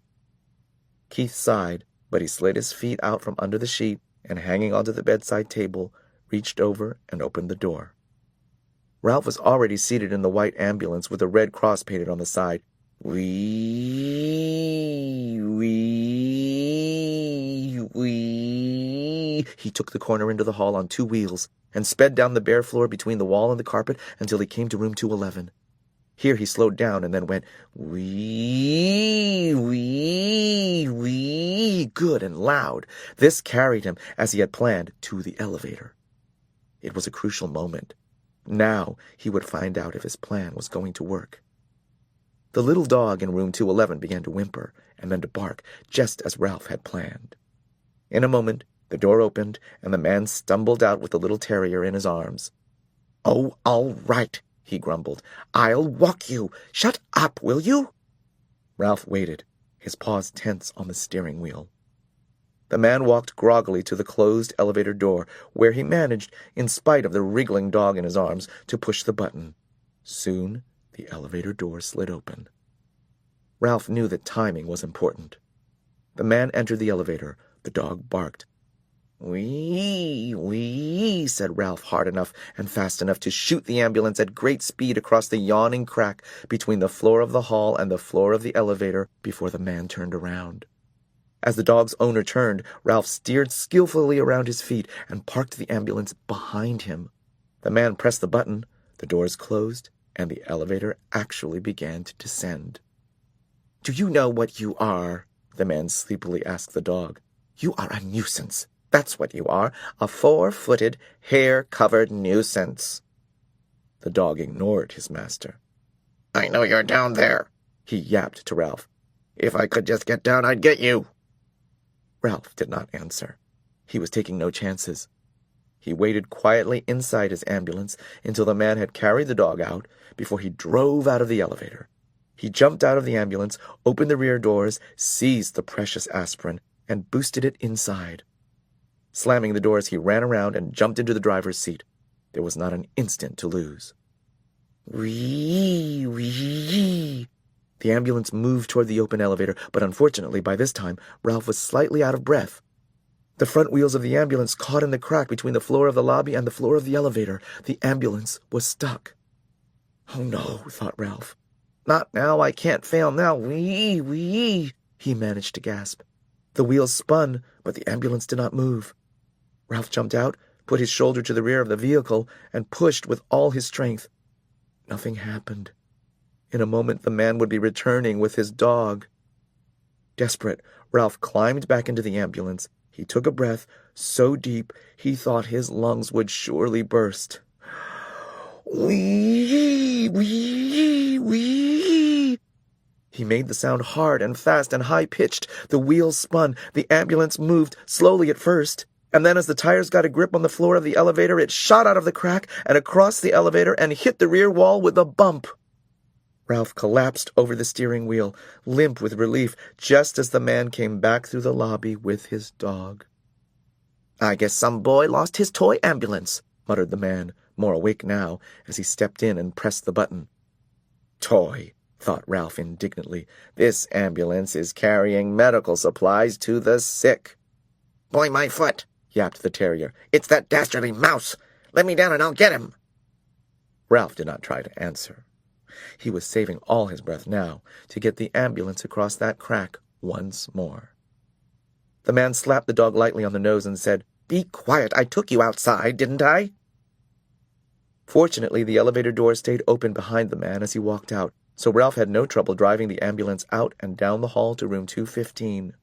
Keith sighed, but he slid his feet out from under the sheet and, hanging onto the bedside table, reached over and opened the door. Ralph was already seated in the white ambulance with a red cross painted on the side. Wee, wee, wee. He took the corner into the hall on 2 wheels and sped down the bare floor between the wall and the carpet until he came to room 211. Here he slowed down and then went, wee, wee, wee, good and loud. This carried him, as he had planned, to the elevator. It was a crucial moment. Now he would find out if his plan was going to work. The little dog in room 211 began to whimper and then to bark, just as Ralph had planned. In a moment, the door opened, and the man stumbled out with the little terrier in his arms. Oh, all right, he grumbled. I'll walk you. Shut up, will you? Ralph waited, his paws tense on the steering wheel. The man walked groggily to the closed elevator door, where he managed, in spite of the wriggling dog in his arms, to push the button. Soon, the elevator door slid open. Ralph knew that timing was important. The man entered the elevator. The dog barked. Wee, wee, said Ralph, hard enough and fast enough to shoot the ambulance at great speed across the yawning crack between the floor of the hall and the floor of the elevator before the man turned around. As the dog's owner turned, Ralph steered skillfully around his feet and parked the ambulance behind him. The man pressed the button, the doors closed, and the elevator actually began to descend. Do you know what you are? The man sleepily asked the dog. You are a nuisance. That's what you are, a 4-footed, hair-covered nuisance. The dog ignored his master. I know you're down there, he yapped to Ralph. If I could just get down, I'd get you. Ralph did not answer. He was taking no chances. He waited quietly inside his ambulance until the man had carried the dog out before he drove out of the elevator. He jumped out of the ambulance, opened the rear doors, seized the precious aspirin, and boosted it inside. Slamming the doors, he ran around and jumped into the driver's seat. There was not an instant to lose. Wee, wee. The ambulance moved toward the open elevator, but unfortunately, by this time, Ralph was slightly out of breath. The front wheels of the ambulance caught in the crack between the floor of the lobby and the floor of the elevator. The ambulance was stuck. Oh no, thought Ralph. Not now, I can't fail now. Wee, wee, he managed to gasp. The wheels spun, but the ambulance did not move. Ralph jumped out, put his shoulder to the rear of the vehicle, and pushed with all his strength. Nothing happened. In a moment, the man would be returning with his dog. Desperate, Ralph climbed back into the ambulance. He took a breath so deep he thought his lungs would surely burst. Wee, wee, wee. He made the sound hard and fast and high-pitched. The wheels spun. The ambulance moved, slowly at first. And then as the tires got a grip on the floor of the elevator, it shot out of the crack and across the elevator and hit the rear wall with a bump. Ralph collapsed over the steering wheel, limp with relief, just as the man came back through the lobby with his dog. I guess some boy lost his toy ambulance, muttered the man, more awake now, as he stepped in and pressed the button. Toy, thought Ralph indignantly. This ambulance is carrying medical supplies to the sick. Boy, my foot, yapped the terrier. It's that dastardly mouse. Let me down and I'll get him. Ralph did not try to answer. He was saving all his breath now to get the ambulance across that crack once more. The man slapped the dog lightly on the nose and said, Be quiet, I took you outside, didn't I? Fortunately, the elevator door stayed open behind the man as he walked out, so Ralph had no trouble driving the ambulance out and down the hall to room 215.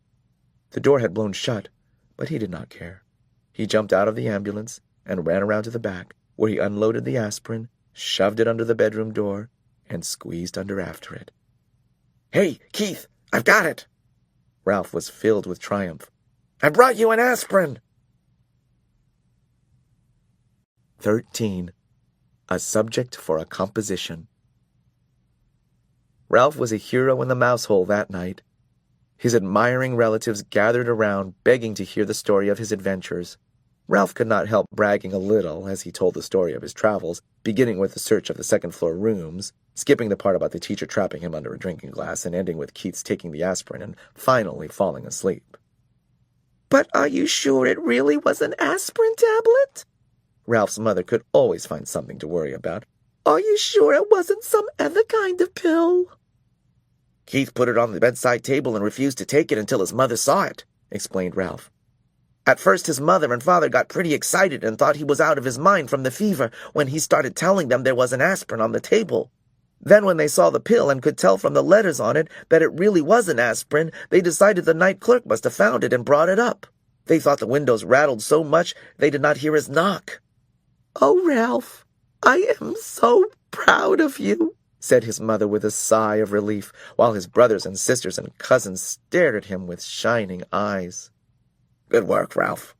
The door had blown shut, But he did not care. He jumped out of the ambulance and ran around to the back, where he unloaded the aspirin, shoved it under the bedroom door, and squeezed under after it. "Hey, Keith, I've got it!" Ralph was filled with triumph. "I brought you an aspirin!" 13. A subject for a composition. Ralph was a hero in the mouse hole that night. His admiring relatives gathered around, begging to hear the story of his adventures. Ralph could not help bragging a little as he told the story of his travels, beginning with the search of the second-floor rooms, skipping the part about the teacher trapping him under a drinking glass, and ending with Keith's taking the aspirin and finally falling asleep. "But are you sure it really was an aspirin tablet?" Ralph's mother could always find something to worry about. "Are you sure it wasn't some other kind of pill?" "Keith put it on the bedside table and refused to take it until his mother saw it," explained Ralph. "At first his mother and father got pretty excited and thought he was out of his mind from the fever when he started telling them there was an aspirin on the table. Then when they saw the pill and could tell from the letters on it that it really was an aspirin, they decided the night clerk must have found it and brought it up. They thought the windows rattled so much they did not hear his knock." "Oh, Ralph, I am so proud of you," said his mother with a sigh of relief, while his brothers and sisters and cousins stared at him with shining eyes. "Good work, Ralph.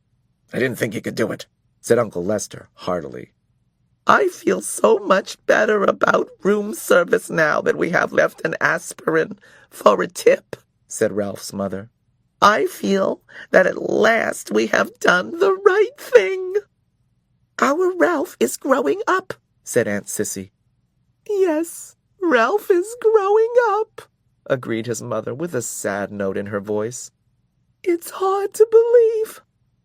I didn't think you could do it," said Uncle Lester heartily. "I feel so much better about room service now that we have left an aspirin for a tip," said Ralph's mother. "I feel that at last we have done the right thing." "Our Ralph is growing up," said Aunt Sissy. "Yes, Ralph is growing up," agreed his mother with a sad note in her voice. "It's hard to believe.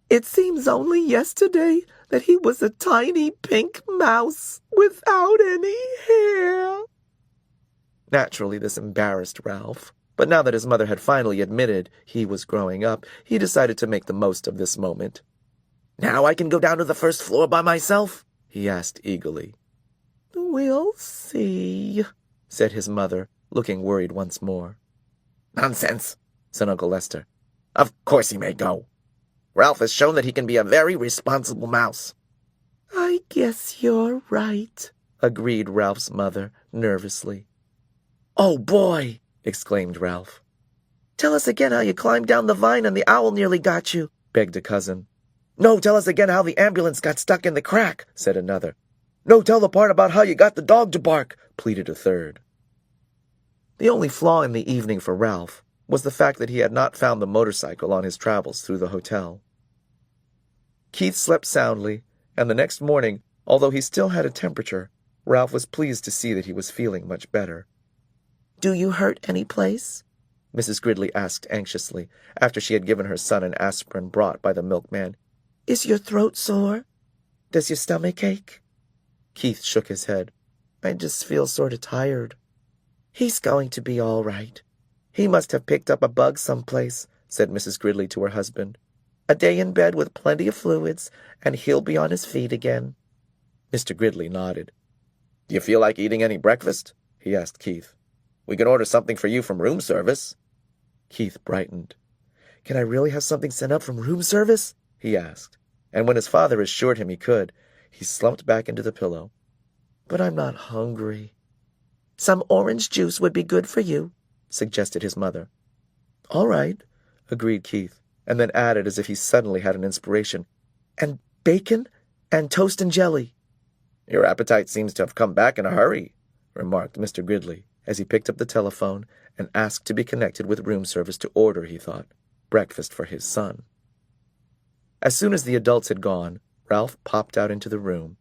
It seems only yesterday that he was a tiny pink mouse without any hair." Naturally, this embarrassed Ralph, but now that his mother had finally admitted he was growing up, he decided to make the most of this moment. "Now I can go down to the first floor by myself?" he asked eagerly. "We'll see," said his mother, looking worried once more. "Nonsense," said Uncle Lester. "Of course he may go. Ralph has shown that he can be a very responsible mouse." "I guess you're right," agreed Ralph's mother nervously. "Oh, boy!" exclaimed Ralph. "Tell us again how you climbed down the vine and the owl nearly got you," begged a cousin. "No, tell us again how the ambulance got stuck in the crack," said another. "No, tell the part about how you got the dog to bark," pleaded a third. The only flaw in the evening for Ralph was the fact that he had not found the motorcycle on his travels through the hotel. Keith slept soundly, and the next morning, although he still had a temperature, Ralph was pleased to see that he was feeling much better. "Do you hurt any place?" Mrs. Gridley asked anxiously, after she had given her son an aspirin brought by the milkman. "Is your throat sore? Does your stomach ache?" Keith shook his head. "I just feel sort of tired." "He's going to be all right. He must have picked up a bug someplace," said Mrs. Gridley to her husband. "A day in bed with plenty of fluids, and he'll be on his feet again." Mr. Gridley nodded. "Do you feel like eating any breakfast?" he asked Keith. "We can order something for you from room service." Keith brightened. "Can I really have something sent up from room service?" he asked, and when his father assured him he could, he slumped back into the pillow. "But I'm not hungry." "Some orange juice would be good for you," suggested his mother. "All right," agreed Keith, and then added as if he suddenly had an inspiration, "And bacon and toast and jelly." "Your appetite seems to have come back in a hurry," remarked Mr. Gridley, as he picked up the telephone and asked to be connected with room service to order, he thought, breakfast for his son. As soon as the adults had gone, Ralph popped out into the room.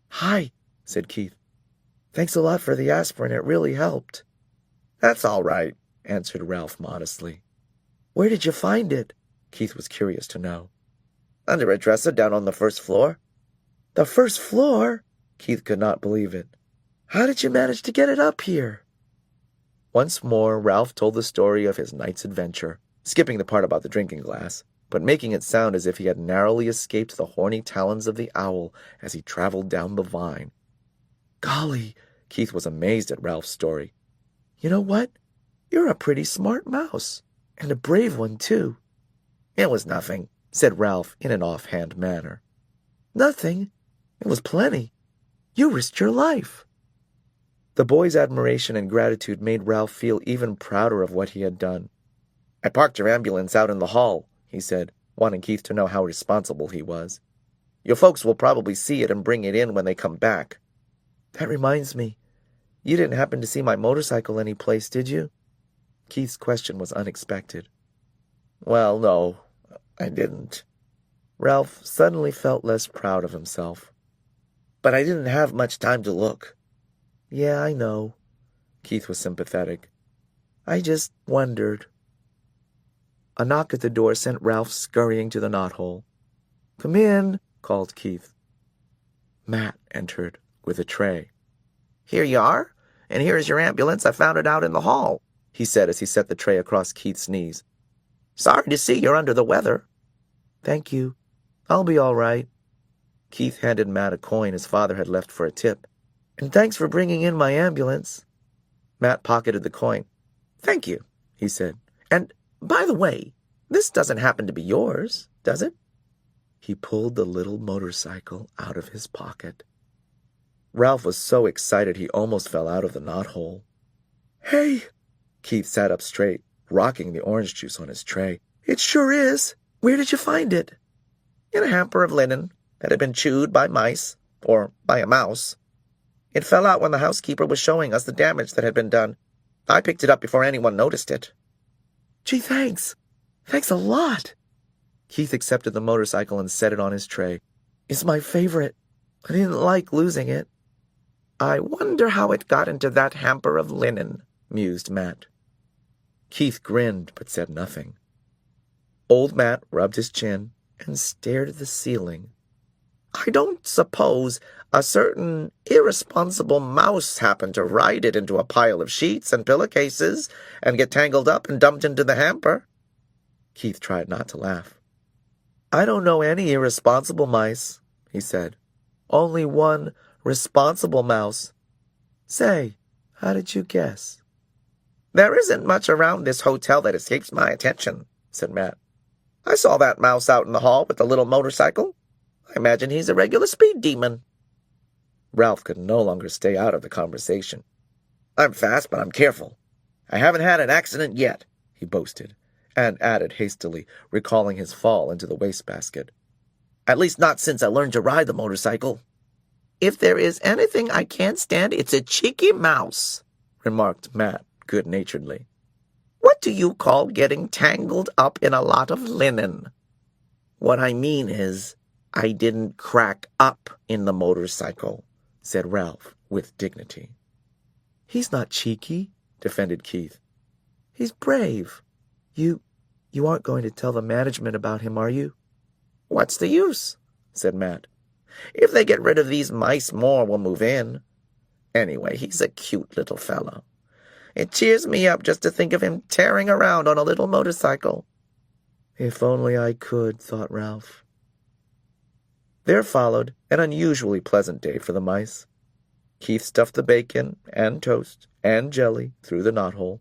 "Hi," said Keith. "Thanks a lot for the aspirin. It really helped." "That's all right," answered Ralph modestly. "Where did you find it?" Keith was curious to know. "Under a dresser down on the first floor." "The first floor?" Keith could not believe it. "How did you manage to get it up here?" Once more, Ralph told the story of his night's adventure, skipping the part about the drinking glass, but making it sound as if he had narrowly escaped the horny talons of the owl as he traveled down the vine. "Golly," Keith was amazed at Ralph's story. "You know what? You're a pretty smart mouse, and a brave one, too." "It was nothing," said Ralph in an offhand manner. Nothing. It was plenty. You risked your life. The boy's admiration and gratitude made Ralph feel even prouder of what he had done. I parked your ambulance out in the hall, he said, wanting Keith to know how responsible he was. Your folks will probably see it and bring it in when they come back. That reminds me. You didn't happen to see my motorcycle any place, did you? Keith's question was unexpected. Well, no, I didn't. Ralph suddenly felt less proud of himself. But I didn't have much time to look. Yeah, I know. Keith was sympathetic. I just wondered. A knock at the door sent Ralph scurrying to the knothole. Come in, called Keith. Matt entered with a tray. Here you are, and here is your ambulance. I found it out in the hall, he said as he set the tray across Keith's knees. Sorry to see you're under the weather. Thank you. I'll be all right. Keith handed Matt a coin his father had left for a tip. And thanks for bringing in my ambulance. Matt pocketed the coin. Thank you, he said. And, by the way, this doesn't happen to be yours, does it? He pulled the little motorcycle out of his pocket. Ralph was so excited he almost fell out of the knothole. Hey! Keith sat up straight, rocking the orange juice on his tray. It sure is. Where did you find it? In a hamper of linen that had been chewed by mice, or by a mouse. It fell out when the housekeeper was showing us the damage that had been done. I picked it up before anyone noticed it. Gee, thanks. Thanks a lot. Keith accepted the motorcycle and set it on his tray. It's my favorite. I didn't like losing it. I wonder how it got into that hamper of linen, mused Matt. Keith grinned but said nothing. Old Matt rubbed his chin and stared at the ceiling. I don't suppose a certain irresponsible mouse happened to ride it into a pile of sheets and pillowcases and get tangled up and dumped into the hamper. Keith tried not to laugh. I don't know any irresponsible mice, he said. Only one responsible mouse. Say, how did you guess? There isn't much around this hotel that escapes my attention, said Matt. I saw that mouse out in the hall with the little motorcycle. I imagine he's a regular speed demon. Ralph could no longer stay out of the conversation. I'm fast, but I'm careful. I haven't had an accident yet, he boasted, and added hastily, recalling his fall into the wastebasket. At least not since I learned to ride the motorcycle. If there is anything I can't stand, it's a cheeky mouse, remarked Matt good-naturedly. What do you call getting tangled up in a lot of linen? What I mean is, I didn't crack up in the motorcycle, said Ralph with dignity. He's not cheeky, defended Keith. He's brave. You aren't going to tell the management about him, are you? What's the use? Said Matt. If they get rid of these mice, more will move in. Anyway, he's a cute little fellow. It cheers me up just to think of him tearing around on a little motorcycle. If only I could, thought Ralph. There followed an unusually pleasant day for the mice. Keith stuffed the bacon and toast and jelly through the knothole.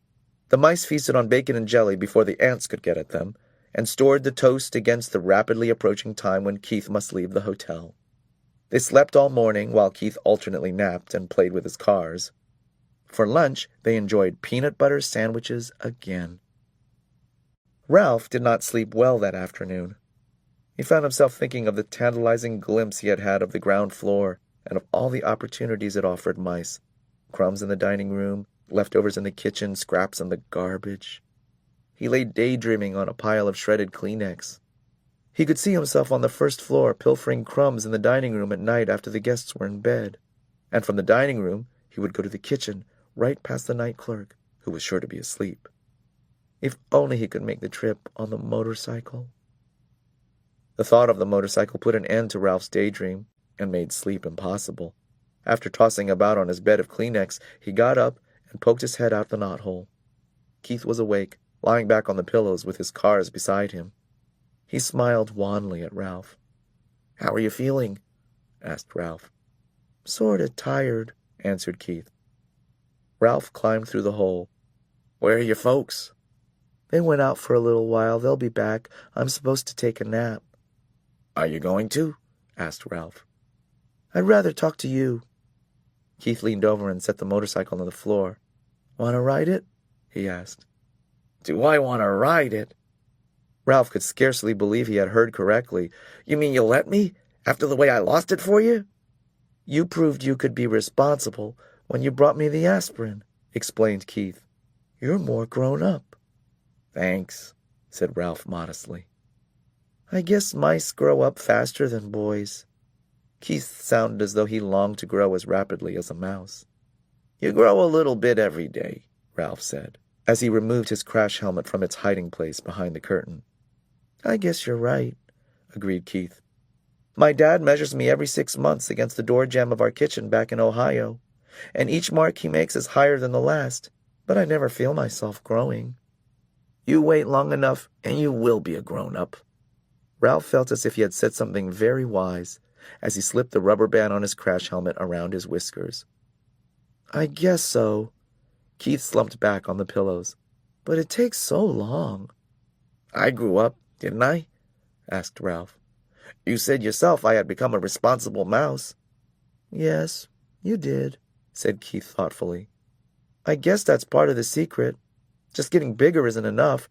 The mice feasted on bacon and jelly before the ants could get at them, and stored the toast against the rapidly approaching time when Keith must leave the hotel. They slept all morning while Keith alternately napped and played with his cars. For lunch, they enjoyed peanut butter sandwiches again. Ralph did not sleep well that afternoon. He found himself thinking of the tantalizing glimpse he had had of the ground floor and of all the opportunities it offered mice. Crumbs in the dining room, leftovers in the kitchen, scraps in the garbage. He lay daydreaming on a pile of shredded Kleenex. He could see himself on the first floor pilfering crumbs in the dining room at night after the guests were in bed. And from the dining room, he would go to the kitchen, right past the night clerk, who was sure to be asleep. If only he could make the trip on the motorcycle. The thought of the motorcycle put an end to Ralph's daydream and made sleep impossible. After tossing about on his bed of Kleenex, he got up and poked his head out the knothole. Keith was awake, lying back on the pillows with his cars beside him. He smiled wanly at Ralph. "How are you feeling?" asked Ralph. "Sorta tired," answered Keith. Ralph climbed through the hole. "Where are your folks?" They went out for a little while. They'll be back. I'm supposed to take a nap. Are you going to? Asked Ralph. I'd rather talk to you. Keith leaned over and set the motorcycle on the floor. Want to ride it? He asked. Do I want to ride it? Ralph could scarcely believe he had heard correctly. You mean you'll let me? After the way I lost it for you? You proved you could be responsible when you brought me the aspirin, explained Keith. You're more grown up. Thanks, said Ralph modestly. I guess mice grow up faster than boys. Keith sounded as though he longed to grow as rapidly as a mouse. You grow a little bit every day, Ralph said, as he removed his crash helmet from its hiding place behind the curtain. I guess you're right, agreed Keith. My dad measures me every 6 months against the door jamb of our kitchen back in Ohio, and each mark he makes is higher than the last, but I never feel myself growing. You wait long enough, and you will be a grown-up. Ralph felt as if he had said something very wise as he slipped the rubber band on his crash helmet around his whiskers. I guess so. Keith slumped back on the pillows. But it takes so long. I grew up, didn't I? Asked Ralph. You said yourself I had become a responsible mouse. Yes, you did, said Keith thoughtfully. I guess that's part of the secret. Just getting bigger isn't enough.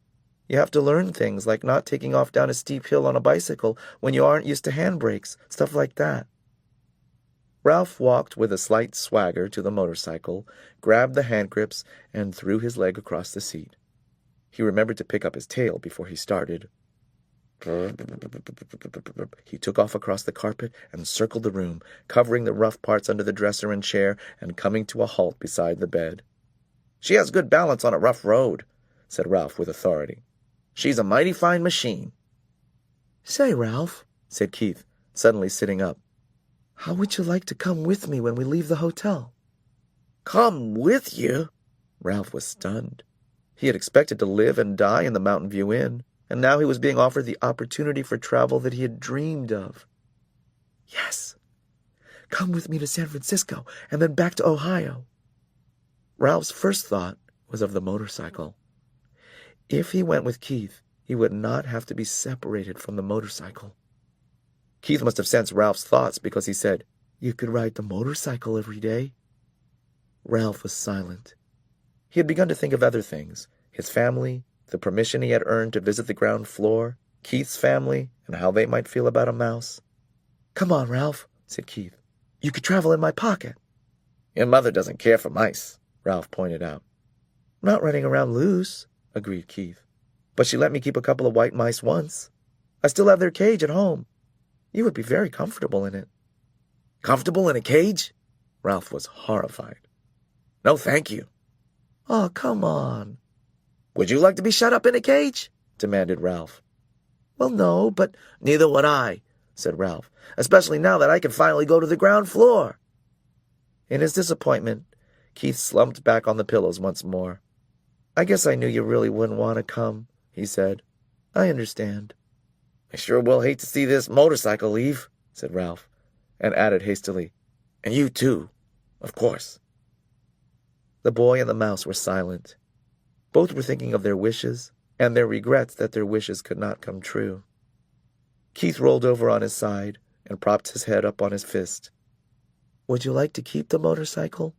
You have to learn things like not taking off down a steep hill on a bicycle when you aren't used to handbrakes, stuff like that. Ralph walked with a slight swagger to the motorcycle, grabbed the hand grips, and threw his leg across the seat. He remembered to pick up his tail before he started. He took off across the carpet and circled the room, covering the rough parts under the dresser and chair and coming to a halt beside the bed. She has good balance on a rough road, said Ralph with authority. She's a mighty fine machine. Say, Ralph, said Keith, suddenly sitting up, how would you like to come with me when we leave the hotel? Come with you? Ralph was stunned. He had expected to live and die in the Mountain View Inn, and now he was being offered the opportunity for travel that he had dreamed of. Yes. Come with me to San Francisco and then back to Ohio. Ralph's first thought was of the motorcycle. If he went with Keith, he would not have to be separated from the motorcycle. Keith must have sensed Ralph's thoughts because he said, You could ride the motorcycle every day. Ralph was silent. He had begun to think of other things, his family, the permission he had earned to visit the ground floor, Keith's family, and how they might feel about a mouse. Come on, Ralph, said Keith. You could travel in my pocket. Your mother doesn't care for mice, Ralph pointed out. I'm not running around loose, agreed Keith. But she let me keep a couple of white mice once. I still have their cage at home. You would be very comfortable in it. Comfortable in a cage? Ralph was horrified. No, thank you. Oh, come on. Would you like to be shut up in a cage? Demanded Ralph. Well, no, but neither would I, said Ralph, especially now that I can finally go to the ground floor. In his disappointment, Keith slumped back on the pillows once more. I guess I knew you really wouldn't want to come, he said. I understand. I sure will hate to see this motorcycle leave, said Ralph, and added hastily, and you too, of course. The boy and the mouse were silent. Both were thinking of their wishes and their regrets that their wishes could not come true. Keith rolled over on his side and propped his head up on his fist. Would you like to keep the motorcycle?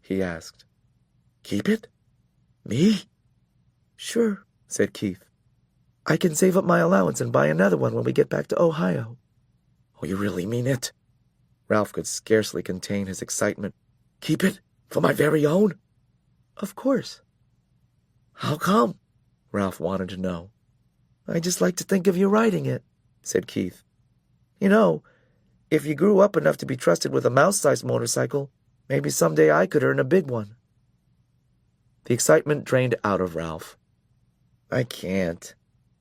He asked. Keep it? Me? Sure, said Keith. I can save up my allowance and buy another one when we get back to Ohio. Oh, you really mean it? Ralph could scarcely contain his excitement. Keep it? For my very own? Of course. How come? Ralph wanted to know. I just like to think of you riding it, said Keith. You know, if you grew up enough to be trusted with a mouse-sized motorcycle, maybe someday I could earn a big one. The excitement drained out of Ralph. I can't.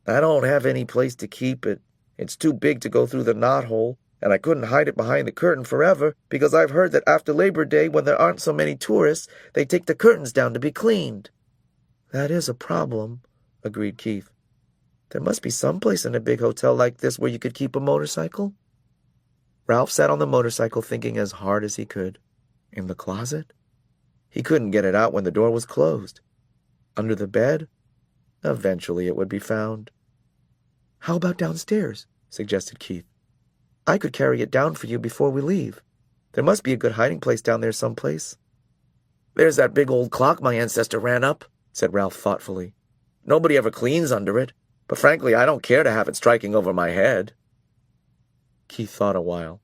I don't have any place to keep it. It's too big to go through the knothole, and I couldn't hide it behind the curtain forever because I've heard that after Labor Day, when there aren't so many tourists, they take the curtains down to be cleaned. That is a problem, agreed Keith. There must be some place in a big hotel like this where you could keep a motorcycle. Ralph sat on the motorcycle thinking as hard as he could. In the closet? He couldn't get it out when the door was closed. Under the bed? Eventually it would be found. "How about downstairs?" suggested Keith. "I could carry it down for you before we leave. There must be a good hiding place down there someplace." "There's that big old clock my ancestor ran up," said Ralph thoughtfully. "Nobody ever cleans under it, but frankly, I don't care to have it striking over my head." Keith thought a while.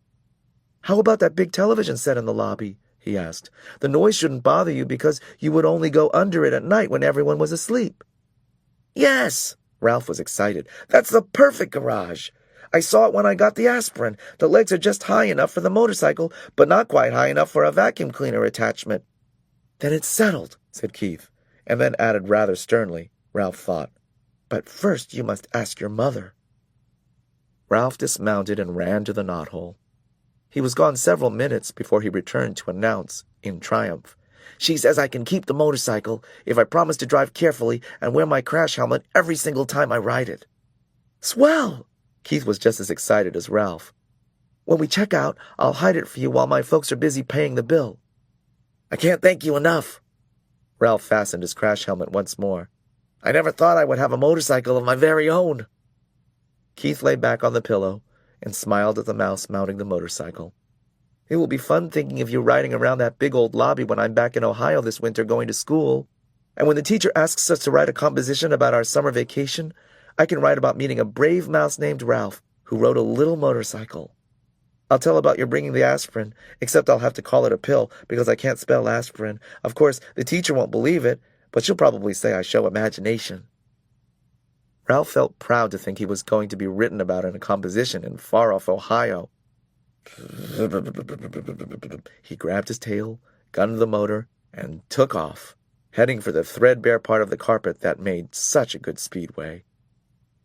"How about that big television set in the lobby?" he asked. "The noise shouldn't bother you because you would only go under it at night when everyone was asleep." "Yes!" Ralph was excited. "That's the perfect garage. I saw it when I got the aspirin. The legs are just high enough for the motorcycle, but not quite high enough for a vacuum cleaner attachment." "Then it's settled," said Keith, and then added rather sternly, Ralph thought, "But first you must ask your mother." Ralph dismounted and ran to the knothole. He was gone several minutes before he returned to announce, in triumph, "She says I can keep the motorcycle if I promise to drive carefully and wear my crash helmet every single time I ride it." "Swell!" Keith was just as excited as Ralph. "When we check out, I'll hide it for you while my folks are busy paying the bill." "I can't thank you enough." Ralph fastened his crash helmet once more. "I never thought I would have a motorcycle of my very own." Keith lay back on the pillow and smiled at the mouse mounting the motorcycle. "It will be fun thinking of you riding around that big old lobby when I'm back in Ohio this winter going to school. And when the teacher asks us to write a composition about our summer vacation, I can write about meeting a brave mouse named Ralph who rode a little motorcycle. I'll tell about your bringing the aspirin, except I'll have to call it a pill because I can't spell aspirin. Of course, the teacher won't believe it, but she'll probably say I show imagination." Ralph felt proud to think he was going to be written about in a composition in far-off Ohio. He grabbed his tail, gunned the motor, and took off, heading for the threadbare part of the carpet that made such a good speedway.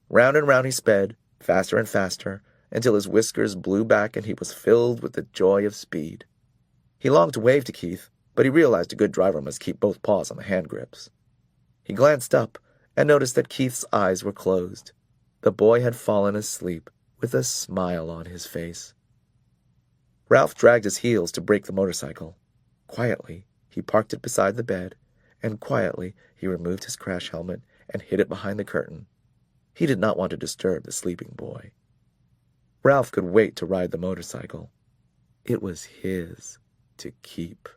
Round and round he sped, faster and faster, until his whiskers blew back and he was filled with the joy of speed. He longed to wave to Keith, but he realized a good driver must keep both paws on the hand grips. He glanced up and noticed that Keith's eyes were closed. The boy had fallen asleep with a smile on his face. Ralph dragged his heels to brake the motorcycle. Quietly, he parked it beside the bed, and quietly he removed his crash helmet and hid it behind the curtain. He did not want to disturb the sleeping boy. Ralph could wait to ride the motorcycle. It was his to keep.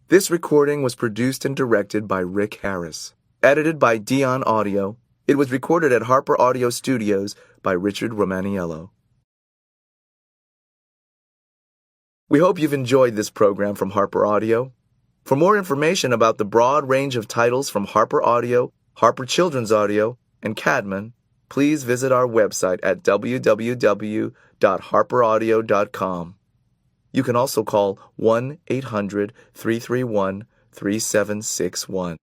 This recording was produced and directed by Rick Harris. Edited by Dion Audio. It was recorded at Harper Audio Studios by Richard Romaniello. We hope you've enjoyed this program from Harper Audio. For more information about the broad range of titles from Harper Audio, Harper Children's Audio, and Cadman, please visit our website at www.harperaudio.com. You can also call 1-800-331-3761.